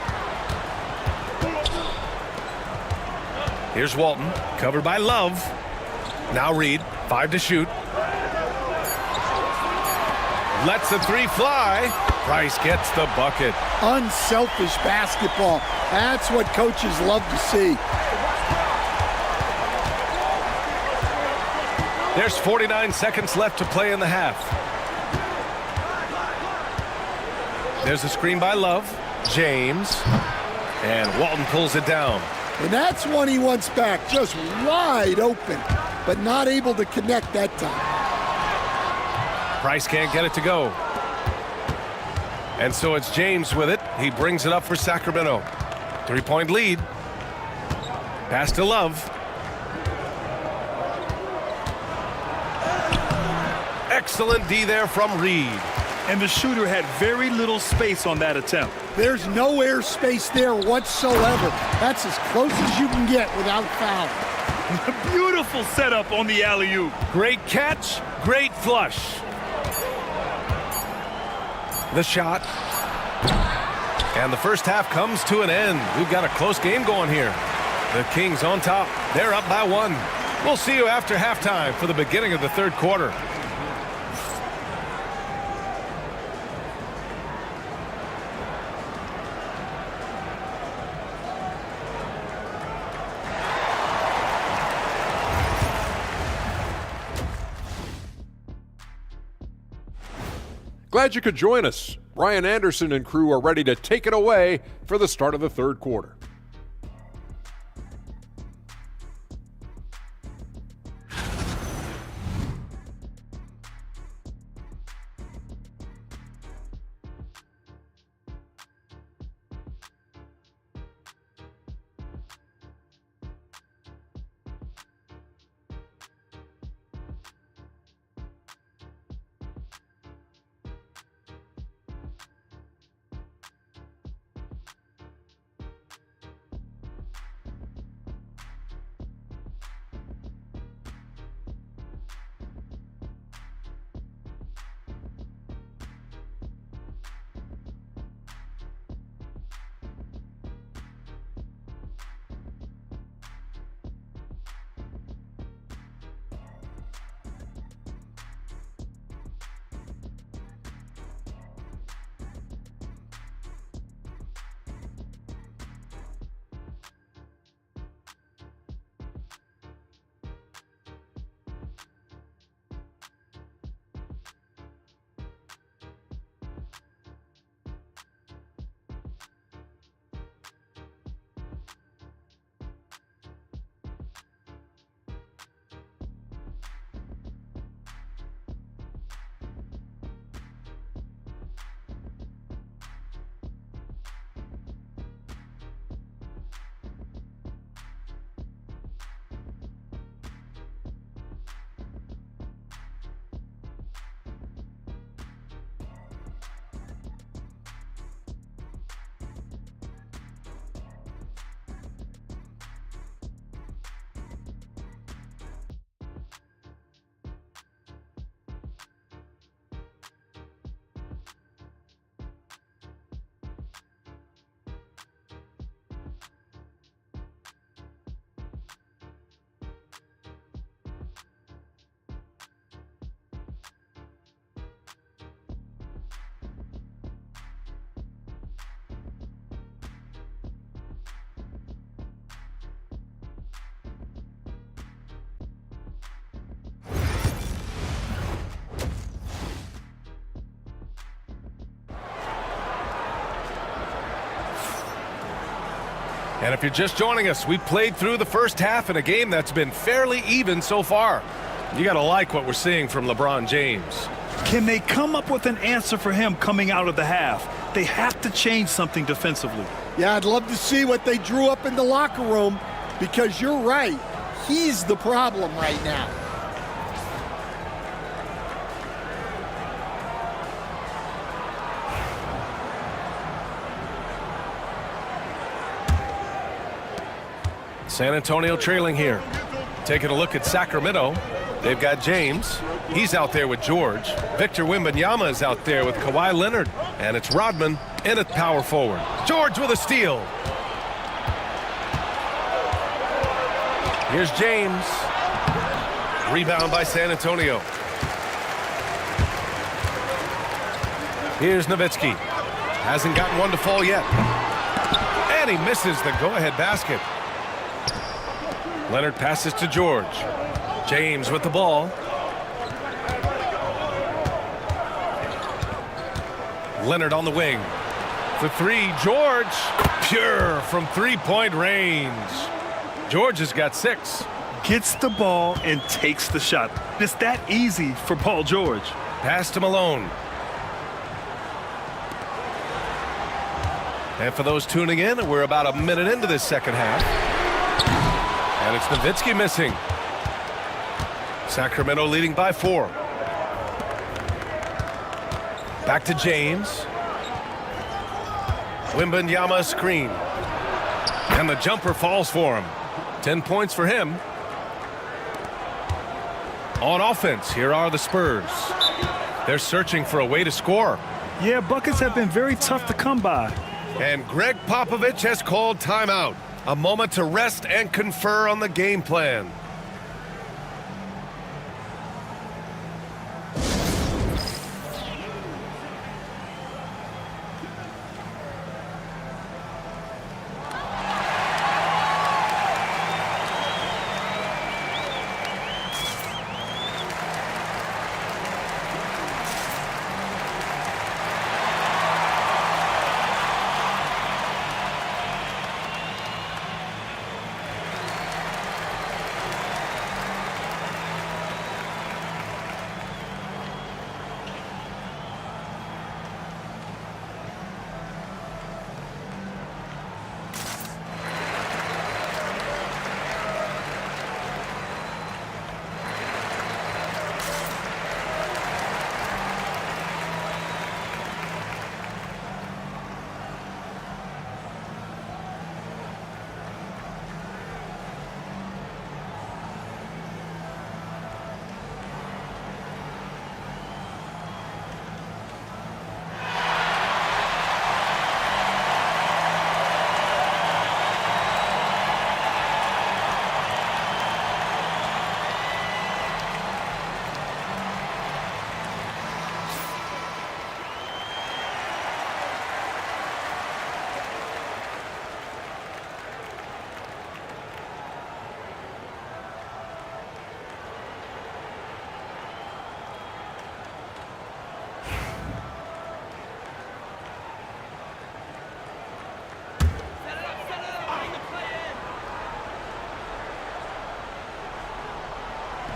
Here's Walton. Covered by Love. Now Reed, 5 to shoot. Lets the 3 fly. Price gets the bucket. Unselfish basketball. That's what coaches love to see. There's 49 seconds left to play in the half. There's a screen by Love. James. And Walton pulls it down. And that's one he wants back. Just wide open, but not able to connect that time. Price can't get it to go. And so it's James with it. He brings it up for Sacramento. 3-point lead. Pass to Love. Excellent D there from Reed. And the shooter had very little space on that attempt. There's no air space there whatsoever. That's as close as you can get without fouling. Beautiful setup on the alley-oop. Great catch, great flush. The shot. And the first half comes to an end. We've got a close game going here. The Kings on top. They're up by 1. We'll see you after halftime for the beginning of the third quarter. Glad you could join us. Brian Anderson and crew are ready to take it away for the start of the third quarter. And if you're just joining us, we played through the first half in a game that's been fairly even so far. You got to like what we're seeing from LeBron James. Can they come up with an answer for him coming out of the half? They have to change something defensively. Yeah, I'd love to see what they drew up in the locker room, because you're right. He's the problem right now. San Antonio trailing here. Taking a look at Sacramento. They've got James. He's out there with George. Victor Wembanyama is out there with Kawhi Leonard. And it's Rodman in at power forward. George with a steal. Here's James. Rebound by San Antonio. Here's Nowitzki. Hasn't gotten one to fall yet. And he misses the go-ahead basket. Leonard passes to George. James with the ball. Leonard on the wing. The three, George. Pure from three-point range. George has got 6. Gets the ball and takes the shot. It's that easy for Paul George. Pass to Malone. And for those tuning in, we're about a minute into this second half. And it's Nowitzki missing. Sacramento leading by 4. Back to James. Wembanyama screen. And the jumper falls for him. 10 points for him. On offense, here are the Spurs. They're searching for a way to score. Yeah, buckets have been very tough to come by. And Greg Popovich has called timeout. A moment to rest and confer on the game plan.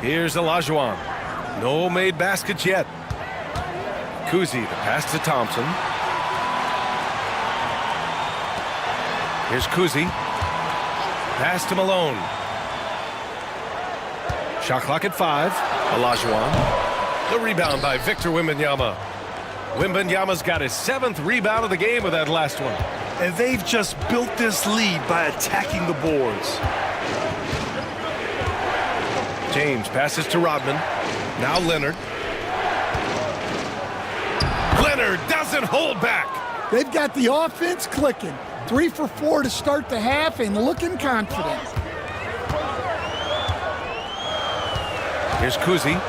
Here's Olajuwon. No made baskets yet. Kuzi, the pass to Thompson. Here's Kuzi. Pass to Malone. Shot clock at 5. Olajuwon. The rebound by Victor Wembanyama. Wembanyama's got his 7th rebound of the game with that last one. And they've just built this lead by attacking the boards. James passes to Rodman. Now Leonard. Leonard doesn't hold back. They've got the offense clicking. 3 for 4 to start the half and looking confident. Here's Kuzi.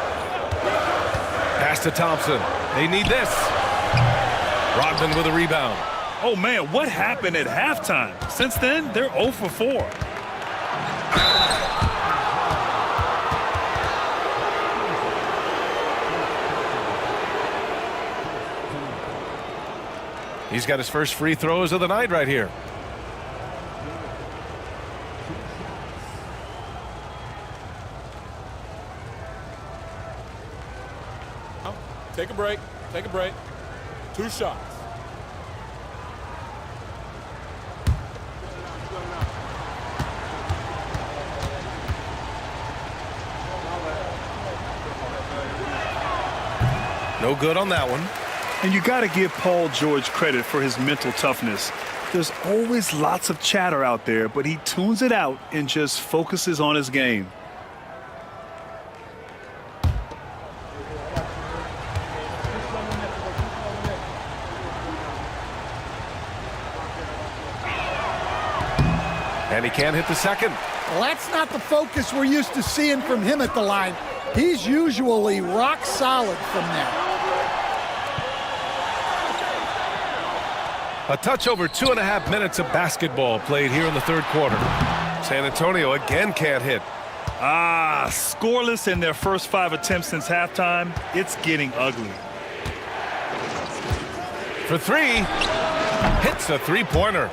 Pass to Thompson. They need this. Rodman with a rebound. Oh, man, what happened at halftime? Since then, they're 0 for 4. He's got his first free throws of the night right here. Take a break. Take a break. 2 shots. No good on that one. And you got to give Paul George credit for his mental toughness. There's always lots of chatter out there, but he tunes it out and just focuses on his game. And he can't hit the second. Well, that's not the focus we're used to seeing from him at the line. He's usually rock solid from there. A touch over 2.5 minutes of basketball played here in the third quarter. San Antonio again can't hit. Scoreless in their first 5 attempts since halftime. It's getting ugly. For 3, hits a three-pointer.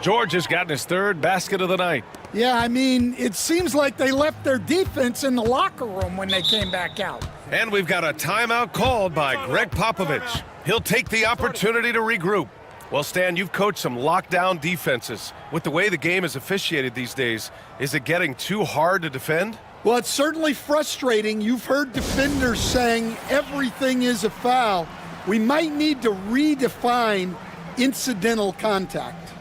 George has gotten his 3rd basket of the night. Yeah, I mean, it seems like they left their defense in the locker room when they came back out. And we've got a timeout called by Greg Popovich. He'll take the opportunity to regroup. Well, Stan, you've coached some lockdown defenses. With the way the game is officiated these days, is it getting too hard to defend? Well, it's certainly frustrating. You've heard defenders saying everything is a foul. We might need to redefine incidental contact.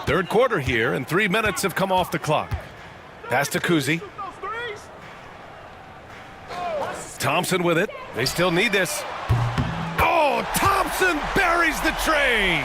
Third quarter here, and 3 minutes have come off the clock. Pass to Kuzi. Thompson with it. They still need this. Oh, Thompson buries the tray.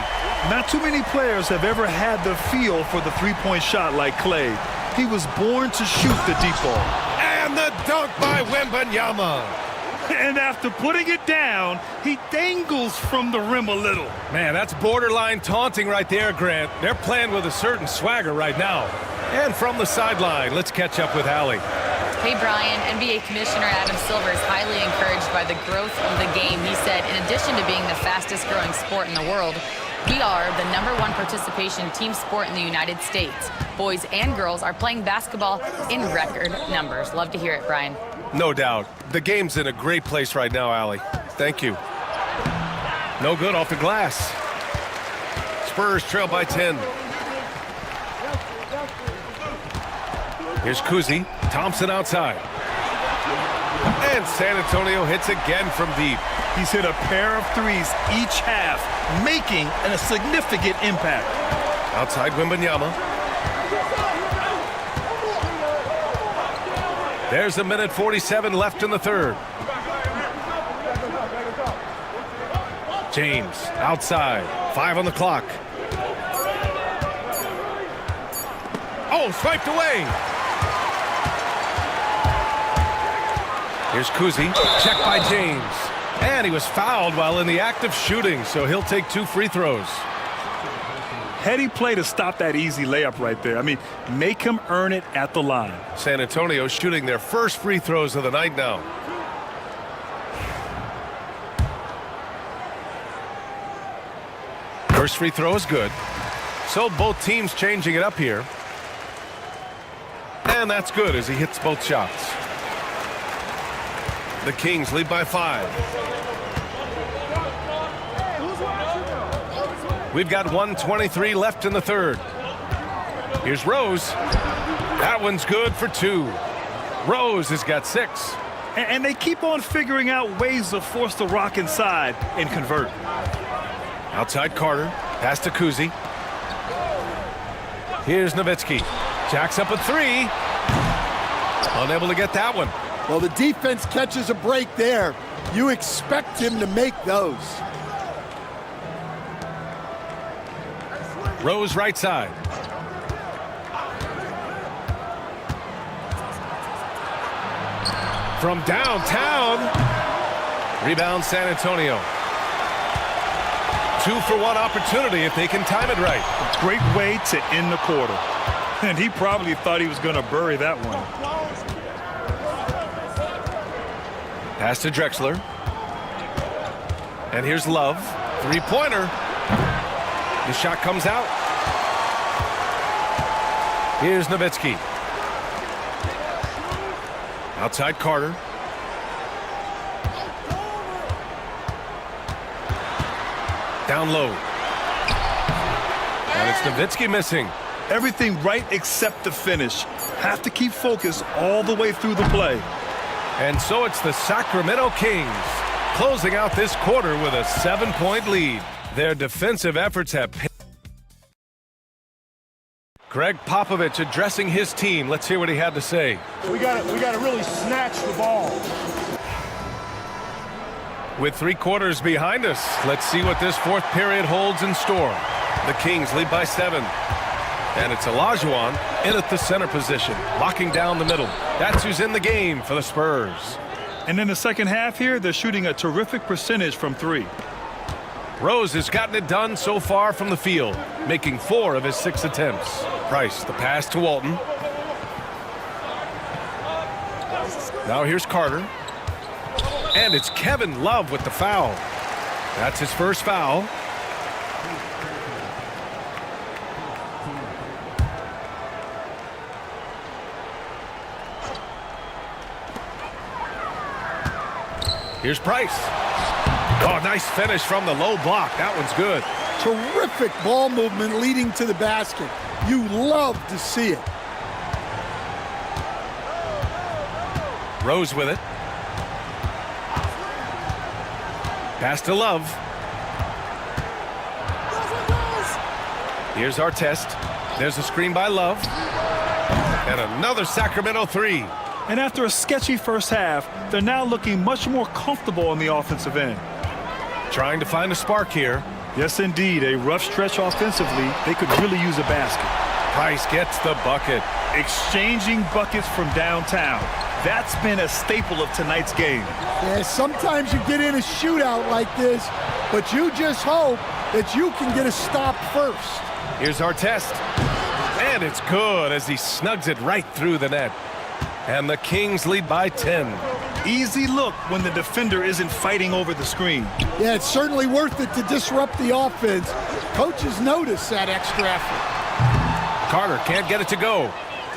Not too many players have ever had the feel for the three-point shot like Klay. He was born to shoot the deep ball. And the dunk by Wembanyama. And after putting it down, he dangles from the rim a little. Man, that's borderline taunting right there, Grant. They're playing with a certain swagger right now. And from the sideline, let's catch up with Allie. Hey, Brian, NBA Commissioner Adam Silver is highly encouraged by the growth of the game. He said, in addition to being the fastest growing sport in the world, we are the #1 participation team sport in the United States. Boys and girls are playing basketball in record numbers. Love to hear it, Brian. No doubt. The game's in a great place right now, Allie. Thank you. No good off the glass. Spurs trail by 10. Here's Kuzi. Thompson outside. And San Antonio hits again from deep. He's hit a pair of threes each half, making a significant impact. Outside Wembanyama. There's 1:47 left in the third. James outside. 5 on the clock. Oh, swiped away. Here's Kuzi. Checked by James. And he was fouled while in the act of shooting, so he'll take 2 free throws. Heady play to stop that easy layup right there. I mean, make him earn it at the line. San Antonio shooting their first free throws of the night now. First free throw is good. So both teams changing it up here. And that's good as he hits both shots. The Kings lead by 5. We've got 1:23 left in the third. Here's Rose. That one's good for 2. Rose has got 6. And they keep on figuring out ways to force the rock inside and convert. Outside Carter. Pass to Kuzi. Here's Nowitzki. Jacks up a 3. Unable to get that one. Well, the defense catches a break there. You expect him to make those. Rose right side. From downtown. Rebound San Antonio. 2-for-1 opportunity if they can time it right. Great way to end the quarter. And he probably thought he was going to bury that one. Pass to Drexler. And here's Love. Three-pointer. The shot comes out. Here's Nowitzki. Outside Carter. Down low. And it's Nowitzki missing. Everything right except the finish. Have to keep focused all the way through the play. And so it's the Sacramento Kings closing out this quarter with a 7-point lead. Their defensive efforts have paid. Greg Popovich addressing his team. Let's hear what he had to say. We got to really snatch the ball. With 3 quarters behind us, let's see what this fourth period holds in store. The Kings lead by 7. And it's Olajuwon in at the center position, locking down the middle. That's who's in the game for the Spurs. And in the second half here, they're shooting a terrific percentage from 3. Rose has gotten it done so far from the field, making 4 of his 6 attempts. Price, the pass to Walton. Now here's Carter. And it's Kevin Love with the foul. That's his first foul. Here's Price. Oh, nice finish from the low block. That one's good. Terrific ball movement leading to the basket. You love to see it. Rose with it. Pass to Love. Here's Artest. There's a screen by Love. And another Sacramento 3. And after a sketchy first half, they're now looking much more comfortable on the offensive end. Trying to find a spark here. Yes, indeed. A rough stretch offensively. They could really use a basket. Price gets the bucket. Exchanging buckets from downtown. That's been a staple of tonight's game. Yeah, sometimes you get in a shootout like this, but you just hope that you can get a stop first. Here's Artest. And it's good as he snugs it right through the net. And the Kings lead by 10. Easy look when the defender isn't fighting over the screen. Yeah, it's certainly worth it to disrupt the offense. Coaches notice that extra effort. Carter can't get it to go.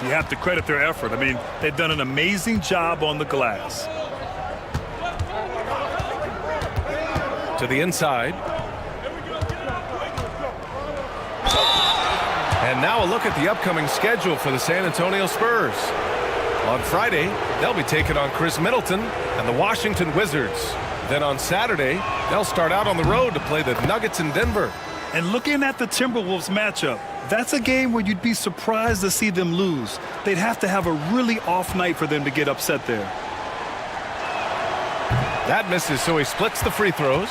You have to credit their effort. I mean, they've done an amazing job on the glass. To the inside. And now a look at the upcoming schedule for the San Antonio Spurs. On Friday, they'll be taking on Chris Middleton and the Washington Wizards. Then on Saturday, they'll start out on the road to play the Nuggets in Denver. And looking at the Timberwolves matchup, that's a game where you'd be surprised to see them lose. They'd have to have a really off night for them to get upset there. That misses, so he splits the free throws.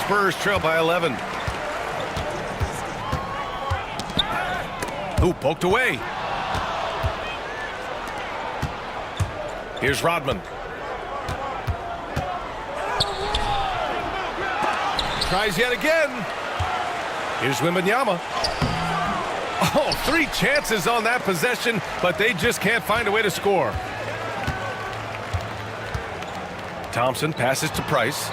Spurs trail by 11. Ooh, poked away. Here's Rodman. Tries yet again. Here's Wembanyama. Oh, 3 chances on that possession, but they just can't find a way to score. Thompson passes to Price.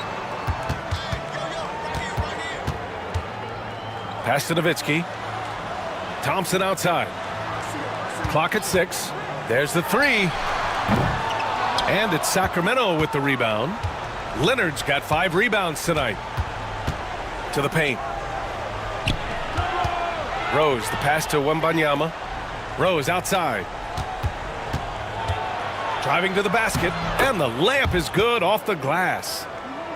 Pass to Nowitzki. Thompson outside. Clock at 6. There's the 3. And it's Sacramento with the rebound. Leonard's got 5 rebounds tonight. To the paint. Rose, the pass to Wembanyama. Rose outside. Driving to the basket, and the layup is good off the glass.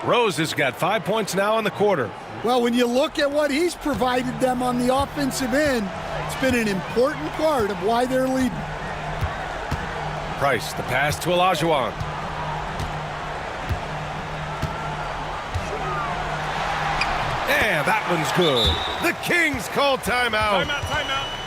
Rose has got 5 points now in the quarter. Well, when you look at what he's provided them on the offensive end, it's been an important part of why they're leading. Price, the pass to Olajuwon. And that one's good. The Kings call timeout. Timeout.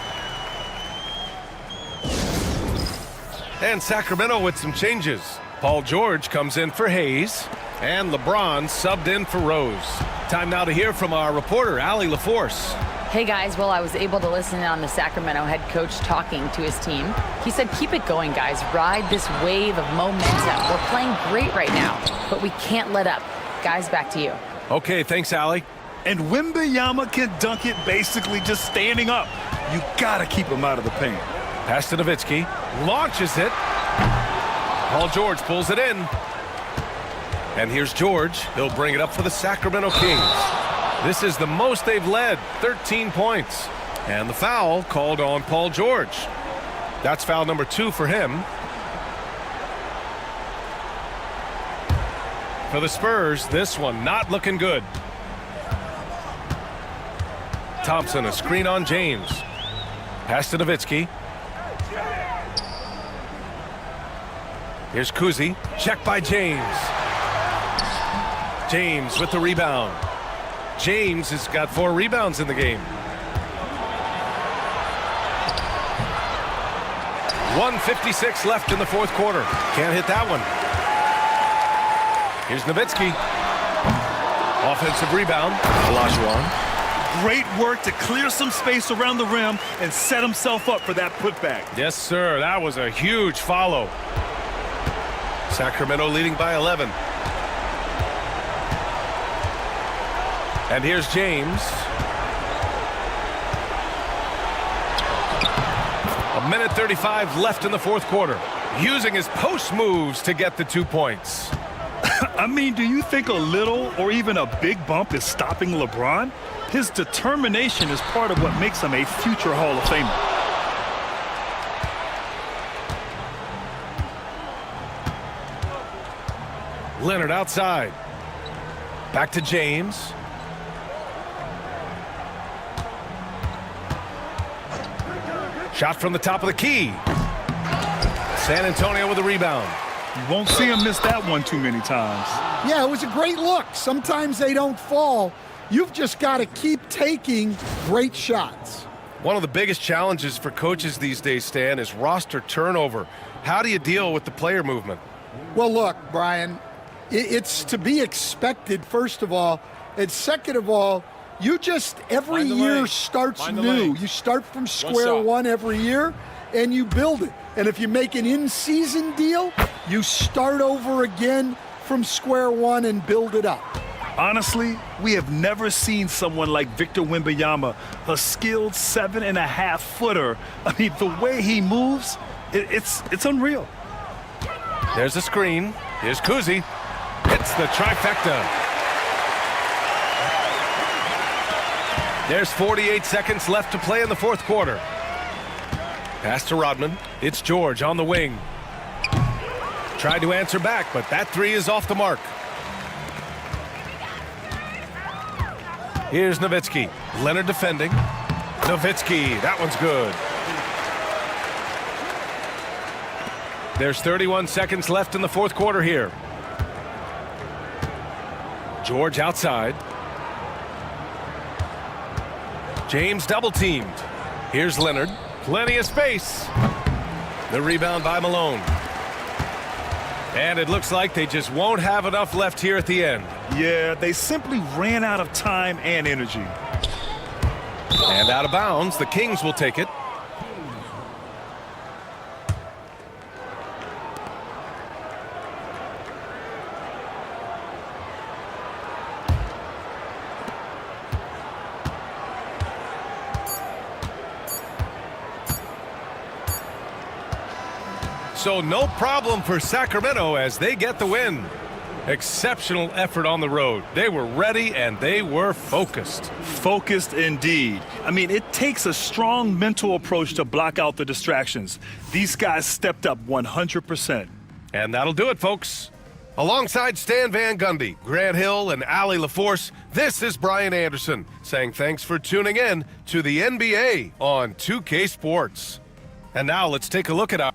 And Sacramento with some changes. Paul George comes in for Hayes, and LeBron subbed in for Rose. Time now to hear from our reporter, Allie LaForce. Hey guys, well, I was able to listen in on the Sacramento head coach talking to his team. He said, keep it going, guys. Ride this wave of momentum. We're playing great right now, but we can't let up. Guys, back to you. Okay, thanks, Allie. And Wembanyama can dunk it basically just standing up. You got to keep him out of the paint. Pass to Nowitzki. Launches it. Paul George pulls it in. And here's George. He'll bring it up for the Sacramento Kings. This is the most they've led, 13 points. And the foul called on Paul George. That's foul number 2 for him. For the Spurs, this one not looking good. Thompson, a screen on James. Pass to Nowitzki. Here's Kuzi. Check by James. James with the rebound. James has got 4 rebounds in the game. 1:56 left in the fourth quarter. Can't hit that one. Here's Nowitzki. Offensive rebound. Olajuwon. Great work to clear some space around the rim and set himself up for that putback. Yes, sir. That was a huge follow. Sacramento leading by 11. And here's James. A minute 35 left in the fourth quarter. Using his post moves to get the 2 points. I mean, do you think a little or even a big bump is stopping LeBron? His determination is part of what makes him a future Hall of Famer. Leonard outside. Back to James. Shot from the top of the key. San Antonio with a rebound. You won't see him miss that one too many times. Yeah, it was a great look. Sometimes they don't fall. You've just got to keep taking great shots. One of the biggest challenges for coaches these days, Stan, is roster turnover. How do you deal with the player movement? Well, look, Brian, it's to be expected, first of all. And second of all, you just every year starts new. You start from square one every year, and you build it. And if you make an in-season deal, you start over again from square one and build it up. Honestly, we have never seen someone like Victor Wembanyama, a skilled 7.5-footer. I mean, the way he moves, it's unreal. There's a screen. Here's Kuzi. It's the trifecta. There's 48 seconds left to play in the fourth quarter. Pass to Rodman. It's George on the wing. Tried to answer back, but that 3 is off the mark. Here's Nowitzki. Leonard defending. Nowitzki, that one's good. There's 31 seconds left in the fourth quarter here. George outside. James double teamed. Here's Leonard. Plenty of space. The rebound by Malone. And it looks like they just won't have enough left here at the end. Yeah, they simply ran out of time and energy. And out of bounds, the Kings will take it. So no problem for Sacramento as they get the win. Exceptional effort on the road. They were ready and they were focused. Focused indeed. I mean, it takes a strong mental approach to block out the distractions. These guys stepped up 100%. And that'll do it, folks. Alongside Stan Van Gundy, Grant Hill, and Allie LaForce, this is Brian Anderson saying thanks for tuning in to the NBA on 2K Sports. And now let's take a look at our